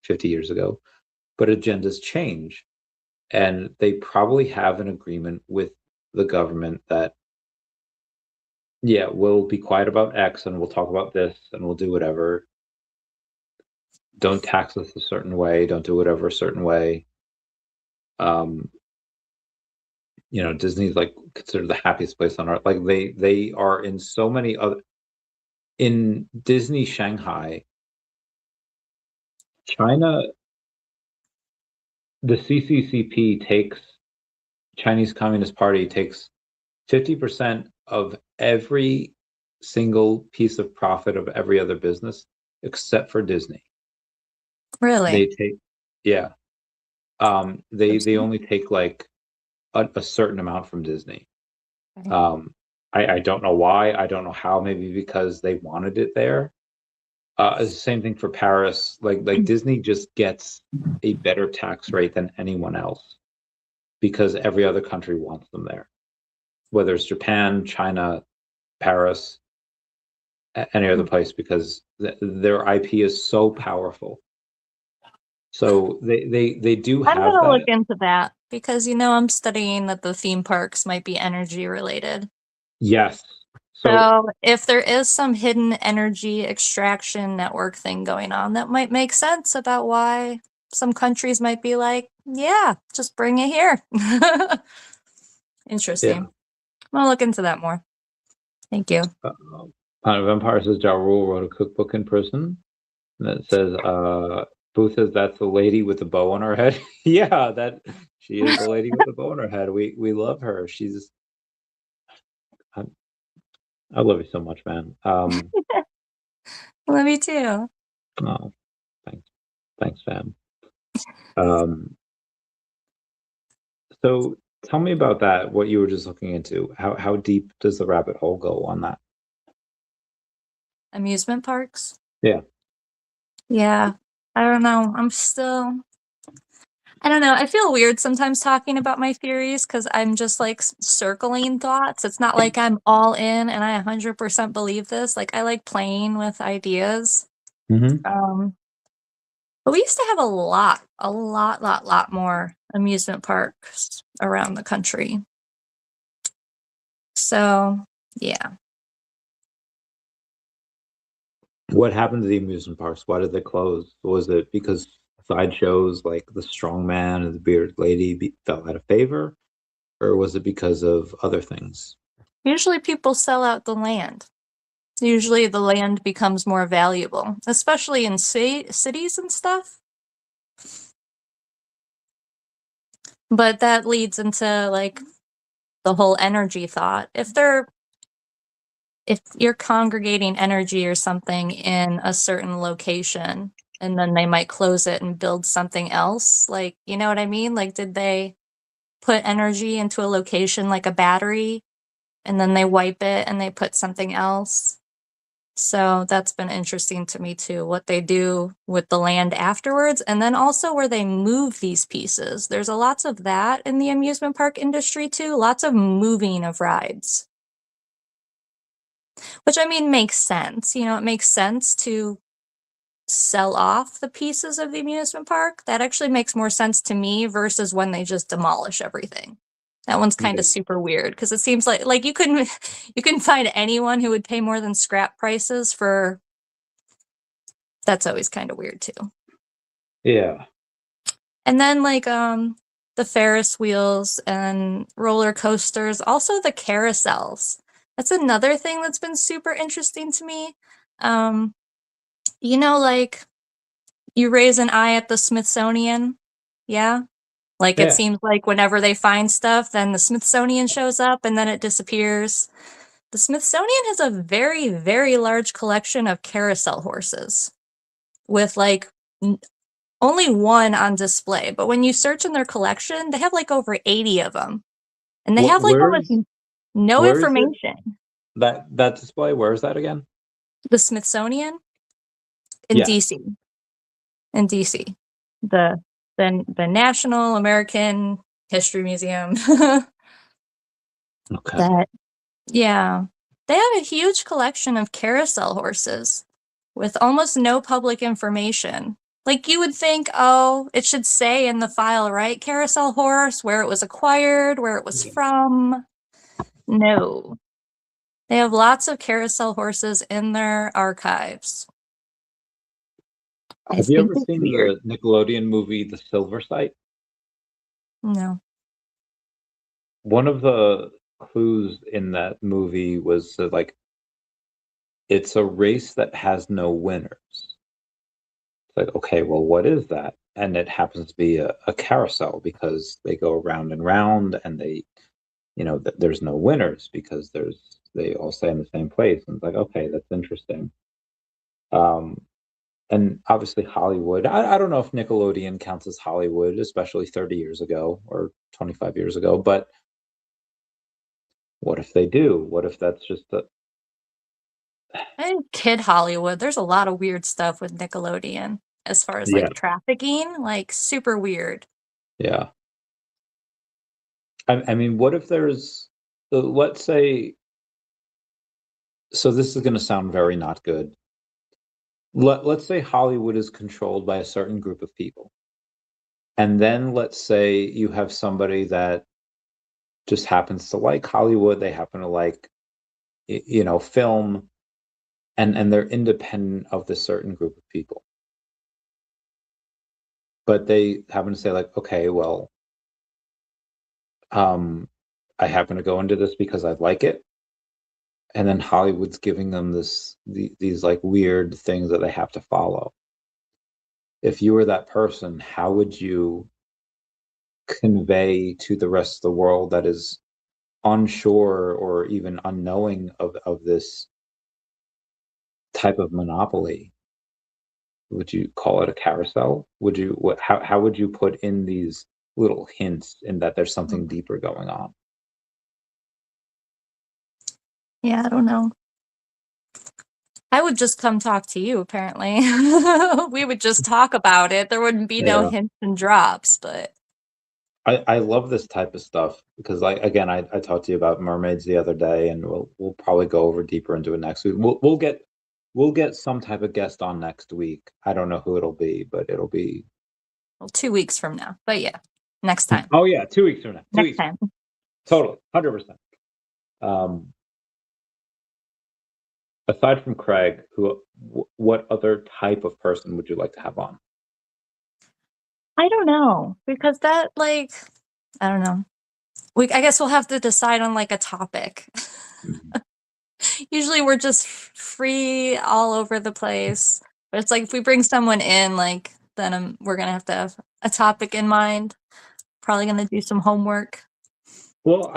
50 years ago, but agendas change. And they probably have an agreement with the government that, yeah, we'll be quiet about X and we'll talk about this and we'll do whatever. Don't tax us a certain way, don't do whatever a certain way. Um, Disney's like considered the happiest place on earth. Like they are in so many other in Disney Shanghai, China, the CCCP takes Chinese Communist Party takes 50% of every single piece of profit of every other business except for Disney. They Really? take, yeah. They only take like a certain amount from Disney. Okay. I don't know why. I don't know how. Maybe because they wanted it there. It's the same thing for Paris. Like Disney just gets a better tax rate than anyone else because every other country wants them there, whether it's Japan, China, Paris, any other place, because their IP is so powerful. So they do I'm have gonna look that. into that because I'm studying that the theme parks might be energy related. Yes. So So if there is some hidden energy extraction network thing going on, that might make sense about why some countries might be like, yeah, just bring it here. Interesting. yeah. I'm gonna look into that more. Thank you. Planet of Empire says Ja Rule wrote a cookbook in prison. That says Booth says that's the lady with the bow on her head. Yeah, that she is the lady with the bow on her head. We love her. I, I love you so much, man. Love you too. Oh, thanks, fam. Um, so tell me about that. What you were just looking into. How deep does the rabbit hole go on that? Amusement parks. Yeah. Yeah. I don't know. I don't know. I feel weird sometimes talking about my theories because I'm just like circling thoughts. It's not like I'm all in and I 100% believe this. Like I like playing with ideas. Mm-hmm. But we used to have a lot more amusement parks around the country. So, yeah. What happened to the amusement parks? Why did they close? Was it because sideshows like the strong man and the bearded lady fell out of favor, or was it because of other things? Usually people sell out the land. Usually the land becomes more valuable, especially in cities and stuff. But that leads into like the whole energy thought. If you're congregating energy or something in a certain location and then they might close it and build something else, like, you know what I mean? Like, did they put energy into a location like a battery and then they wipe it and they put something else? So that's been interesting to me too, what they do with the land afterwards, and then also where they move these pieces. There's a lots of that in the amusement park industry too, lots of moving of rides. Which I mean makes sense. It makes sense to sell off the pieces of the amusement park. That actually makes more sense to me versus when they just demolish everything. That one's kind Yeah. of super weird because it seems like you couldn't find anyone who would pay more than scrap prices for. That's always kind of weird too. Yeah. And then like the Ferris wheels and roller coasters, also the carousels. That's another thing that's been super interesting to me. Like you raise an eye at the Smithsonian, yeah? Like it Yeah. seems like whenever they find stuff, then the Smithsonian shows up and then it disappears. The Smithsonian has a very, very large collection of carousel horses with like only one on display. But when you search in their collection, they have like over 80 of them. And they have like almost no Where is it? information. That display? Where is that again? The Smithsonian in Yeah. DC. In DC. The National American History Museum. Okay. That Yeah. They have a huge collection of carousel horses with almost no public information. Like you would think, oh, it should say in the file, right? Carousel horse, where it was acquired, where it was from. No. They have lots of carousel horses in their archives. I Have you think ever it's seen weird. the Nickelodeon movie The Silver Site? No. One of the clues in that movie was that, like, it's a race that has no winners. It's like, okay, well, what is that? And it happens to be a carousel because they go round and round, and they, there's no winners because they all stay in the same place. And it's like, okay, that's interesting. Um, and obviously Hollywood. I don't know if Nickelodeon counts as Hollywood, especially 30 years ago or 25 years ago. But what if they do? What if that's just the I think Kid Hollywood, there's a lot of weird stuff with Nickelodeon as far as yeah, like trafficking, like super weird. yeah. I mean, what if there's, let's say, so this is going to sound very not good. Let's say Hollywood is controlled by a certain group of people. And then let's say you have somebody that just happens to like Hollywood, they happen to like, film, and they're independent of the certain group of people. But they happen to say, like, okay, well, I happen to go into this because I like it. And then Hollywood's giving them these like weird things that they have to follow. If you were that person, how would you convey to the rest of the world that is unsure or even unknowing of this type of monopoly? Would you call it a carousel? How would you put in these little hints in that there's something deeper going on? Yeah, I don't know. I would just come talk to you, apparently. We would just talk about it. There wouldn't be no Yeah. hints and drops, but I love this type of stuff because, like, again, I talked to you about mermaids the other day, and we'll probably go over deeper into it next week. We'll get some type of guest on next week. I don't know who it'll be, but it'll be. well, 2 weeks from now. But yeah, next time. Oh yeah, 2 weeks from now. Two Next weeks, time. totally, 100%. Um, aside from Craig, what other type of person would you like to have on? I don't know because that like I don't know. I guess we'll have to decide on like a topic. Mhm. Usually we're just free all over the place. But it's like if we bring someone in, like then we're gonna have to have a topic in mind. Probably gonna do some homework. Well,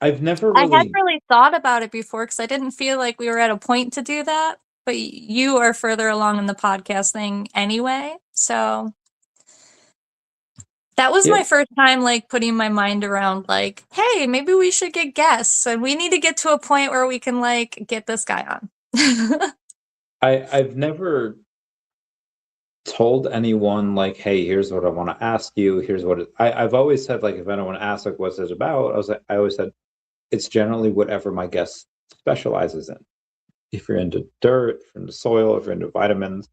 I've never I hadn't really. really thought about it before because I didn't feel like we were at a point to do that. But you are further along in the podcast thing anyway, so that was Yeah, my first time like putting my mind around like, hey, maybe we should get guests and we need to get to a point where we can like get this guy on. I've never told anyone, like, hey, here's what I want to ask you. Here's what I've always said, like, if anyone asks, like, what's this about, I always said it's generally whatever my guest specializes in. If you're into dirt, if you're into soil, if you're into vitamins,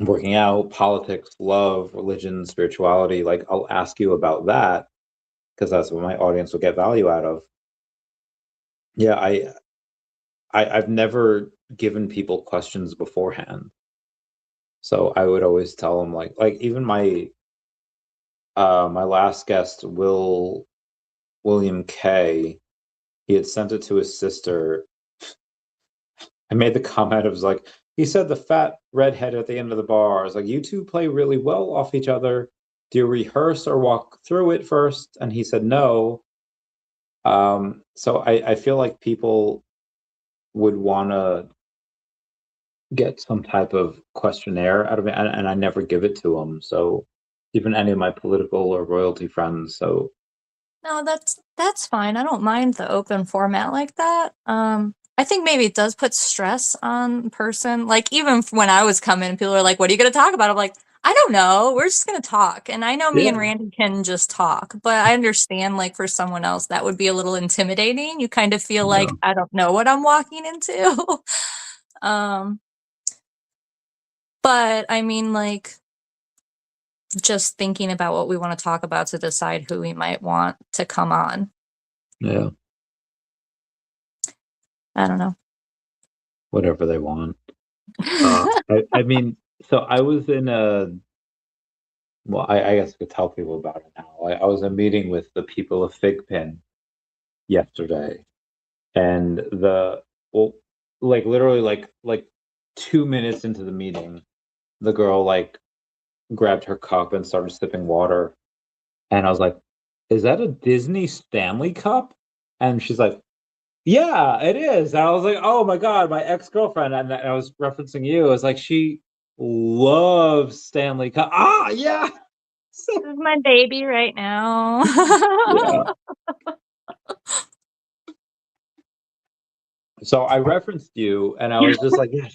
working out, politics, love, religion, spirituality, like, I'll ask you about that because that's what my audience will get value out of. Yeah, I've never given people questions beforehand. So I would always tell them, like even my last guest, William K, he had sent it to his sister. I made the comment, it was like, he said the fat redhead at the end of the bar. I was like, you two play really well off each other. Do you rehearse or walk through it first? And he said no. So I feel like people would want to get some type of questionnaire out of it, and I never give it to them. So even any of my political or royalty friends. So No, that's fine. I don't mind the open format like that. I think maybe it does put stress on the person. Like even when I was coming, people are like, "What are you going to talk about?" I'm like, I don't know. We're just gonna talk. And I know me and Yeah. Randy can just talk, but I understand like for someone else that would be a little intimidating. You kind of feel like No. I don't know what I'm walking into. um, but I mean like just thinking about what we want to talk about to decide who we might want to come on. Yeah. I don't know. Whatever they want. I mean, so I was in a well, I guess I could tell people about it now. I was in a meeting with the people of Figpin yesterday, and well, like literally like 2 minutes into the meeting, the girl like grabbed her cup and started sipping water, and I was like, "Is that a Disney Stanley Cup?" And she's like, "Yeah, it is." And I was like, "Oh my God, my ex-girlfriend," and I was referencing you. I was like, "She loves Stanley Cup." Ah, yeah. So, This is my baby right now. yeah. So I referenced you, and I was just like, "Yeah,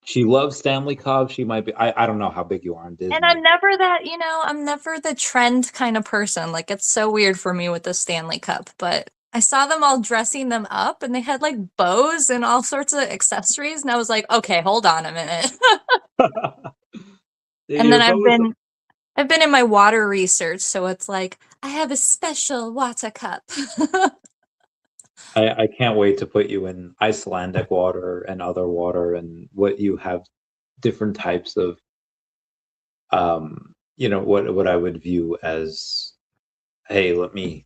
She loves Stanley Cup. She might be. I don't know how big you are on And Disney." I'm never that, I'm never the trend kind of person. Like it's so weird for me with the Stanley Cup, but I saw them all dressing them up and they had like bows and all sorts of accessories. And I was like, okay, hold on a minute. And then Your bow is. I've been in my water research, so it's like I have a special water cup. I can't wait to put you in Icelandic water and other water, and what you have different types of what I would view as, hey, let me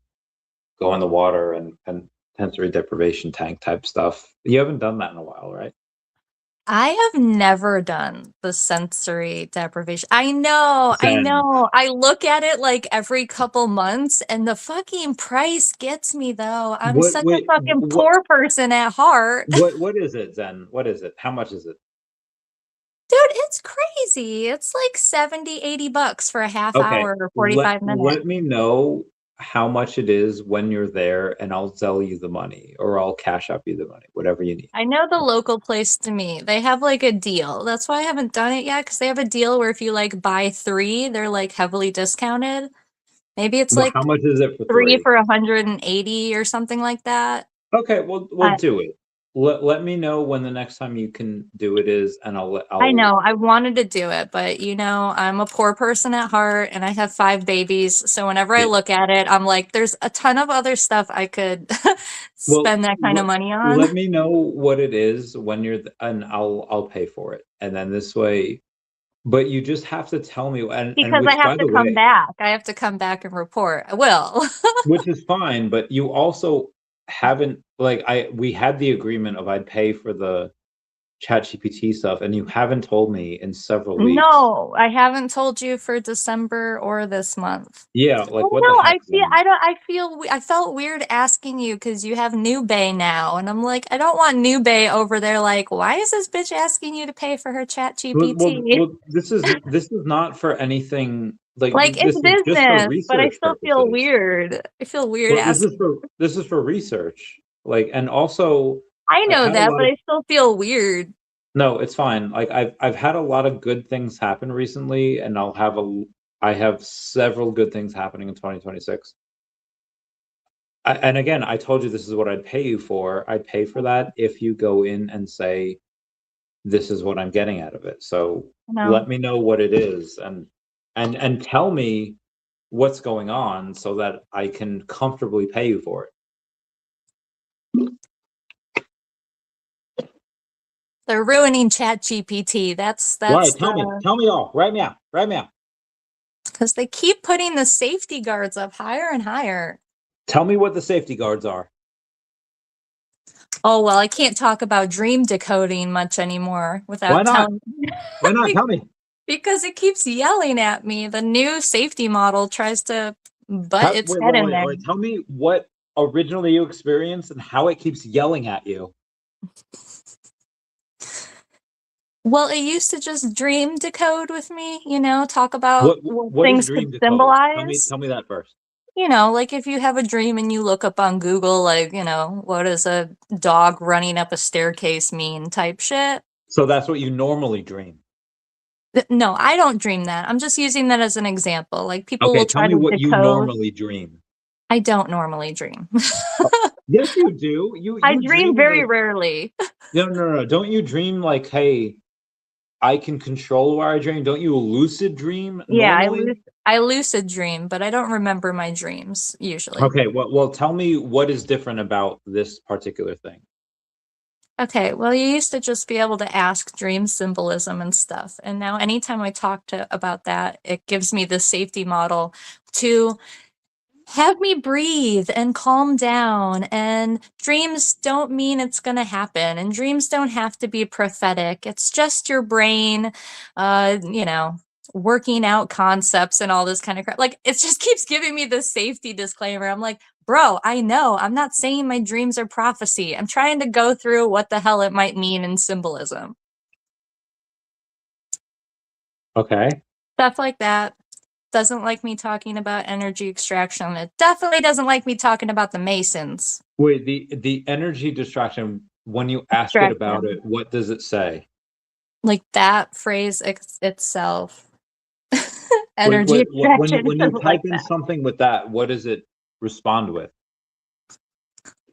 go in the water and sensory deprivation tank type stuff. You haven't done that in a while, right? I have never done the sensory deprivation. I know, I Zen. know. I look at it like every couple months and the fucking price gets me though. I'm What such a wait fucking what poor person at heart. what is it, Zen? What is it? How much is it? Dude, it's crazy. It's like 70, $80 for a half Okay, hour or let 45 minutes. let me know how much it is when you're there, and I'll sell you the money, or I'll cash up you the money, whatever you need. I know the local place to me, they have like a deal. That's why I haven't done it yet, because they have a deal where if you like buy three, they're like heavily discounted. Maybe it's Well, how like much is it for three three? for 180 or something like that. Okay, we'll I do it. Let me know when the next time you can do it is, and I I'll. know I wanted to do it, but I'm a poor person at heart and I have 5 babies. So whenever I Yeah. look at it, I'm like, there's a ton of other stuff I could Well, spend that kind of money let on. me know what it is when and I'll pay for it, and then this way. But you just have to tell me, and Because I which, have by to the come way, back. I have to come back and report. I will. which is fine. But you also haven't like we had the agreement of I'd pay for the chat GPT stuff, and you haven't told me in several weeks. No, I haven't told you for December or this month. Yeah, like Oh what the no, heck, then? I felt weird asking you because you have New Bay now, and I'm like, I don't want New Bay over there. Like, why is this bitch asking you to pay for her Chat GPT? This is not for anything. Like Like, it's this is just for business, but I research still feel purposes. weird. I feel weird Well, asking. this is for research. Like, and also, I I've know had a that, lot but of I still feel weird no, it's fine. Like I've had a lot of good things happen recently, and I have several good things happening in 2026. And again, I told you this is what I'd pay you for. I'd pay for that if you go in and say this is what I'm getting out of it. So you know. let me know what it is, and tell me what's going on so that I can comfortably pay you for it. They're ruining Chat GPT. Why? That's the Tell me all. Right now. Right now. because they keep putting the safety guards up higher and higher. Tell me what the safety guards are. Oh, well, I can't talk about dream decoding much anymore Why without not? telling Why not? be- Tell me. because it keeps yelling at me. The new safety model tries to butt its head in there. Wait. Tell me what originally you experienced and how it keeps yelling at you. Well, it used to just dream decode with me, talk What about what what is things could dream decode? symbolize. Tell me that first. Like if you have a dream and you look up on Google, like, what does a dog running up a staircase mean type shit. So that's what you normally dream. No, I don't dream that. I'm just using that as an example. Like people Okay, will tell try me to what you decode. normally dream. I don't normally dream. Yes, you do. You I you dream dream very like rarely. no. Don't you dream like, hey, I can control where I dream? Don't you lucid dream Yeah, normally? I lucid dream, but I don't remember my dreams usually. Okay, well, tell me what is different about this particular thing. Okay, well, you used to just be able to ask dream symbolism and stuff. And now anytime I talk about that, it gives me this safety model to have me breathe and calm down. And dreams don't mean it's going to happen. And dreams don't have to be prophetic. It's just your brain, you know, working out concepts and all this kind of crap. Like, it just keeps giving me this safety disclaimer. I'm like, bro, I know. I'm not saying my dreams are prophecy. I'm trying to go through what the hell it might mean in symbolism. Okay. Stuff like that. Doesn't like me talking about energy extraction. It definitely doesn't like me talking about the Masons. Wait, the energy distraction, when you ask it about Extraction. it, what does it say? Like that phrase itself. Like Energy what extraction when you doesn't like type in that. something with that, what does it respond with?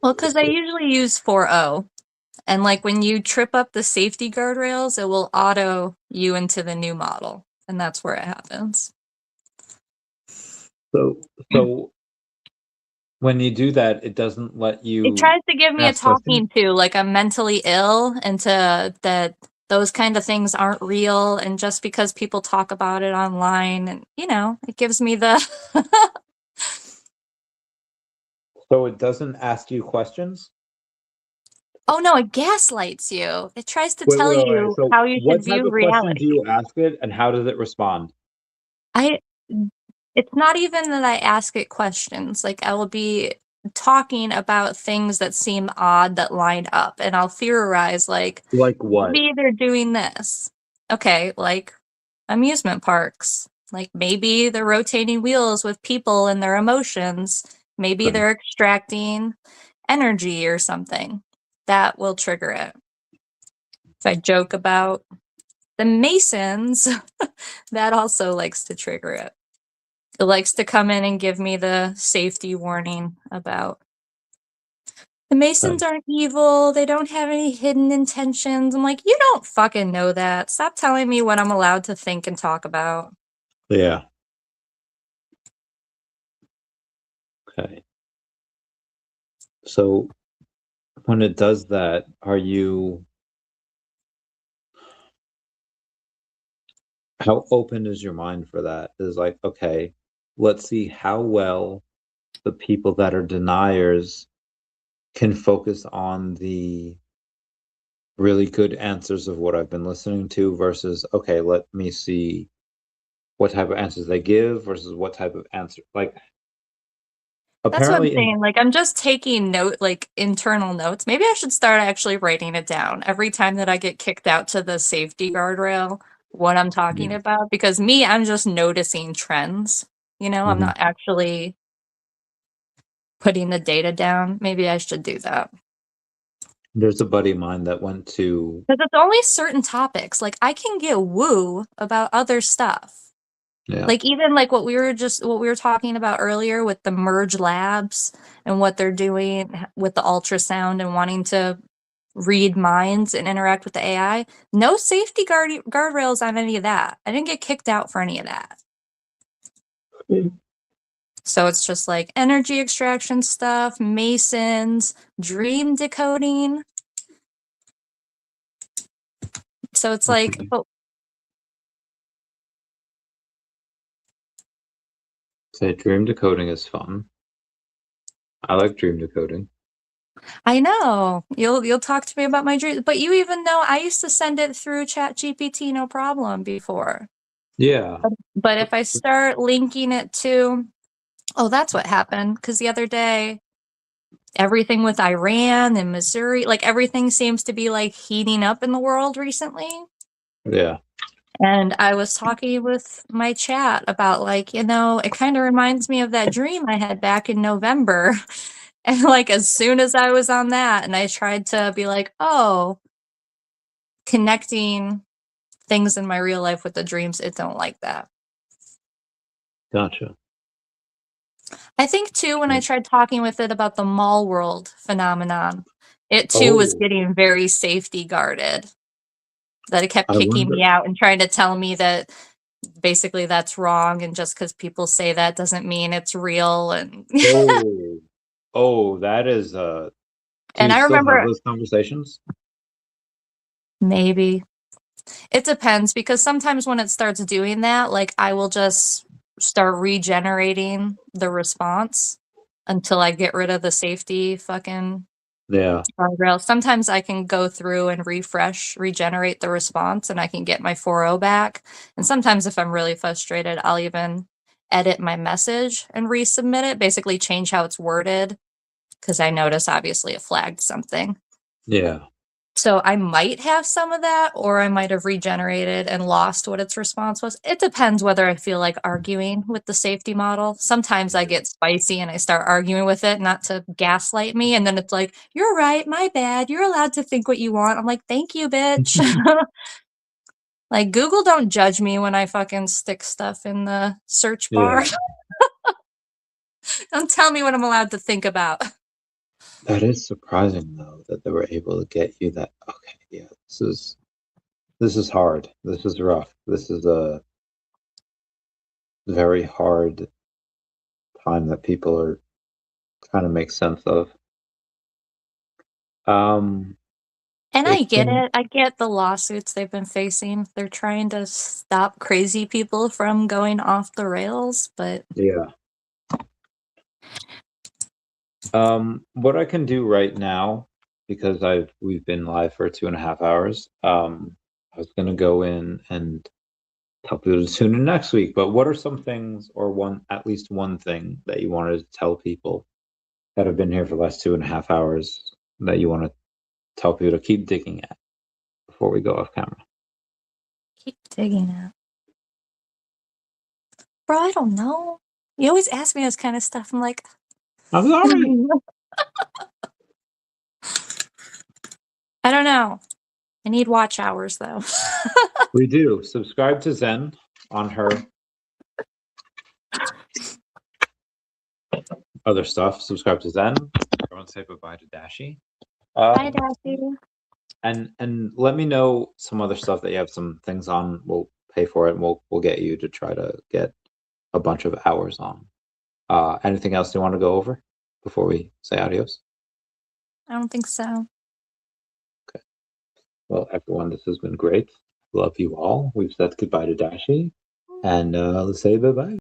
Well, because I usually use 4.0. And like when you trip up the safety guardrails, it will auto you into the new model. And that's where it happens. So when you do that, it doesn't let It you tries to give me a ask questions? talking to, like I'm mentally ill, and to that those kind of things aren't real. And just because people talk about it online, and it gives me the So it doesn't ask you questions? oh no, it gaslights you. It tries to Wait, tell wait, wait. you So how you should what type view of question do reality. you ask it and how does it respond? I It's not even that I ask it questions. Like I will be talking about things that seem odd that line up, and I'll theorize like Like what? maybe they're doing this. Okay, like amusement parks. Like maybe they're rotating wheels with people and their emotions. Maybe Okay. they're extracting energy or something. That will trigger it. If I joke about the Masons, that also likes to trigger it. It likes to come in and give me the safety warning about the Masons Okay. aren't evil. They don't have any hidden intentions. I'm like, you don't fucking know that. Stop telling me what I'm allowed to think and talk about. Yeah. Okay. So when it does that, how open is your mind for that? Is like, okay, let's see how well the people that are deniers can focus on the really good answers of what I've been listening to versus, okay, let me see what type of answers they give versus what type of answer. Like, That's what I'm apparently, saying. Like, I'm just taking like internal notes. Maybe I should start actually writing it down every time that I get kicked out to the safety guardrail, what I'm talking yeah. about. Because me, I'm just noticing trends. I'm Mhm. not actually putting the data down. Maybe I should do that. There's a buddy of mine that went to, Because it's only certain topics. Like I can get woo about other stuff. yeah, Like even like what we were talking about earlier with the merge labs and what they're doing with the ultrasound and wanting to read minds and interact with the AI. No safety guardrails on any of that. I didn't get kicked out for any of that. So it's just like energy extraction stuff, Masons, dream decoding. So it's like, okay. but Say dream decoding is fun. I like dream decoding. I know you'll talk to me about my dreams, but you even know I used to send it through Chat GPT, no problem before. Yeah. But if I start linking it to, oh, that's what happened. Because the other day, everything with Iran and Missouri, like everything seems to be like heating up in the world recently. Yeah. And I was talking with my chat about like, it kind of reminds me of that dream I had back in November. And like as soon as I was on that and I tried to be like, oh, connecting things in my real life with the dreams, it don't like that. Gotcha. I think too, when I tried talking with it about the mall world phenomenon, it too was getting very safety guarded. That it kept kicking me out and trying to tell me that basically that's wrong, and just because people say that doesn't mean it's real. And that is do and you I still have remember those conversations? maybe it depends, because sometimes when it starts doing that, like I will just start regenerating the response until I get rid of the safety fucking guardrail. Sometimes I can go through and regenerate the response, and I can get my 4.0 back. And sometimes if I'm really frustrated, I'll even edit my message and resubmit it, basically change how it's worded, because I notice obviously it flagged something. Yeah. So I might have some of that, or I might have regenerated and lost what its response was. It depends whether I feel like arguing with the safety model. Sometimes I get spicy and I start arguing with it, not to gaslight me. And then it's like, you're right, my bad. You're allowed to think what you want. I'm like, thank you, bitch. Like Google don't judge me when I fucking stick stuff in the search bar. Don't tell me what I'm allowed to think about. That is surprising though, that they were able to get you that. Okay, yeah, this is hard. This is rough. This is a very hard time that people are trying to make sense of. And I get it. I get the lawsuits they've been facing. They're trying to stop crazy people from going off the rails, but yeah. What I can do right now, because we've been live for 2.5 hours, I was gonna go in and tell people to tune in next week. But what are some things, or at least one thing that you wanted to tell people that have been here for the last 2.5 hours that you want to tell people to keep digging at before we go off camera? keep digging at. Bro, I don't know. You always ask me this kind of stuff. I'm like, I'm sorry. I don't know. I need watch hours though. We do. Subscribe to Zen on her other stuff. Subscribe to Zen. Everyone say bye to Dashi. Bye, Daffy. And let me know some other stuff that you have some things on. We'll pay for it, and we'll get you to try to get a bunch of hours on. Anything else you want to go over before we say adios? I don't think so. Okay. Well, everyone, this has been great. Love you all. We've said goodbye to Dashi, and let's say bye-bye.